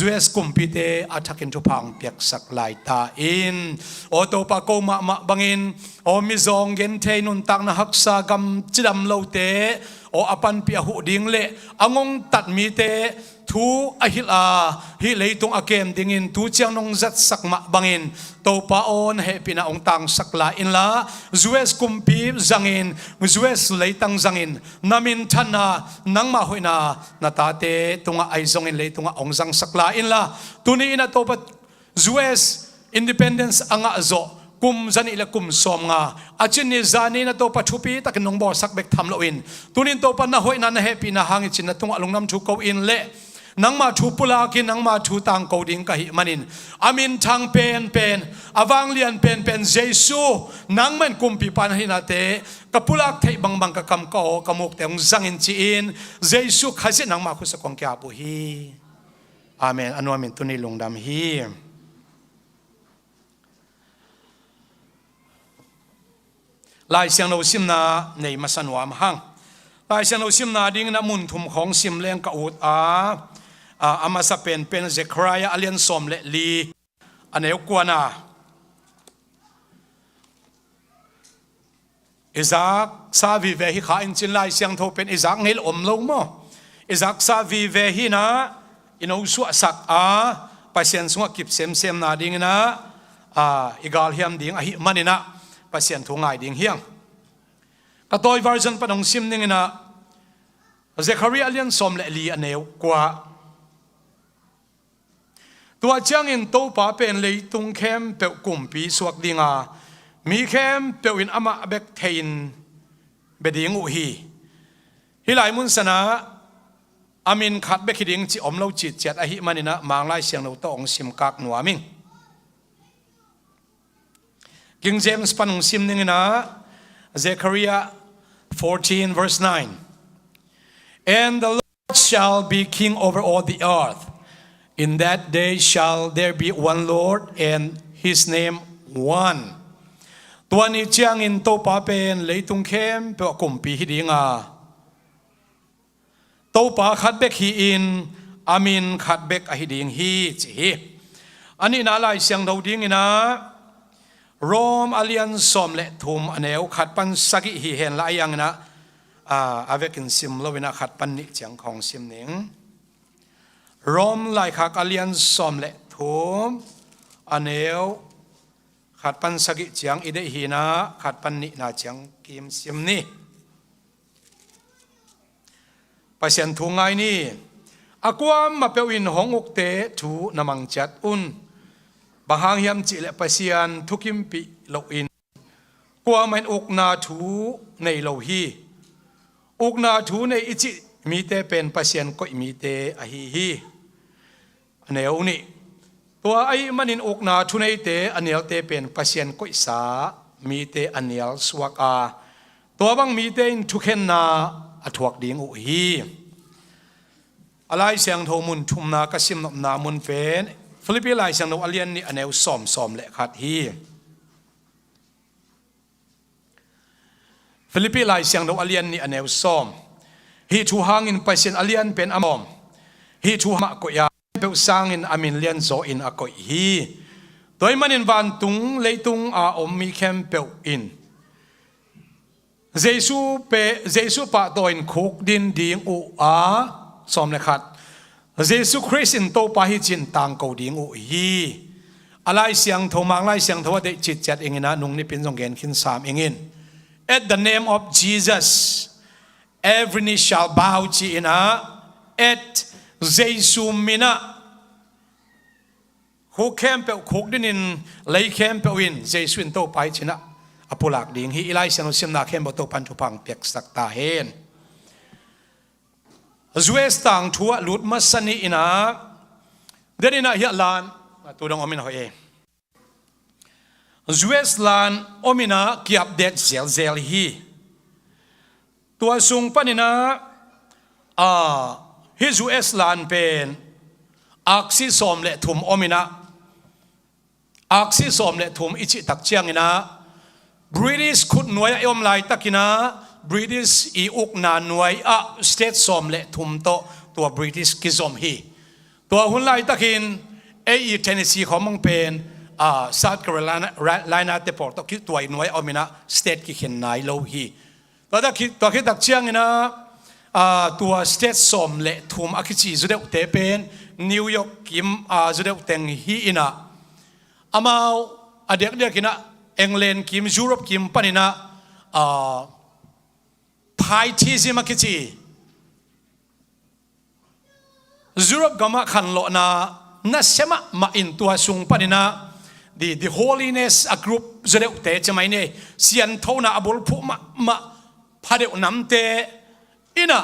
US กุมปีเตอาทักินทุพังเปียกสักลายตาอินโอโตปาโกมะบังอินโอมิซงเกนเทนุนตักนะฮักษากำจิดำโลเตโออปันเปียหุดิ่งเละองงตัดมีเตทูอหิลาฮิเลยตุงอาเกมดิ่งอินทูเจียงนงจัดสักมะบังอินโตปาโอนเฮปินาองตังสักลาอินละ US กุมปีจังอิน US เลยตั้งจังอินนามินทันนานังมาหุยนานาตาเตตุงไอซงอินเลยตุงองจังสักลาอินละตุนี้อินาโตปะ US Independence อ่างโจกุมจันอิละกุมสมงาอาจินนิจานีนะโตปัชุปีตะกินนงบอสักเบกทำโลอินตุนินโตปันนะหอยนันเฮปีนะหางจินนะตุงอลงน้ำชูเกาอินเละนังมาชูปุลากินนังมาชูตังเกาดิ่งกะหิมันินอามินทางเป็นอวังเลียนเป็นเยซูนังมันกุมปีปันหินาเตกับปุลากเทบังกะกำเกากะมุกเตงจังอินจีอินเยซูขจินังมาคุสกองแกบุฮีอาเมนอนุอามินตุนิลงดำฮีลายเสียงเราซิมนาในมาสนวามหังลายเสียงเราซิมนาดิ่งนะมุนทุมของซิมเลงกะอุดอามาสเปนเป็นเซครายอเลียนสมเลลีอันนี้กวนอิซักซาวิเวฮิขาอินจินลายเสียงโทเป็นอิซักเงลอมลงมั้งอิซักซาวิเวฮินะอินเอาสวสักไปเสียนสวกิบเซมนาดิ่งนะอิกาลเฮียมดิ่งอหิมันนี่นะเสียนทุ่งไงดิ่งเฮียงกระตัว version ปนองซิมนี่นะ Zechariah alian som le li aneu kwa tua chang in to pa pen le tung khem pe kumpi suak dinga mi khem pe in ama bek thein beding u hi lai mun sana amin khat bek hiding chi om lo chi chat a hi manina mang lai siang no to ong sim kak nuaming King James panung sim ningina Zechariah 14 verse 9 And the Lord shall be king over all the earth. In that day shall there be one Lord and his name one. Tuan ni chiang in to pa pen leitung khem pe kumpi hidinga. To pa khat bek hi in amin khat bek a hiding hi chi. Ani na lai siang do ding ina Rome alliance som le thum aneu khat pan sagi hi hen la yang na avec in sim lo wina khat pan ni chang khong sim ning Rome lai khak alliance som le thum aneu khat pan sagi chang ide hi na khat pan ni na chang kim sim ni pasien thu ngai ni akwam ma pe win hong uk te thu namang chat un bahang hiam chi le pasian thukim pi lo in kwa main uk na thu nei lo hi uk na thu nei ichi mi te pen pasian ko mi te a hi aneu ni tua ai manin uk na thu nei te anel te pen pasian ko sa mi te anel suak a tua bang mi te in thu khen na athuak ding u hi alai siang tho mun thum na ka sim na mun pen Philippi lai siang no alian ni aneu som le khat hi Philippi lai siang no alian ni aneu som hi thu hang in pasien alian pen amom hi thu ma ko ya pe sang in amin lian zo in a ko hi toy manin van tung leitung a om mi khem pe in Jesu pa toin khok din ding u a som le khat Jesu Christ in to pa hi chin tang ko ding u hi alai siang tho mang lai siang tho de chit chat ingina nung ni pin jong gen khin sam ingin At the name of Jesus every knee shall bow chi ina at Jesu mina khu khem pe khok din in lei khem pe win Jesu in to pai china apolak ding hi ilai siang sim na khem bo to pan thu pang pek sak ta hen Zues tang thua lut masani ina derina hi lan tu dong omin hoye Zues lan omina kiap det zel hi tua sung panina hi Zues lan pen aksi som le thum omina aksi som le thum ichi tak chiang ina British khut noya yom lai takina British I uk na nuai a state som le thum to tua British kizom hi tua hun lai takin e Tennessee khomang pen South Carolina te porto ki tuai nuai omina state ki khin nai lo hi tua ki tak chiang ina tua state som le thum akichi zudeu te pen New York kim zudeu teng hi ina amao adek ina England kim Europe kim panina Pietism akichi Europe gama khan lo na sema ma in tua sung panina the holiness a group zureu te chamai ne sian thona abul phu ma phadeu namte ina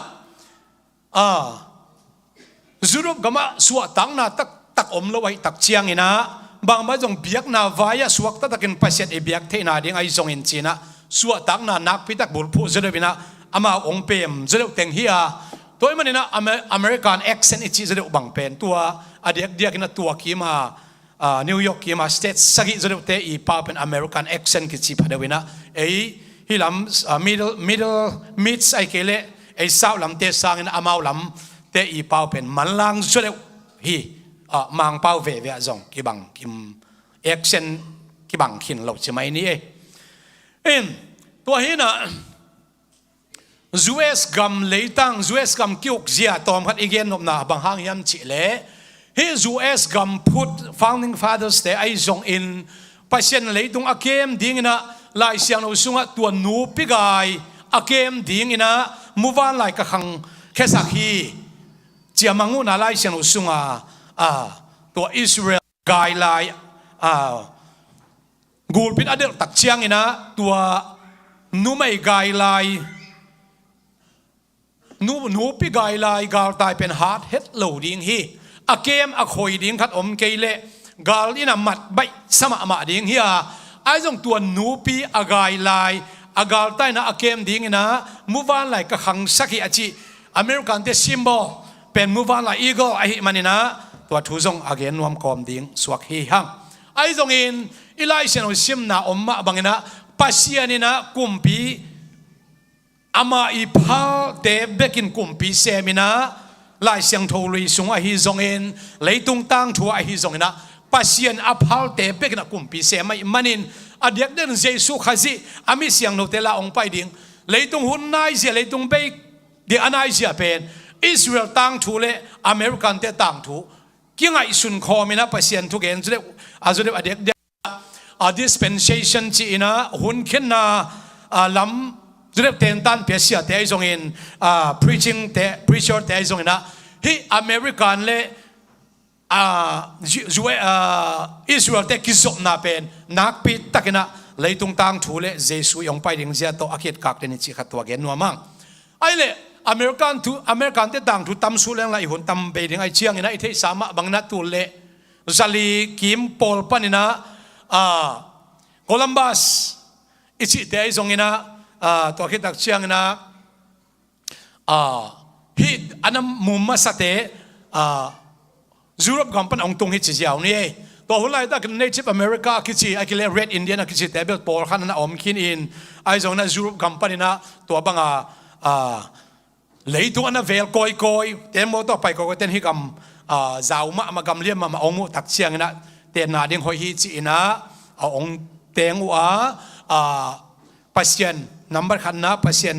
Europe gama suwa tang na tak om lo wai tak chiang ina bang ba jong biak na vaya suak ta takin pasiat e biak the na ding ai jong in china suwa tang na nak pitak bul phu zureu bina ama ong pem zureu teng hi a toy manina American accent ichi zureu bang pen tua adiak diak ina tua ki ma New York ki ma state sagi zureu te I pop an American accent ki chi phadawina ei hilam middle meets ai kele ei sau lam te sang in amau lam te I pau pen manlang zureu hi mang pau ve ve zong ki bang kim accent ki bang khin lo chimai ni en tua hi na Zues gam leitang Zues gam kiuk zia tom khat igen nom na bang hang yam chi le he Zues gam put founding fathers te ai zong in pasien leitung akem ding ina lai siang no sunga tua nu pigai akem ding ina muwan lai ka khang ค่สักฮีเจียมังงูนาไลเสียงอุสุงตัวอิสราเอลกายไลกูลปิดอเดลตักเชียงนะตัวนูไม่กายไลนูปีกายไลกาลตายเป็นฮาร์ดเฮดโหลดิ้งฮีอาเกมอาคอยดิ้งขัดอมเกเลกาลอินามัดใบสมะมาดิ้งฮีไอ้จงตัวนูปีอากายไลอากาลตายนะอาเกมดิ้งนะมูฟานไลก็ขังสักฮีอาจีอเมริกันเตซิมโบเป็นมูฟานไลอีโก้ไอ้มันนี่นะตัวทุจงอาเกนนวมคอมดิ้งสวักฮีฮังไอ้จงอินอิไลเซนอุซิมนะอมมาบังนะปัสยานี่นะกุมปีอามาอีพาเตเบกินกุมปีเซมินะลายเสียงโทรีสุงอหิจงเอ็นเลยตุงตังทัวอหิจงนะปัสยานอาพาเตเบกินกุมปีเซไม่มันินอดีตเดินเจสุขจิอามิเสียงโนเตลาองไปดิ่งเลยตุงหุ่นนายเสียเลยตุงเบกเดียนายเสียเป็นอิสราเอลตังทัวเลอเมริกันเตตังทัวกี่ไงสุนคอมินะปัสยานทุกเอ็นจุดอดีตdispensation จีนะหุ่นขึ้นนะลำจุดเต็นตันเพียเสียแต่ไอ้ตรงนี้preaching แต่ preacher แต่ไอ้ตรงนี้นะที่อเมริกันเลยอิสราเอลแต่กิจนาเป็นนักปิดตะกินะเลยตรงต่างถูเลยเยซูยองไปดิ่งเสียตัวอาคิดกักเดนิจิขัดตัวเกนนัวมั่งไอ้เลยอเมริกันแต่ต่างถูตำสูเรื่องไรหุ่นตำไปดิ่งไอ้เชียงนี่นะไอ้ที่สามารถบังนัดตัวเลยซาลีกิมปอลปานี่นะโคลัมบัสอิจิเตยซงอินะตัวคิดตักเชียงนะฮิอันนั้นมุมมาสเตยุโรปกัมปันองตรงฮิจิเจียวนี่ตัวหุ่นไล่ตักในทิพย์อเมริกาคิจิไอคิเลเรดอินเดียนคิจิเตเบลปอลขันนั้นอมคินอินไอซงนั้นยุโรปกัมปันนะตัวบังเลยตัวนั้นเวลกอยเต็มโมตัวไปกอยเต็นฮิกัมจาวมากำเลี้ยมมาองมุตักเชียงนะเต็นนาดิ่งหอยฮิจินะเอาองเต็งว่าปัสยันนัมเบอร์ขันนะปัสยัน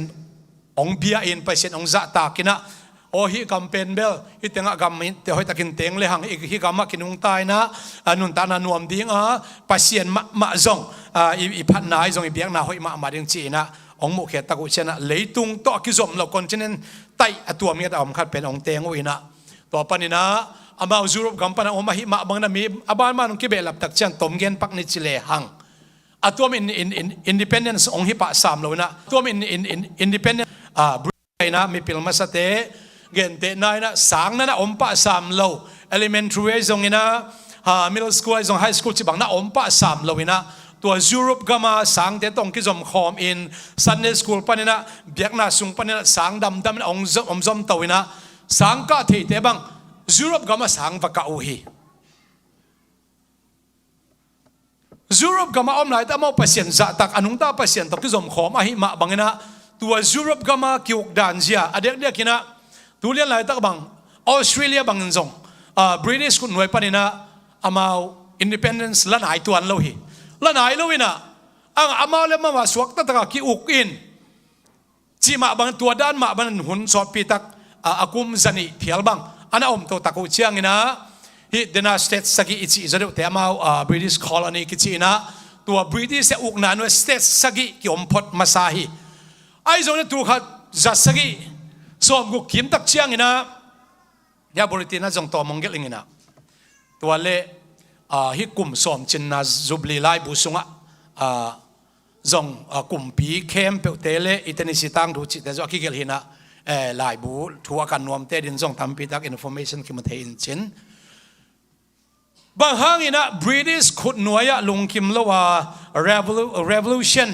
องเบียอินปัสยันองจัตตากินะโอฮิกัมเป็นเบลฮิเตงะกัมมินเตหอยตะกินเต็งเลยหังอีกฮิกัมมากินองตายนะนุนตานันวมดิ่งปัสยันมาจงอีพันนายจงอีเบียงนาหอยมาดิ่งจีนะองมุขเขตตะกุเชนะเลยตุงโตกิจมเราคนเช่นไตตัวมีแต่อมขัดเป็นองเต็งวินะตัวปนินะอามายุโรปกัมปันอมาหิมาบังนามีอาบานมานุกิเบลับตักเชียนตมเกนปักนิจิเลหังตัวมีอินดิเพนเดนซ์องหิปะสามโลนะตัวมีอินดิเพนเดนซ์บริเวณนะมีพิลมาสเตเกนเตนายนะสังนะอมปะสามโล elementary จงอินะmiddle school จง high school จิบังนะอมปะสามโลนะตัวยุโรปก็มาสังเตตองกิจมคอมอิน Sunday school ปนินะเบียกนาสุงปนินะสังดำนะองจอมตัวนะสังก็ที่เตบังยุโรปก็มาสังวักอุฮียุโรปก็มาอมไหลแต่มาเปอร์เซ็นต์จะตักอนุตาเปอร์เซ็นต์ตกที่สมขอมาหิมะบังนะตัวยุโรปก็มาคิวดันเซียอเด็กกินะตัวเลี้ยงไหลตักบังออสเตรเลียบังจงบริเตนคุณหน่วยปนินะอามาอินดิเพนเดนซ์ละไหนตัวอันโลหิละไหนโลหินะอามาเลมาสวกตักกิอุกอินจีมาบังตัวด้านมาบังหุ่นสอดปีตักอากุมจันิเทียลบังอันอมตัวตะกุเชียงนะฮิเดนาสเตทสกิอิจิจะดูแต่มาบริติชคอลนีกิจินะตัวบริติชอุกนันว่าสเตทสกิกิอมพดมาซาฮิไอ้ตรงนี้ตัวขัดจัสกิสอมกุกิมตักเชียงนะยาบริตินะจงตัวมองเกลิงนะตัวเล่ฮิกุมสอมจินนาจุบลีไลบุษงะจงกุมปีเข้มเปเตเลอิตานิสิตังดูจิตแต่จอกิเกลินะหลายบูทัวกันนวมเตดินส่งทำพิทักษ์อินโฟเมชันคิมเทอินชินบางห้างอินะบริติชขุดหน่วยลุงคิมละว่า revolution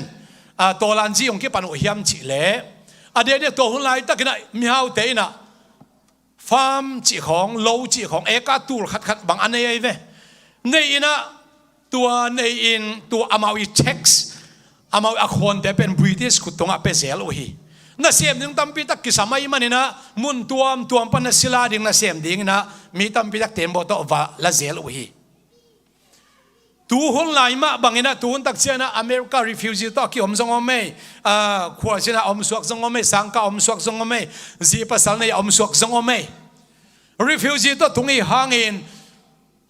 ตัวลันจีองคิปันอุยามจิเล่อเดียตัวหุ่นไหลตะกินะมีฮาวเตอินะฟาร์มจีของโลจีของเอกาตูลขัดบางอันนี้ไงในอินะตัวในอินตัวอามาวิเท็กซ์อามาวิอคอนแต่เป็นบริติชขุดตรงอ่ะเป็นเซลโอฮีน่าเสียมดิ้งตั้มพิทักษ์กิสามัยมันนี่นะมุนตัวปันนัสิลาดิ้งน่าเสียมดิ้งนะมีตั้มพิทักษ์เต็มบ่ตัวว่าละเซลอุฮีตัวหุ่นไหลมาบางนี่นะตัวหุ่นตักเชียนะอเมริกา refugee ตัวกี่อมซงอเมย์ขวดเชียนะอมสวกซงอเมย์สังกาอมสวกซงอเมย์จีปัสสาวะอมสวกซงอเมย์ refugee ตัวตรงนี้ห่างอิน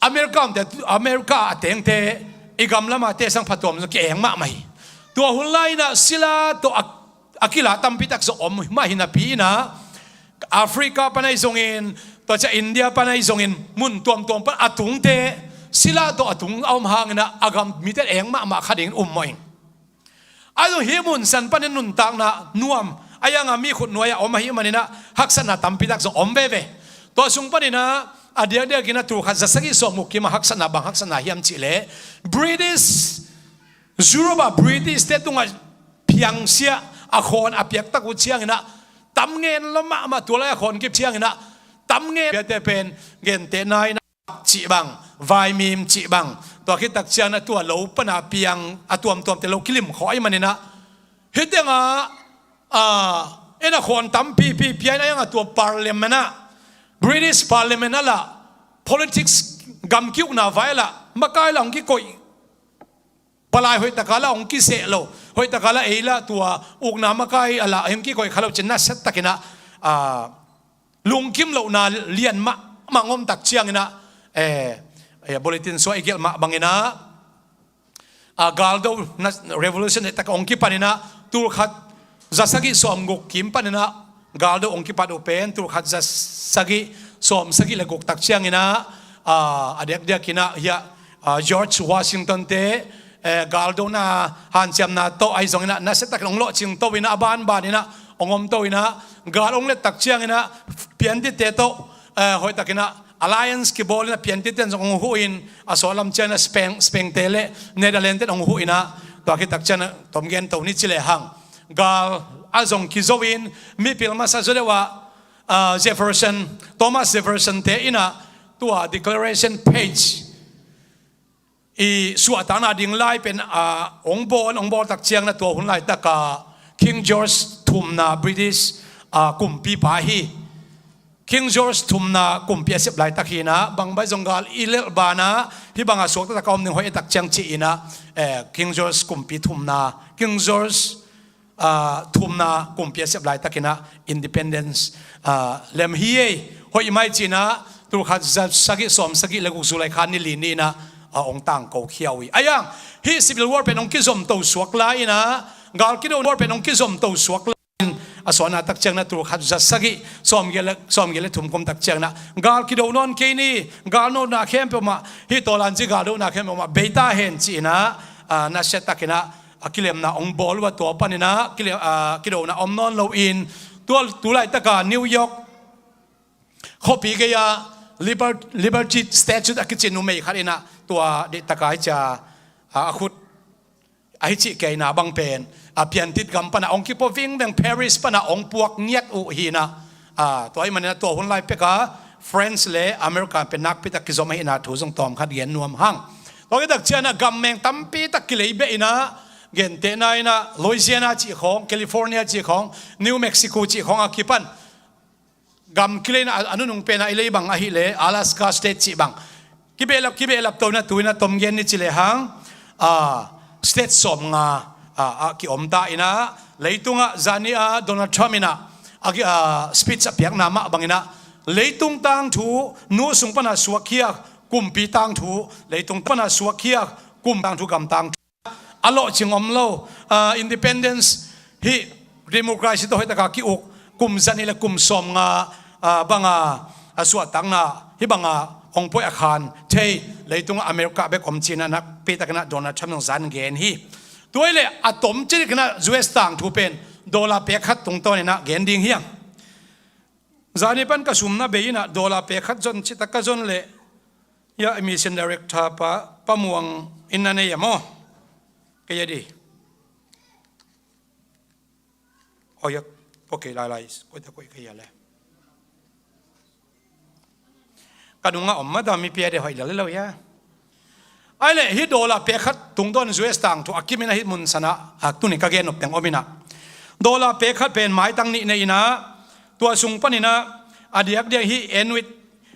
อเมริกาแต่อเมริกาเต็งเตอีกำละมาเตสังพัดตัวมันเก่งมากไหมตัวหุ่นไหลนะสิลาตัวอากิลาตัมพิทักษ์อมมาหินาปีนะ Africa panay zongin to cha India panay zongin mun tuam pa atung te sila to atung aum hangina agam mitet eng ma khading moing ado himun san panin nun tang na nuam ayang ami khut noya omahi manina haksana tampidak so ombeve to sung panina adia kina tu khazasagi so muki ma haksana bang haksana hiam chile British Zuroba British te tunga piangsia akhon apiak taku chiang ina tamngen lama ma tulai akhon ki chiang ina tamngen te pen gen te nai na chi bang vai mim chi bang to ki tak chiang na tua lo pana piang atuam te lo kilim khoi manina hidenga ena khon tam pi pian ayang atua parliament na British parliament ala politics gam kiuk na vaila makai lang ki koi palai hoi takala ong ki se lo hoi takala eila tua uk na makai ala hem ki koi khalo chinna set takina lungkim lo na lian mangom tak chiang ina bulletin so igel ma bangina galdo na revolution tak ong ki panina tur khat zasagi som gok kim panina galdo ong ki pat open tur khat zasagi som sagi lagok tak chiang ina adek dia kina ya George Washington te galdo na hansiam na to ai zong ina na set tak ong lo ching to ina ban ina ongom to ina galong le tak chiang ina pianti te to hoi takina alliance ki bol na pianti ten ong huin asolam chana speng tele Netherlands ong huina to ki tak chana tomgen to ni chile hang gal azong ki zowin mi pilma sa zodewa Thomas Jefferson te ina tua declaration page i suatana ding lai pen ong bol tak chiang na to hun lai taka King George thum na British kumpi pa hi King George thum na kumpi asip lai takina bang bai zongal ilel bana hi banga sok ta kaum ning hoi tak chiang chi ina King George kumpi thum na King George thum na kumpi asip lai takina independence lem hi hoi mai china tu khat sagi som sagi lagu zulai khan ni lini na ong tang ko khiawi ayang hi civil war pen ong kizom to suak lai na gal kido war pen ong kizom to suak lai asona tak chang na tu khat sagi som gele thum kom tak chang na gal kido non ke ni gal no na khem pe ma hi tolan ji gal do na khem ma beta hen chi na na set takina akilem na ong bol wa to panina kido na om non lo in tu lai taka New York khopi ke ya liberty statute akichin no mai kharina tua de takai cha akhut ai chi ke na bang pen piantit gam pana ong ki po ving bang Paris pana ong puak niat u hina toy manina to hun lai peka France le America penak pita kizoma ina thu jong tom khat gen nuam hang to ke dak chana gam meng tampi tak kilei be ina gen te na ina Louisiana chi khong California chi khong New Mexico chi khong akipan gam kilena anunung pena ilei bang ahile Alaska state chi bang kibelap to na tuina tomgen ni chile hang state som nga ki omta ina leitunga zania Donald Trump ina agi speech apiak nama bangina leitung tang thu nu sung pana suakia kumpi tang thu leitung pana suakia kum tang thu gam tang alo chingom lo independence hi democracy to hoi taka ki uk kum zanila kum som nga banga suatang na hi banga ong poi akhan thei leitung America bek om China na petakna Donald Trump nong zan gen hi toile atom chi kana US tang thu pen dola pe khat tung to na gen ding hiang zani pan ka sumna beina dola pe khat jon chi taka jon le ya emission director pamuang inane yamo kaya di oyak okay lai ko ta ko kaya le kadunga omma da mi pia de hoi la lo ya ai le hi dola pe khat tung don US tang to akimina hi mun sana tu ni ka gen op teng omina dola pe khat pen mai tang ni nei na tua sung panina adiak dia hi enwit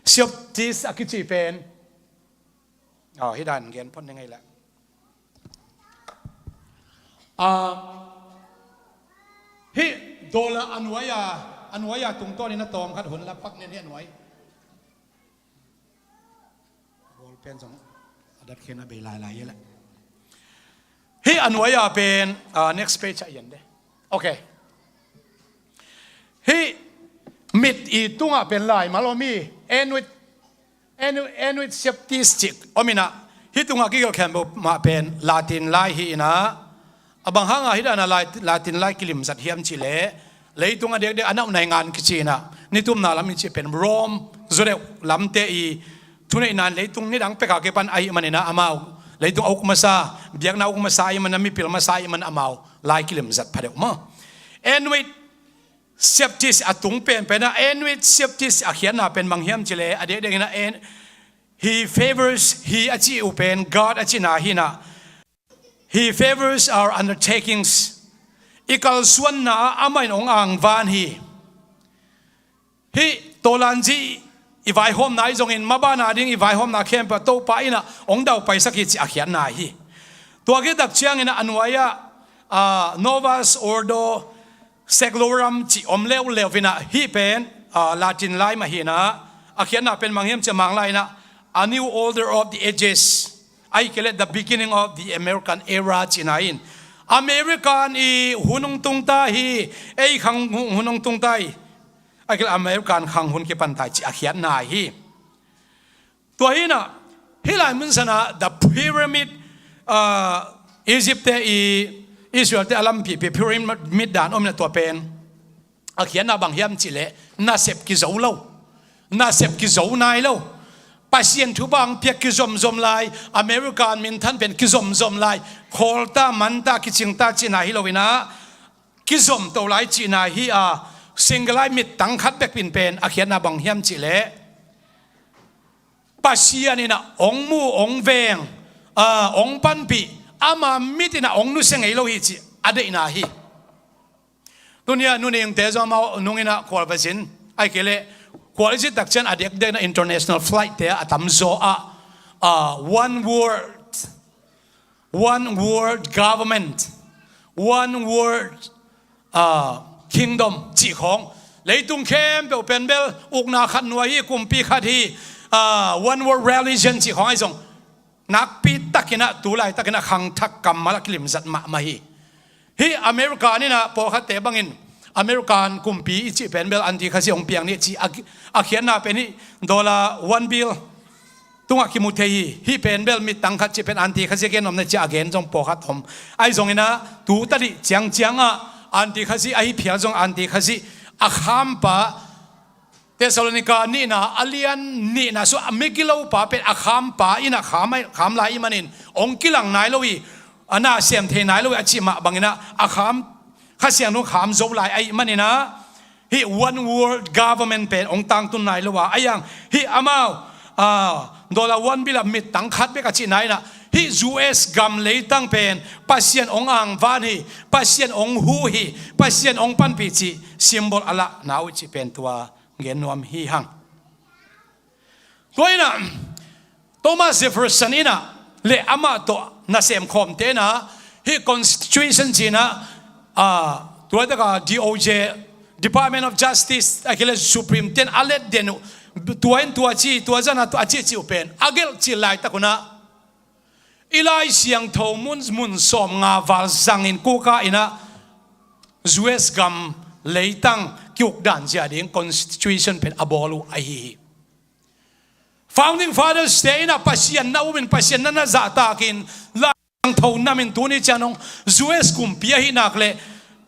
siop tis akichi pen hi dan gen pon ngai la hi dola anwaya tung to ni na tom khat hun la pak ne anwai bol pen song adat khena be lai lai la hi anwaya pen next page ayan de okay hi มิดอีตุงเป็นลายมาโลมีเอนวิดเซปติสติกอมินะฮิตุงกิกแคมบมาเป็นลาตินลายฮีนะบางครั้งฮิดานาลาตินลายกิลิมสัตเฮียมชิเลเลยตุงเด็กอันนั้นในงานกิจนะนี่ตุมนาลามิจิเป็นโรมจุเรลำเตอีทุนในนั้นเลยตุงนี่ดังเป็กเก็บันไอมันนะอามาเลยตุงเอาคุมาซาเบียกนาเอาคุมาซามันมีพิลมาซามันอามาลายกิลิมสัตพาเดอมาเอนวิดเซปติสอตุงเป็นนะเอนวิดเซปติสอเขียนนะเป็นบางเฮียมจิเลอเด็กนะhe favors he achi upen God achi na hina he favors our undertakings ikal suan na amain ong ang van hi tolanji ivai hom na izong in mabana ding ivai hom na khem pa to pa ina ong dau pai sakhi chi akhian na hi to ge dak chiang ina anwaya novus ordo seclorum chi omleu levina hi pen latin lai ma hina akhian na pen manghem che manglai na a new order of the ages I call it the beginning of the American era chinain American I hunong tungta hi ei khang hunong tungtai I call American khang hun ke pantai chi akhian na hi to hi na hilai mun sana the pyramid Egypt I Israel te alam pi pyramid dan omna to pen akhian na bang hiam chile na sep ki zo lo na sep ki zo nai lo pasien thu bang pek ki zom lai American min than pen ki zom lai kholta manta ki chingta china hi lovina ki zom to lai china hi a singlai mit tang khat bek pin pen akhian na bang hiam chi le pasien ina ong mu ong veng ong pan pi ama mitina ong nu seng ei lo hi chi ade na hi dunia nu ning te zo ma nungina khol basin ai kele quality takchan adek de na international flight te atam zo one world government one world kingdom chi khong leitung khem pe pen bel ukna khat nuai hi kumpi khat hi one world religion chi khong ai jong nak pi takina tulai takina khang thak kam mala kilim zat ma hi America ni na po khat te bangin American kumpi ichi penbel anti khasi ong piang ni chi akhian na peni $1 bill tunga kimutei hi penbel mit tang khat chi pen anti khasi gen om na chi again jong po khat hom ai jong ina tu ta di chiang anti khasi ai phia jong anti khasi akham pa Thessalonica ni na alian ni na so amigilo pa pe akham pa ina kham lai manin ong kilang nai lowi ana sem the nai lowi achi ma bangina akhamข้าเสียงนู้ขามโจลายไอ้มันนี่นะฮี one world government เป็นองค์ตั้งตุนไหนหรือว่าไอ้ยังฮีอามา$1 บิลมิดตั้งคัดไปกับที่ไหนนะฮี US กำเลยตั้งเป็นปัสเซียนองอ่างวานฮีปัสเซียนองหูฮีปัสเซียนองปันปีจีซิมบอลอะไรน่าวิจิเป็นตัวเงินนวมฮีหังตัวนี้นะโทมัสเจฟเฟอร์สันนี่นะเลอามาตัวน่าเสียมคอมเตนะฮี constitution จีนะตัวนี้ก็ DOJ Department of Justice ไอ้เรื่อง Supreme เต็นอะไรเด่นตัวจีตัวจันตัวจีจิวเป็นอาเกลจีไลตะคนน่ะอีไลเสียงทอมุนสมงาวาลซังอินกูกาอินะ US กำเลยตั้งกิกดันจีดิ่ง Constitution เป็นอบอลูไอ้ Founding Fathers เตนะปัสยันน่าอุบินปัสยันนั่นน่ะจะตากินทาวนามินตัวนี้จะน้อง US กุมพิยาหินักเลย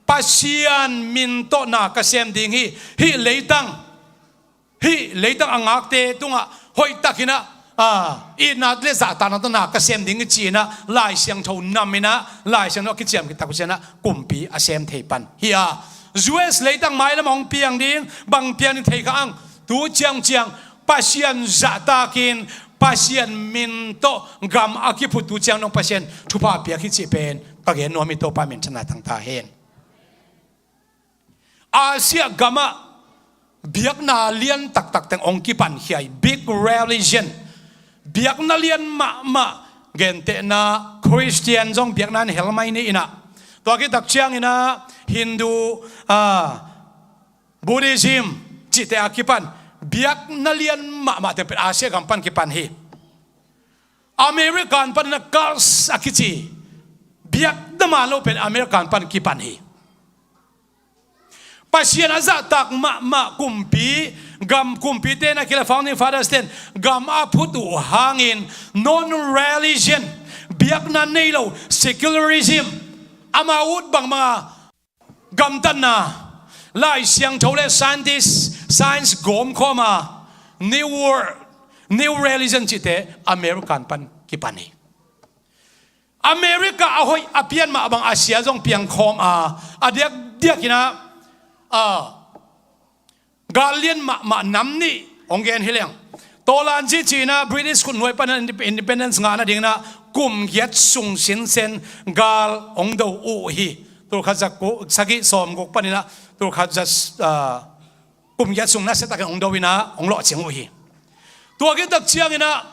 ปัสยันมินโตนักเสียมดิ่งฮีเลยตั้งอังอักเตตุงะหอยตักินะอีนัดเลจ่าตานัดนักเสียมดิ่งจีนะลายเสียงทาวนามินะลายเสียงนกกิจยามกิตักเสียนะกุมพิอาเสียมเทปันฮีUS เลยตั้งไม้ละมองเปียงดิ่งบางเปียงเทกังตัวเจียงปัสยันจ่าตากินpasien minto gam akiputu chiang nong pasien thupa pia khi chi pen page no mi to pa min chana tang ta hen asia gama biak na lian tak teng ong ki pan hiai big religion biak na lian ma gente na Christian jong biak nan helmai ni ina to ki tak chiang ina Hindu Buddhism chi te akipan biak nalian ma te pe asia gampan ki pan hi American pan na kals akichi biak damalo pen American pan ki pan hi pasien aza tak ma kumpi gam kumpi te na kila founding fathers ten gam aputu hangin non religion biak na nilo secularism amaut bang mga gam tan na lai siang thole science gom koma new religion chite American pan kipani America ahoy apian ma abang Asia jong piang khom adiak kina Galian ma namni onggen hilang tolan ji China British kun noi pan independence ngana ding na kum yat sung sin sen gal ongdo u hi tur khazak ko sagi som gok panina tur khazas kum yat sung na seta kan ongdo wina onglo ching u hi to ge tak chiang ina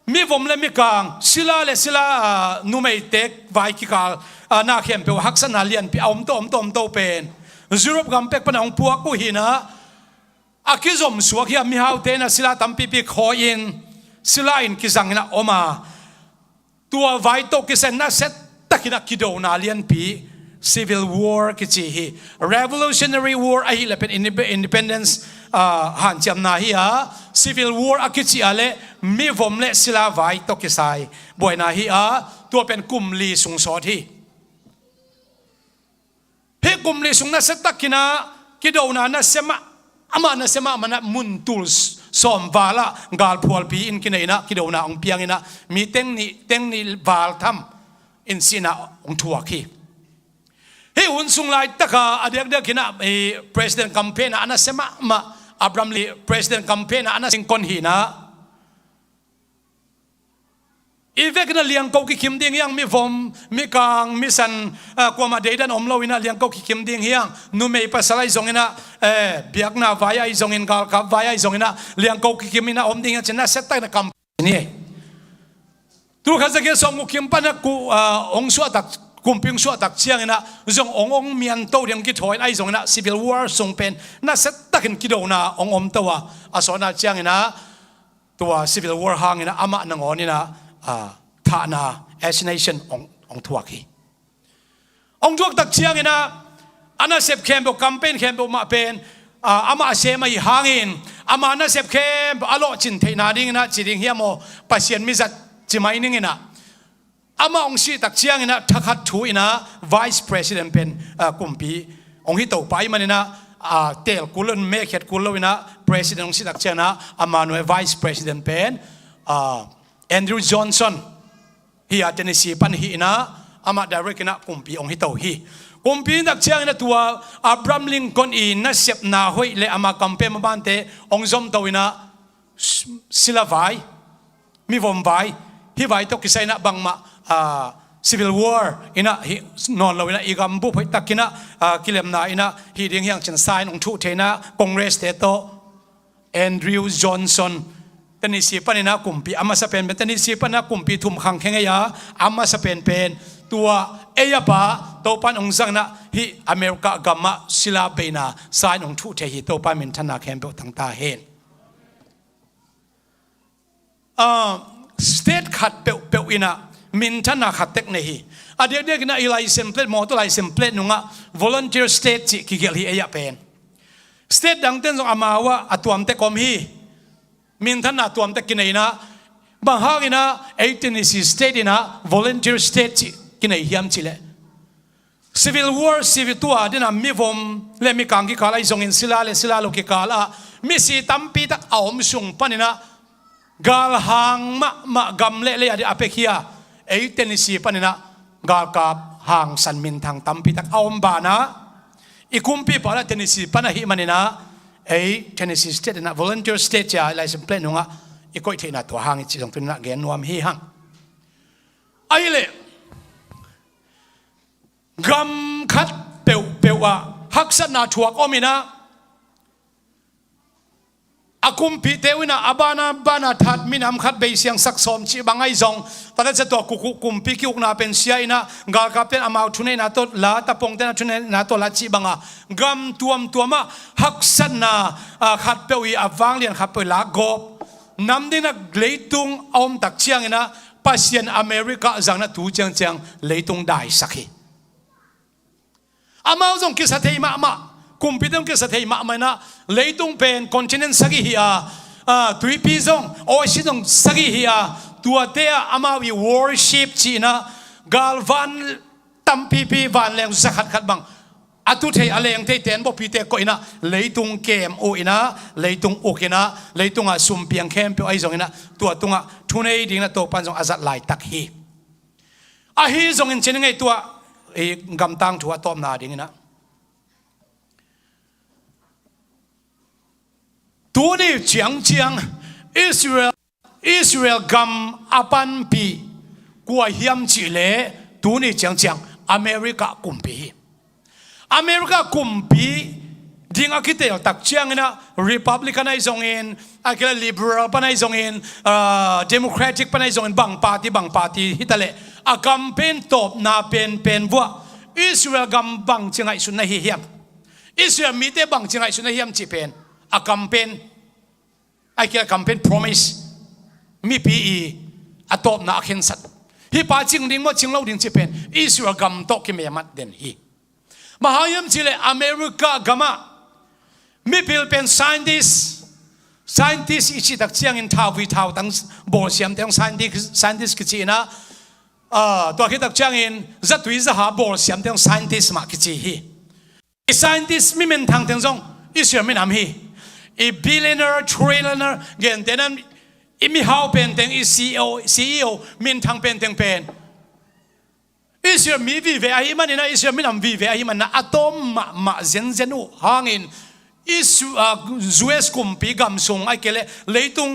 mi vom le mi kang sila numei tek vai ki kal na khem pe haksan alian pi om to pen Europe gam pek panang puak ku hina akizom suak ya mi hau te na sila tampi pi khoin sila in kizangina oma tua vai to kisen na set takina kido na alian pi civil war kichi hi revolutionary war ahi lepen independence han cham na hi civil war akichi ale mi vom le sila vai to kisai boy na hi tua pen kumli sung so thi he kumli sung na set takina kido na sema ama na sema mana muntul som vala gal phual pi in kinaina kido na ong piang ina mi teng ni val tham in sina ong thuaki he un sung lai taka adiak kina president campaign ana sema ma Abraham Lee president campaign ana sing kon hina Ivek na liang kau ki kim ding yang mi vom mi kang mi san kwa ma deidan omlo ina liang kau ki kim ding yang nu mei pasalai zong ina biak na vaya i zong in gal kap vaya i zong ina liang kau ki kim ina om ding chena setai na kam ni tu khaza ke som kim pa na ku ong su tak kumping su tak chiang ina zong ong mian to ding ki thoi ai zong ina civil war song pen na set takin kido na ong to wa asona chiang ina tua civil war hang ina ama na ngon ina thana as nation ong thuaki ong thuak tak chiang ina ana sep kembo campaign kembo ma pen ama se mai hangin ama na sep kem alo chin theina ding na chiring hiamo pasien mi zat chimai ning ina ama ong si tak chiang ina thakhat thu ina vice president pen kumpi ong hi to pai manina tel kulon me khet kulo ina president ong si tak chiang na ama no vice president pen Andrew Johnson hi Tennessee pan hi ina ama direct ina kumpi ong hito hi kumpi nak chiang ina tua Abraham Lincoln na sep na hoi le ama campaign mabante ong zom to ina sila vai mi vom vai hi vai to kisai na bang ma civil war ina hi non lo ina igam bu phoi takina kilem na ina hi ding hyang chen sign ong thu thena congress te to Andrew Johnson Tennessee panina kumpi ama sa pen Tennessee pana kumpi thum khang khengeya ama sa pen tua eya pa to pan ong sang na hi America gamma sila beina sign ong thu the hi to pa min thana khem be thang ta hen state khat pe ina min thana khat tek ne hi adek na license plate mo to license plate nunga volunteer state chi ki gel hi eya pen state dang ten jong amawa atuam te kom hi min thana tuam te kinaina bahagina 18 state ina volunteer state kinai hiam chile civil war civil tua dina mi vom le mi kangi kala izong in sila lo ki kala mi si tampi tak aom sung panina gal hang ma gam le adi apekia 18 panina gal kap hang san min thang tampi tak aom bana ikumpi pala Tennessee pana hi manina Tennessee state na volunteer state ya license plate nunga ikoi thina to hang chi jong tuna gen nuam hi hang aile gam khat pewa haksat na thuak omina akum pi tewina abana bana that minam khat be siang sak som chi bangai zong tada cha to kum pi kiuk na pen sia ina gal kapten amau thune na to la tapong te na thune na to la chi banga gam tuama haksat na khat pewi awang lian khat pe la gop nam dina gleitung om tak chiang ina pasien America zang na tu chang leitung dai sakhi amau zong kisatei ma กุมพิต้องเกิดสถิมาไม่นะเลยตรงเป็นคอนติเนนต์สักฮีตุยปีซงโอชิตงสักฮีตัวเตะอามาวิวอร์ชิปจีนะกาลวันตั้มปีวันแรงสักขัดบังอาตุเทอะไรยังเทเตนบอกพี่เตะก็อินะเลยตรงเกมโออินะเลยตรงโอกินะเลยตรงสุ่มเปียงเข้มเปียไอซงอินะตัวตรงทุนไอดิ่งนะตัวปันซงอาจัดลายตักฮีฮีซงอินเช่นไงตัวกำตังชัวต้มนาดิ่งนะตัวนี้เจียงอิสราเอลกำอาปันปีกัวเฮียมจิเลตัวนี้เจียงอเมริกากุมปีอเมริกากุมปีดิ่งอาคิดเตอตักเชียงนะ Republican ไอซงอินอาคิด Liberal ปนไอซงอินDemocratic ปนไอซงอินบางปาร์ตี้ฮิตาเลอากัมเป็นตบนาเป็นวัวอิสราเอลกัมบังจิงไอสุนนะเฮียมอิสราเอลมีแต่บังจิงไอสุนนะเฮียมจีเป็นอากัมเป็นไอคิดอากัมเป็น promise มีปีอาตบนาเข็นสัตฮิปาจิงดิ่งว่าจิงเล่าดิ่งจีเป็นอิสราเอลกัมโตกิเมียมัดเดนฮีมหายมจิเลอเมริกากามามีพิลเป็น scientist อิชิตักเชียงอินท้าววิท้าวตั้งบอลเสียมตั้ง scientist กิจีนะตัวคิดตักเชียงอินจัดวิจัยบอลเสียมตั้ง scientist มากิจีฮี scientist มีมันทางตั้งซงอิสราเอลไม่นำฮีbillionaire trillionaireเงินแต่นั้นมีฮาวเป็นตั้งCEO มีทางเป็นอิสราเอลมีวิเวอาฮิมันนะอิสราเอลไม่นำวิเวอาฮิมันนะอะตอมมาเจนหางอินอิสUS กุมปีกำส่งไอ้เกลเลยตุง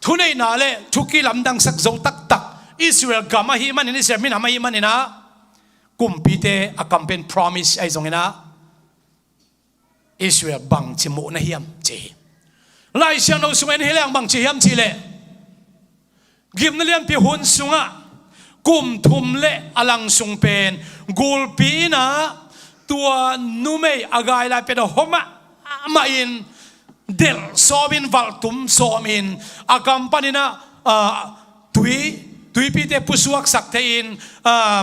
ทุนไอ้นาเลทุกีลำดังสักโจตักอิสราเอลกำมาฮิมันอิสราเอลไม่นำมาฮิมันนะกุมปีเตอะกัมเป็น promise ไอ้ตรงนี้นะอิสราเอลบังจิมุนะฮิมจีไล่เสียงเราส่งเงินให้แรงบังจิฮิมจีเลกิมนั่นเลี้ยงพิหุนสุงะกุมทุมเละอลังสุงเป็นกูลปีนะตัวนุ่มอากายลายเป็นหอมมาอินเดลซอมินวัลตุมซอมินอากัมปานินะตุยปีเตปุสวกสักเทอิน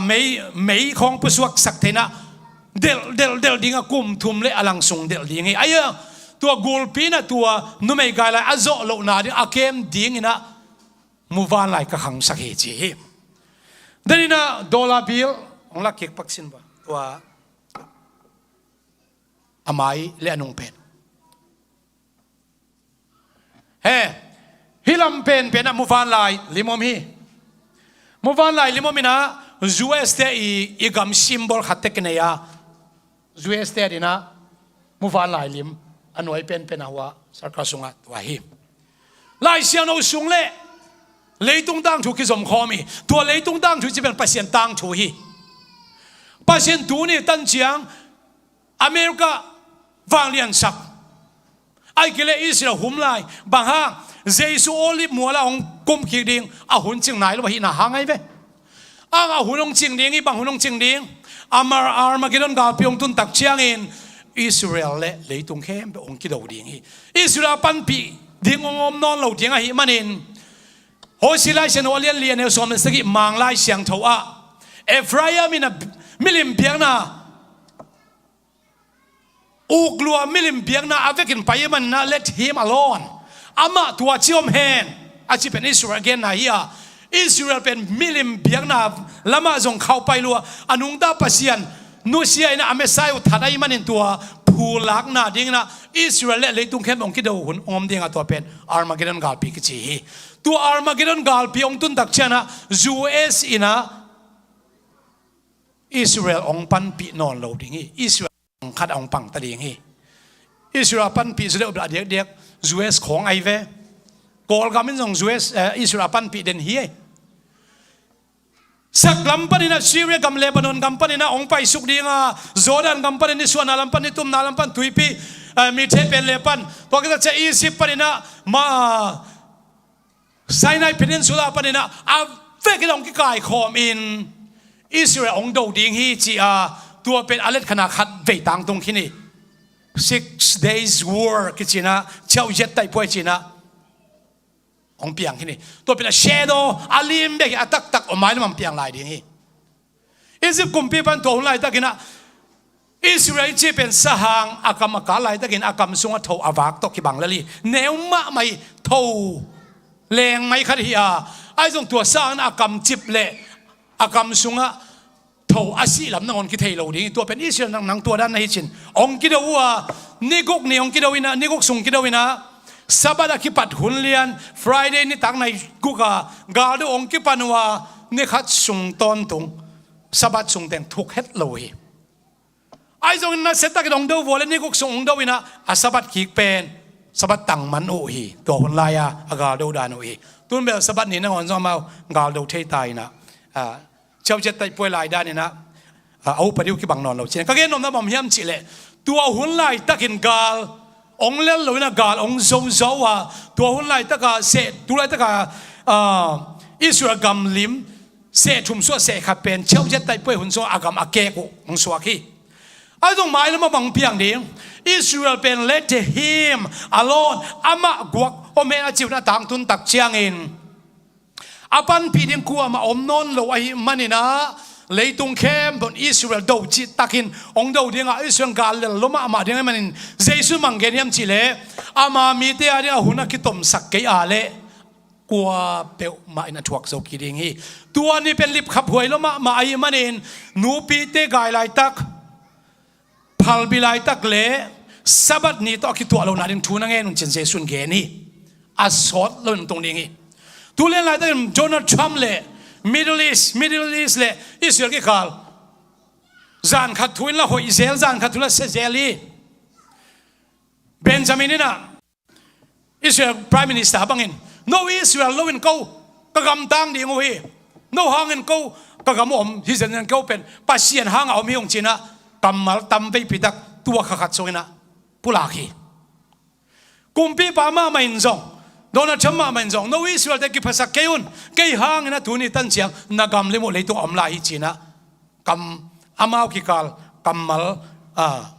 ไม่ของปุสวกสักเทนะเดลดิ่งกุมทุมเละอลังสุงเดลดิ่งไอ้ตัวกูลปีนะตัวนุ่มอากายลายอาโซโลนาดิอาเกมดิ่งนะมูวานลายกะขังสักเหจีเดี๋ยวนี้นะดอลลาร์บิลองลักเก็กปักสินบ่ว่าอามายเล่นนุ่งเป็นเฮ้ฮิลำเป็นนะมูฟานไลลิมอมีมูฟานไลลิมอมีนะจูเอสเตอีกำซิมบอลขัดเทกเนียจูเอสเตดีนะมูฟานไลลิมอันไว้เป็นหัวสักกระสุงะตัวฮิไลเสียงเอาสุงเล่เลยตรงตั้งถูกกิจสมคอมีตัวเลยตรงตั้งถูกจะเป็นประเสียนตั้งถูกฮีประเสียนตัวนี้ตั้งเจียงอเมริกาฟังเลียนสักไอ้เกลอิสราเอลหุ่มไล่บางฮะเจสุโอลิมัวละองกุมขีดิ่งอาหุ่นจิงไหนแล้วว่าหินาหางไงเว้อาหุ่นองจิงดิ่งอีบางหุ่นองจิงดิ่งอามากิดอนกาพิองตุนตักเชียงอินอิสราเอลเลยตรงเข้มไปองกิดเอาดิ่งฮีอิสราเอลปันปีดิ่งองนอนเหล่าดิ่งไอ้มันอินโฮสิไลเชนโอเลียนเลียนเอลสอมสกิมังไลเสียงทัวเอฟรายามินะมิลิมเบียงนะอุกลัวมิลิมเบียงนะอาเวกินไปมันนะ let him alone อามาตัวชิอมเฮนอาชีเป็นอิสราเอลเกนนะฮีอิสราเอลเป็นมิลิมเบียงนะละมาส่งเข้าไปลัวอนุงตาปัสยันนูเซียนะอเมซายอุทัดไอมันอินตัวผู้ลักนะดิ่งนะอิสราเอลเลยตุงเข้มองคิดเอาหุ่นอมดิ่งตัวเป็นอาร์มาเกดอนกาลปีกจีตัวอาร์มาเกดอนกาลปีองตุนตักเชนะยูเอสอินะอิสราเอลองปันปีนอนโลดิ่งอิสราเอลองคัดองปังตะดิ่งอิสราเอลปันปีสุดเด็กยูเอสของไอเวกอลกามินส่งยูเอสอิสราเอลปันปีเดนฮีสักลำปันนะซีเรียกัมเลบานอนกัมปันนะองไปสุกดิ่งจอร์แดนกัมปันนี่ส่วนนาลัมปันนี่ตุมนาลัมปันทุยปีมีเทเป็นเลปันตัวก็จะอียิปต์ปันนะมาไซนัยเพนินซูลาปันนะอาเวกิลองกิกายคอมอินอิสราเอลองดูดิ่งฮีจีตัวเป็นอเลขนาขัดเวตังตรงที่นี่ 6 days war กิจนะเจ้าเจ็ดไต่ป่วยจีนะองเปียงที่นี่ตัวเป็นเชโดอาลิมเบกอัตักออกมาแล้วมันเปียงลายดิ่งฮีอิจิปต์กุมปีบันตัวลายตักินะ อิสราเอลจีเป็นสหางอากรรมกาลายตะกินอากรรมสุงะเทาอวากตกิบังละลีแนวมะไม่เทาแรงไม่ขัดเฮียไอ้ตรงตัวสร้างอากรรมจิบเละอากรรมสุงะเทาอาศิลำนังอนกิเทโลดีตัวเป็นอิสราเอลนังตัวด้านในชินองกิดว่านิกกนี่องกิดวินะนิกกสุงกิดวินะสัปดาห์กิปัดหุ่นเลียน Friday นี่ตั้งในกุกากาดูองกิปันว่านี่ขัดสุงตอนตรงสัปดาห์สุงแต่งทุกเฮ็ดเลยไอ้ตรงนั้นเสร็จก็ต้องดูวัวแล้วนี่กุกสุงดูวินะอาสัปดาห์ขีกเป็นสัปดาห์ตั้งมันโอ้ยตัวคนลายอากาดูดานโอ้ยตุนเบลสัปดาห์นี้นะคนจะมากาดูเทตายนะเจ้าเจ็ดไตป่วยลายด้านนี่นะเอาไปดูกี่บังนอนเราเช่นก็เกณฑ์นมนะบ่มยำจิเลยตัวหุ่นลายตะกินกาลองเล่นเลยนะกาลองโซว่าตัวหุ่นลายตะกาเสตัวลายตะกาอิสราเอลกำลิมเสชุมสัวเสขัดเป็นเจ้าเจ็ดไตป่วยหุ่นสัวอากำอาเกกุองสัวขี้ไอ้ตรงหมายแล้วมาบังเพียงนี้อิสราเอลเป็น let him alone อามากวักโอเมอาจิวนาต่างทุนตักเชียงอินอาปันพีดิงกัวมาอมนนโลไอมันนี่นะเลยตรงเข้มบนอิสราเอลดูจิตตักินองดูดิ้งอิสราเอลกาลลมาอามาดิ้งมันเจสุมังเกนียมจิเลอามามีเตียดิ้งหุ่นกิตมสักเกยอาเลกัวเปลมาอินทวักโซกิดิ้งฮีตัวนี้เป็นลิบขับหวยลมาไอมันนี่นูปีเตกายไลตักพัลบิไลตักเลสับัดนี้ต่อคิดตัวเราหนาดิ้งทูนังเงินเจนเจสุนเกนี่อาสอดเล่นตรงนี้ฮีตัวเล่นอะไรตั้งโจนาธทรัมป์เลย Middle East เลยอิสราเอลกี่ข่าวจานขัดทุนละหอยเซลจานขัดทุนละเซเซลีเบนจามินนี่นะอิสราเอล Prime Minister บังอิน No Israel โลวินเขากระกำตังดีงูฮี No หางเงินเขากระกำอมที่จะเงินเขาเป็นปัสเซียนหางเอาไม่ยงจีนะกำมาตั้มไปปิดักตัวขัดส่งนะปุลาคีกุมปีปามาไม่อินซงโดนชั่วมามันจงโนอิสราเอลได้กิภาษาเกยุนเกยหางนะทุนีตันเชียงนักกำลิมุเลยตัวอมลายจีนะกำอามาคิกาลกำมัล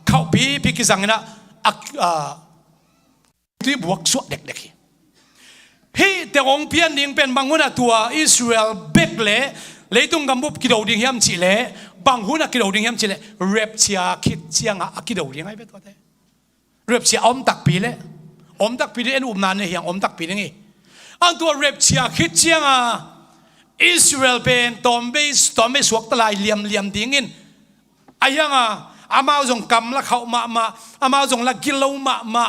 เข้าปีกิสังนะที่บวกสวดเด็กๆฮีแต่องเพียนดิ่งเป็นบางคนตัวอิสราเอลเบกเล่เลยตุงกำบุบกิโดดิ่งยามจีเล่บางคนกิโดดิ่งยามจีเล่เรียบเชียคิดเชียงกิโดดิ่งไงเป็นตัวเต้เรียบเชียอมตักปีเล่อมตักปีนี้อุบนานเนี่ยอย่างอมตักปีนี้อันตัวเร็บเชียคิดเชียงอิสราเอลเป็นตอมเบสวกตลายเหลี่ยมดิ้งไอ้ยังอามาจงกำละเขามาอามาจงละกิโลมา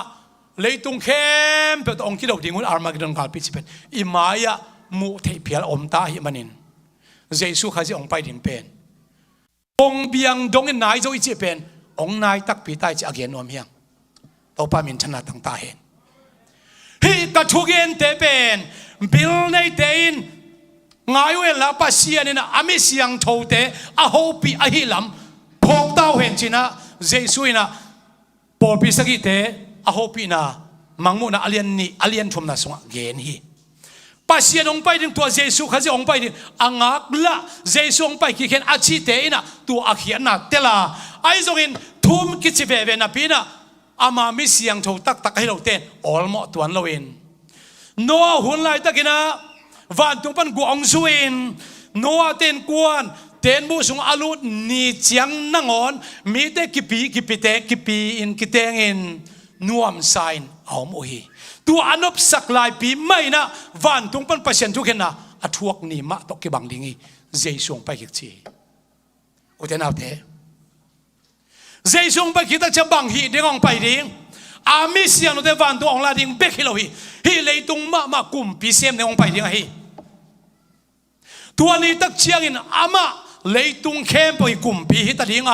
เลยตรงเข้มเป็นองค์ที่เราดิ้งอาร์มากิดอนกาลพิจิเป็นอิมายะมุเทพิลอมตาหิมันินเจสุข้าจะองไปดิ้งเป็นองเบียงดงนายโจอิจิเป็นองนายตักปีใต้จะอเกียนอมเฮียงตัวปามินชนะตั้งตาเห็นฮีกระทุกเย็นเตเป็นบิลในเตนง่ายเวลาปัสเซียนนะอามิเสียงโทเตอาโฮปีอาฮิลัมพกเต้าเห็นจีนะเจสุยนะปอปิสกิเตอาโฮปีนะมังมุนะอเลียนชมนะสงเกนฮีปัสเซียนองไปถึงตัวเจสุข้าจะองไปถึงอังอักละเจสุองไปคิดเห็นอาชีเตนะตัวอาเขียนนะเตล่าไอ้ตรงนี้ทุ่มกิจเวเวนะปีนะอามามิเสียงโทตักให้เราเต้นออลมอตัวเราเองโน้หุ่นไล่ตะกินะวันตุงปันกูองซุยนโน้เต้นกวนเต้นบุษงอาลุนีเจียงนังอนมีแต่กิปีอินกิเตงอินนวมไซน์เอาโมฮีตัวอนบสักลายปีไม่นะวันตุงปันปัสเซนทุกเห็นนะอัทวกนี่มาตกกิบังดิ้งเจสงไปกิจีอุเทนเอาเตเจสงไปคิดจะบังฮีเด้งองไปดิ้งอามิเสียงโนเดวันตัวองลาดิ้งเบกฮิโลฮีเลยตรงมากุมปีเซมเด้งองไปดิ้งฮีตัวนี้ตักเชียงอินอามาเลยตรงเข้มไปกุมปีฮิตดิ้ง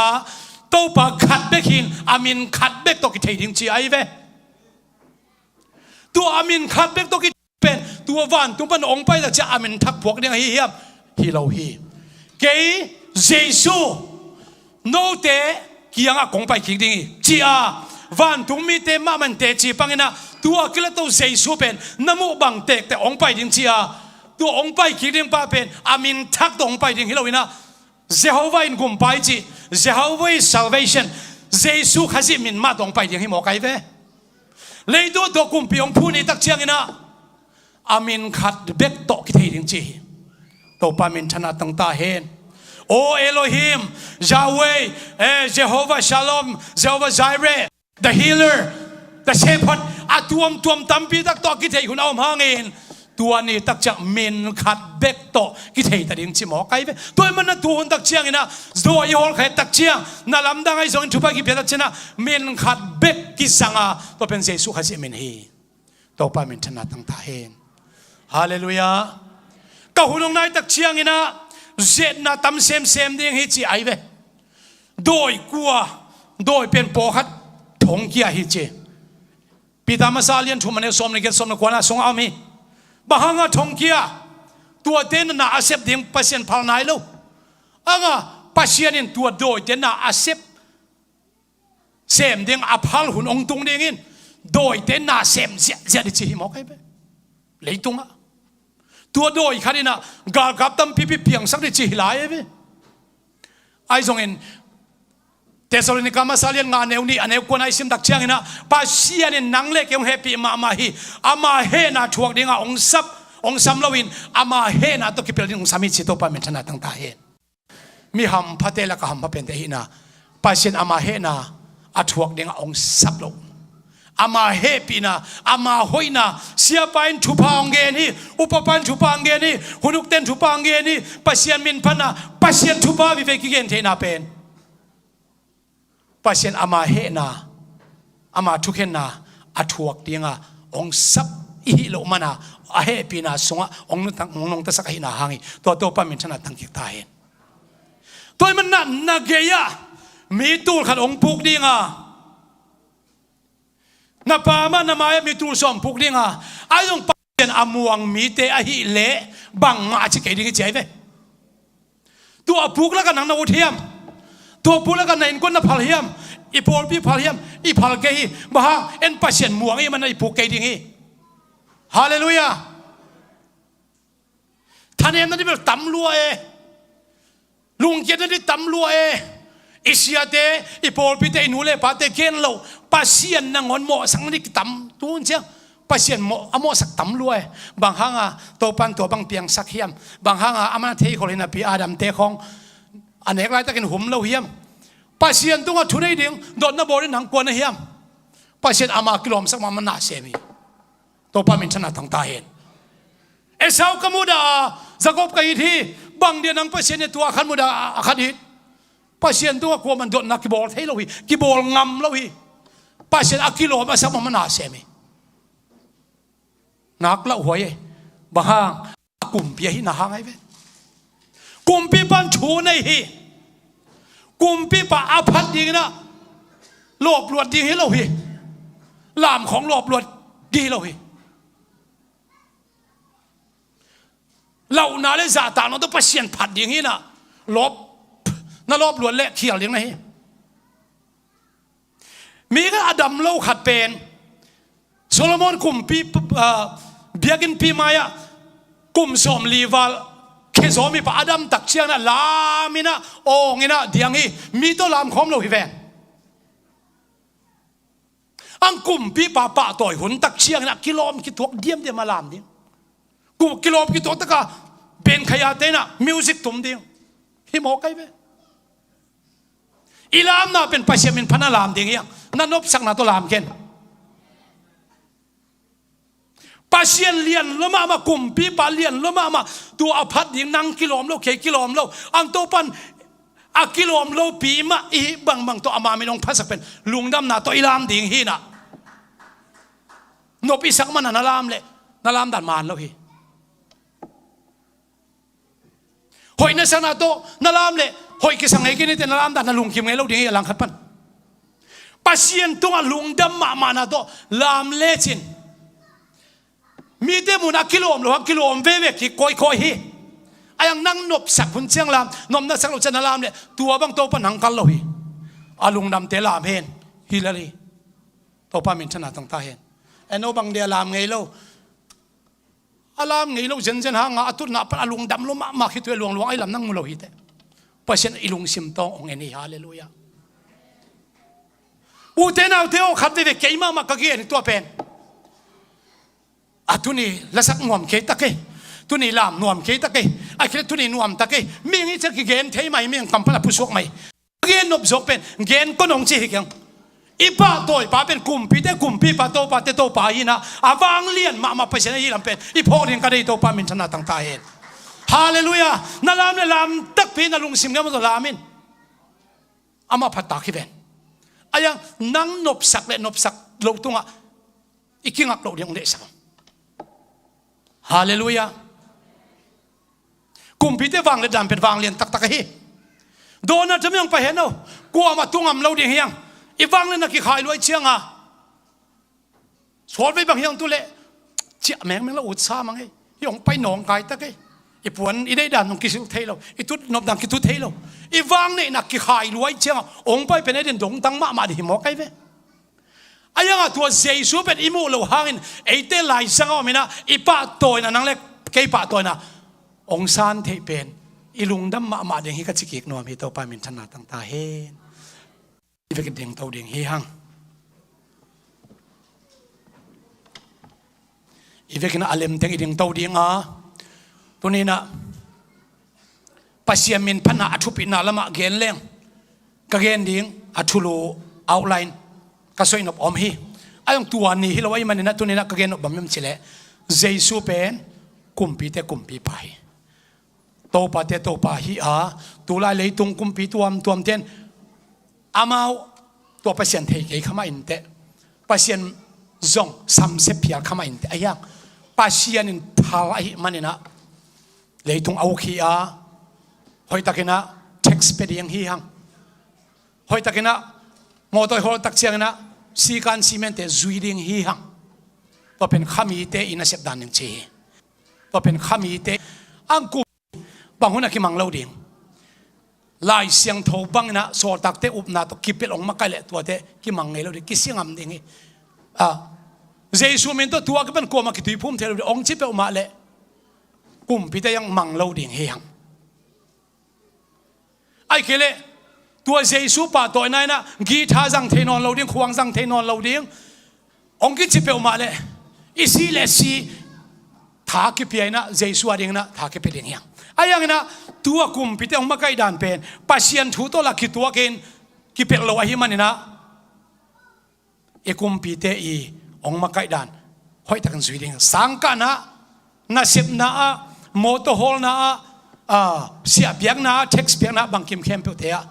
ตัวปากขัดเบกหินอามินขัดเบกตกิเทดิ้งจีไอเวตัวอามินขัดเบกตกิเป็นตัววันตัวปันองไปแต่จะอามินทักพวกเด้งฮีเฮียบฮิโลฮีเกย์เจสูโนเตกี่ยังกงไปคิดดิ้งจีอาวันตุงมีเตมามันเตจีปังนะตัวกิเลตัวเจสูเป็นน้ำมุบังเตกแต่องไปดิ้งจีอาตัวองไปคิดดิ้งป้าเป็นอามินทักตัวองไปดิ้งฮิโลวินะเจฮาวาอินกุมไปจีเจฮาวาอิ salvation เจสูข้าจิมินมาตัวองไปดิ้งฮิโมไกเวเลยตัวกุมปีองพูนี่ตักเชียงนะอามินขัดเบกตกิเทดิ้งจีตัวป้ามินชนะตั้งตาเห็น O Elohim, Yahweh, Jehovah Shalom, Jehovah Jireh, the healer, the shepherd, atuam tuam tampi tak to kitay hun om hangin. Tua ni tak chak min khat bek to kitay tading chimo kai be. Toy man na tuhun tak chiang ina zo I hol khay tak chiang na lamdang ay zong chupa ki peta china min khat bek kisanga to pen Jesu khasi min hi. To pa min thana tang ta hen. Hallelujah. Ka hunong nai tak chiang ina zet na tam sem ding hi chi ai ve. Doi kwa doi pen po khat thong kia hi che. Pita masalian thumane som ne get som na kwana song ami. Bahanga thong kia tua ten na accept ding pasien phal nai lo. Anga pasien in tua doi ten na accept sem ding aphal hun ong tung ding in. Doi ten na sem zia di chi hi mo kai be. Leitunga. Tua doi khadina gal kap tam pipi piang sak di chi hilai be. Ai zong in Thessalonica masalian nga neuni aneu kona isim dak chiang ina pasian in nangle kyong happy ma hi ama he na thuak dinga ong sam lowin ama he na to kipel ding sami chi to pa mentana tang ta he mi ham phatela ka ham pa pen te hi na pasien ama he na athuak dinga ong sap lo ama happy na ama hoina siapain thupa ong ge ni upapan thupa ong ge ni hunuk ten thupa ong ge ni pasien min phana pasien thupa vi ve ki gen the na pen pasien ama he na ama thuken na athuak dinga ong sap I lo mana a he pi na songa ong nong ta sak hi na hangi to pa min thana tang ki ta hen toy man na ge ya mi tul khat ong puk dinga na pa ma na ma mi tul som puk dinga ayong pasien amuang mi te a hi le bang nga chi ke ding che ve tu apuk la ka nang na uthiam to pula ka nain kon na phal hiam I pol pi phal hiam I phal ke hi ba en pasien muang I man I pu ke ding hi hallelujah thanem na dibel tam lua e lung ke na di tam lua e isia te I pol pi te nu le pa te ken lo pasien na ngon mo sang ni tam tun cha pasien mo amo sak tam lua e bang hanga to pan to bang piang sak hiam bang hanga ama thei kholina pi adam te khong anek lai takin hum lo hiam pasien tunga thunei ding dot na borin hang kwan hiam pasien ama kilom sak ma na semi to pa min thana tang ta hen esau kamuda zakob kai thi bang dia nang pasien ne tua khan muda akhan hit pasien tunga ko man dot na ki bol thei lo hi ki bol ngam lo hi pasien akilo ma sak ma na semi nak la hoye bahang kum pi hi na hang ai ve kumpi pan thu nei hi kumpi pa aphat ding na lop luat ding hi lo hi lam khong lop luat gi lo hi lau na le za ta no to pasien phat ding hi na lop luat le khial ding na hi mi ga adam lo khat pen Solomon kumpi biagin pi maya kum som liwal Kezomi pa Adam tak chiang na lamina ongina diangi mito lam khom lo hi ven ang kumpi pa toy hun tak chiang na kilom ki tok diam de malam ding ku kilom ki tok taka ben khaya te na music tum ding hi mo kai ve ilam na pen pasiamin phana lam ding yang na nop sak na to lam ken pasien lian lama ma kumpi pa lian lama ma tu aphat ding nang kilom lo ke kilom lo ang to pan a kilom lo pi ma I bang to ama mi long phasak pen lungdam na to ilam ding hi na no pi sak man na lam le na lam dan man lo hi hoi na sana to na lam le hoi ki sang ai ki ni te na lam dan na lung kim ngai lo ding hi lang khat pan pasien tung a lungdam ma na to lam le chin mi te muna kilom lo kilom ve ki koi hi ayang nang nop sak hun chiang lam nom na sak lo chana lam le tua bang to pan hang kal lo hi alung nam te lam hen hilari to pa min thana tang ta hen eno bang dia lam ngei lo alam ngei lo jen hanga atur na pa alung dam lo ma khi tu luang ai lam nang mu lo hi te pasien ilung sim tong ong eni hallelujah u te na te o khat ve ke ma ka ge ni to pen atuni lasak ngom ke take ตุนีลามนวมเคตะเกไอ้เคตุนีนวมตะเกมีงี้จะกิเกนเทไม่มีกำพลาผู้สวกไม่เกนนบจบเป็นเกนก็นงจีเกงอีป้าตัวป้าเป็นกลุ่มพี่แต่กลุ่มพี่ป้าโตป้าเตโตป้าอีนะอาวางเลียนมาไปเสนอีลำเป็นอีพ่อเรียนกันได้โตป้ามินชนะต่างตาเห็นฮาเลลูยานาลามนาลามตักพี่นาลุงสิมเงาตัวลามินอามาพัตตาคิเวนอายังนั่งนบสักและนบสักโลกตรงอ่ะอีกงักโลกเดียงเดสักฮาเลลูยากลุ่มพี่แต่วางเลยดันเป็นวางเลียนตักตักฮีโดนนะจะไม่ยังไปเห็นเอากลัวมาตุ้งอ่ำเราเดียงเฮียงอีวางเลยนักขี้ขายรวยเชียงอ่ะสวดไปบางอย่างตัวเละเจ้าแมงละอุตสาห์มั้งไอ้ยองไปหนองไก่ตะไอ้อีปวนอีได้ดันของกิสุเทเราอีตุดนบดังกิตุเทเราอีวางเนี่ยนักขี้ขายรวยเชียงองไปเป็นไอ้เด่นดงตั้งมาดิหมอไก่เว้ไอ้ยังอ่ะตัวเสียสูเป็นอิมูเราหางไอ้เตลายสังเอาไม่นะอีป้าตัวน่ะนั่งเล็กเกยป้าตัวน่ะองซานเทเป็นอีลุงดำมาเดียงฮิกัจิกิกนัวมีตัวปามินชนะตั้งตาเห็นอีเวกเดียงตัวเดียงฮิฮังอีเวกน่ะอเลมเดียงอีเดียงตัวเดียงตัวนี้นะปัสยามินพันนาอัฐุปินาละมาเกนเลงกะเกนเดียงอัฐุลูเอาไลน์ก็สวยนบอมฮีไอ้ยังตัวนี้ที่เราไว้มันนะตัวนี้นะก็เกณฑ์นบบำยมเฉลยเจสูเป็นกุมปีเตกุมปีไปโตปาเตโตปาฮีตัวลายเลยตรงกุมปีตัวมเต้นอามาตัวเปอร์เซ็นต์เทกเข้ามาอินเตเปอร์เซ็นต์จง30เพียเข้ามาอินเตไอ้ยังเปอร์เซ็นต์พาไอ้มันนะเลยตรงเอาขี้หอยตะกินะเท็กซ์เป็นยังฮีฮังหอยตะกินะมอตัวหัวตักเชียงนะสีการซีเมนต์จุยดิ่งฮีฮังตัวเป็นขามีเตอินาเสพดานยังเชตัวเป็นขามีเตอังกูบางคนกิมังเล่าดิ่งลายเสียงโถบังนะโซตักเตอุบนาตัวกิเปลองมาไกลเลตัวเตกิมังเงาดิ่งกิเสียงอัมดิ่งเจสูเมนต์ตัวก็เป็นกลัวมากิตุยพุ่มเทลองจิเปอมาเลกุมพิเตยังมังเล่าดิ่งฮีฮังไอ้เคเลตัวเจสูป่าตัวนั้นนะกีท่าจังเทนอนเราเดียงควงจังเทนอนเราเดียงองค์กิจิเปอมาเลยอีซีเลซีท่ากิเปียนะเจสูอะไรนะท่ากิเปียยังไอ้ยังนะตัวกุมพิเตองมาไกดันเป็นปัสยันทุตัวละกิตัวเกนกิเปียเราไอ้มันนะเอกุมพิเตอีองมาไกดันหอยตะกันสุยเดียงสังกันนะนาเสพนะมอเตอร์ฮอลนะเสียเปียกนะเท็กซ์เปียกนะบางกิมเข้มเปียเตะ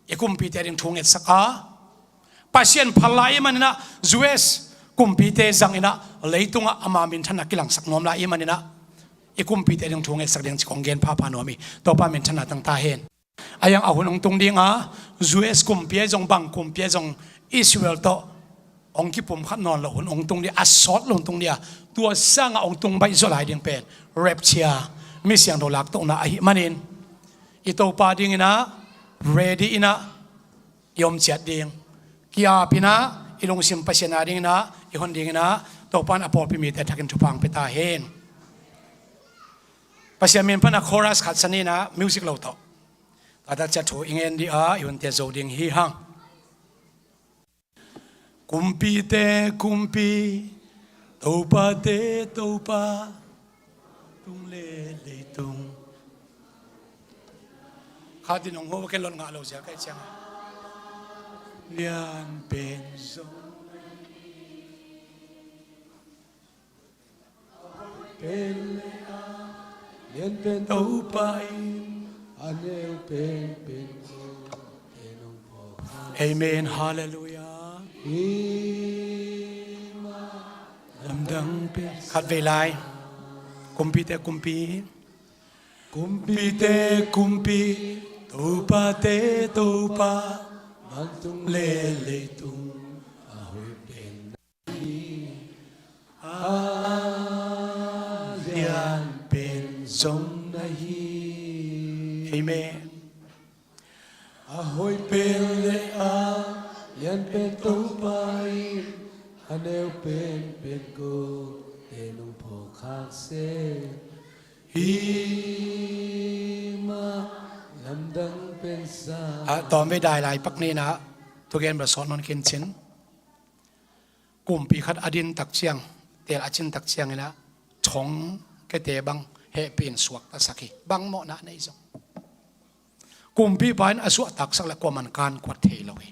เอกุมพีเตอร์ยังทุ่งเอ็ดสักปัสยันพลายมันนะจูเอสกุมพีเตอร์จังอินะเลยตุงอามามินทันนักกิลังสักนอมลายมันนะเอกุมพีเตอร์ยังทุ่งเอ็ดสักเดียงจิกองเกนพาพานอมีตัวปามินทันนักตั้งตาเห็นอายังเอาหุ่นองตุงดิ้งจูเอสกุมพีจงบังกุมพีจงอิสราเอลโตองคิปุ่มขัดนอนละหุ่นองตุงดิ้งอัสซอดลงตุงเดียตัวสร้างองตุงใบโซลายดิ้งเป็นเรปเชียมีเสียงโดลักตงนะไอมันเองอีตัวปาดิ้งนะready ina yom chat ding kia pina ilong sim pasena ding na ihon ding na topan apol pimi te thakin thupang peta hen pasiamin pana chorus khat sani na music lo to tada chat tho ingen di ihon te zo ding hi hang kumpi te kumpi topa te topa tung le le tungข้าที่น้องหัวแกลอนงาเราเสียใกล้เชียงเลียนเป็นสงเป็นเลียนเป็นตัวไปอันเดียวเป็นเอเมนฮาเลลูยาลำดังเป็นขัดเวลากุมปีแต่กุมปีkumpi te kumpi topa te topa mantung le le tung ahoy pen alian pen zong nahi amen ahoy pen le alian pen topa aneu pen go tenung pho khak seตอนไม่ได้หลายปักนี้นะทุกเย็นประสอนนอนกินชิ้นกลุ่มปีขัดอดินตักเชียงเตลอจินตักเชียงนะชงแกเตบัง เฮปีนสวกตะสักบังโมนะในซงกุมพีปานอสวตักสักละกว่ามันการกวดเทลอย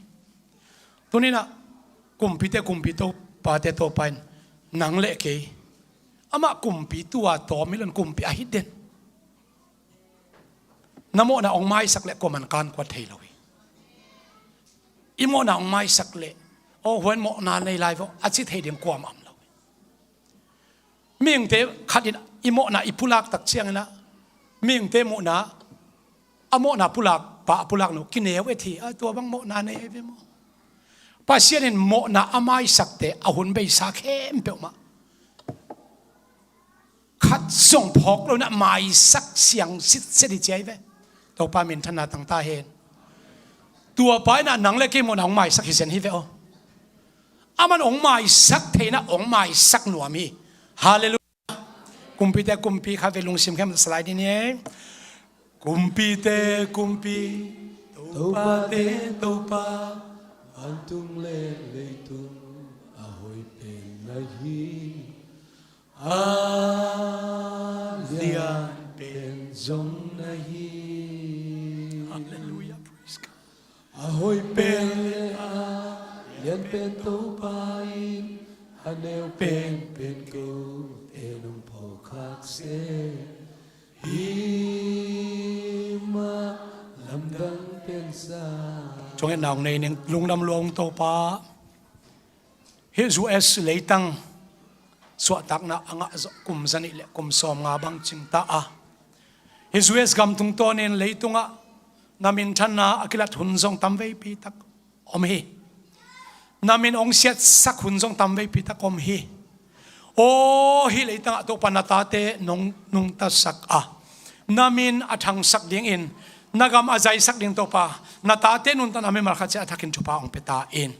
ตัวนี้นะกุมพีเตกุมพีโตปาเตโตปานหนังเละเกยอามากุมพีตัวต่อมิลันกุมพีอาฮิดเดนนโมนะองไม้สักละกว่ามันการกวดเทลอยอิโมนะองไม้สักละโอ้หัวโมนาในไลฟ์อาชิตเฮเดียงความอ่ำเรามีอย่างเตะขัดอิโมนะอิพุลักตักเชียงนะมีอย่างเตะโมนะอโมนะพุลักปะพุลักหนูกินเอวเอทีตัวบางโมนาในเอฟโมภาษาเนโมนะอาไม้สักเตะอาหุ่นไปสักเข้มเปล่ามาขัดส่งพกเรานะไม้สักเสียงสิเสด็จใจไปตัวปามินธนาต่างตาเห็นตัวไปน่ะหนังเล็กโมนะองไม้สักเสียงฮิเวออามันองไม้สักเทนะองไม้สักหนัวมีฮาเลลูยากุมพีเตกุมพีข้าเวลุงซิมเข้มสไลด์นี้กุมพีเตกุมพีโตปาเตโตปาอันตุงเลเลตุงอาหอยเป็นนาฮีอาเลียนเป็นจงนาฮีฮาเลลูยา praise God อาหอยเป็นยันเป็นโตปาอินฮันเนลเป็นกูเอนุมโพคักเซฮิมาลำดังเป็นซาจงเห็นนางในหนึ่งลุงดำลงโตปาเฮซูเอสเลยตั้งสวดตักนะอ่างกุมสันิเลกุมสอมงาบังจิมตาเฮซูเอสกำตุงโตเนนเลยตุงะนามินทันนาอักิลัดหุนซงตัมเวปีตักอมเฮนามินองเสียสักหุนซงตัมเวปีตักอมเฮโอ้ฮิเลยตั้งตัวปนตาเตนงตาสักนามินอัทังสักเดียงอินนากามอาใจสักเดียงตัวปานาตาเตนุนตันนามินมาขัดเจอัทักินจุปาองเปตาอิน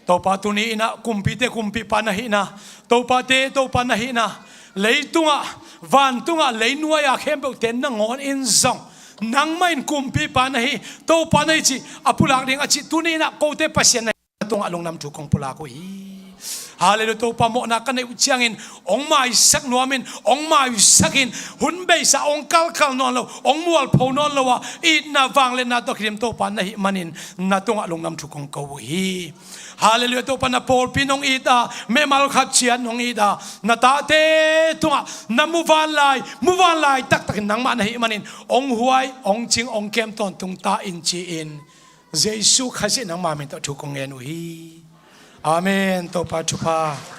ตัวปาตุนี้นะกุมพีเตกุมพีปานะฮินะตัวปาเตตัวปานะฮินะเลยตุงะวันตุงะเลยนัวอยากเข้มเปเต็นนังงอนอินซองนังไม่กุมพีปานะฮิตัวปานะฮิจีอปุลักเดียงอจิตุนี้นะโคเตปัสยานะตุงะลงนำถูกของปุลักฮีฮาเลลูยาตัวปาโมนักกันในอุจจารินองมาอิสักนัวมินองมาอิสักินหุ่นเบสาองคัลคัลนอนเราองมัวลพอนอนเราว่าอีน่าฟังเลนนาตัวครีมตัวปานะฮิมันินนาตุงะลงนำถูกของเขาฮีฮาเลลูยาตัวปานะโพลพินองอีตาเมมัลขัดเชียนองอีตานาตาเตตุงะนามูวันไลตักตักนังมานะฮิมันินองหวยองจิงองเกมตอนตุงตาอินจีอินเยซูขัดเชียนนังมามินตัวถูกของเงินฮีอาเมนตัวปัจจุบัน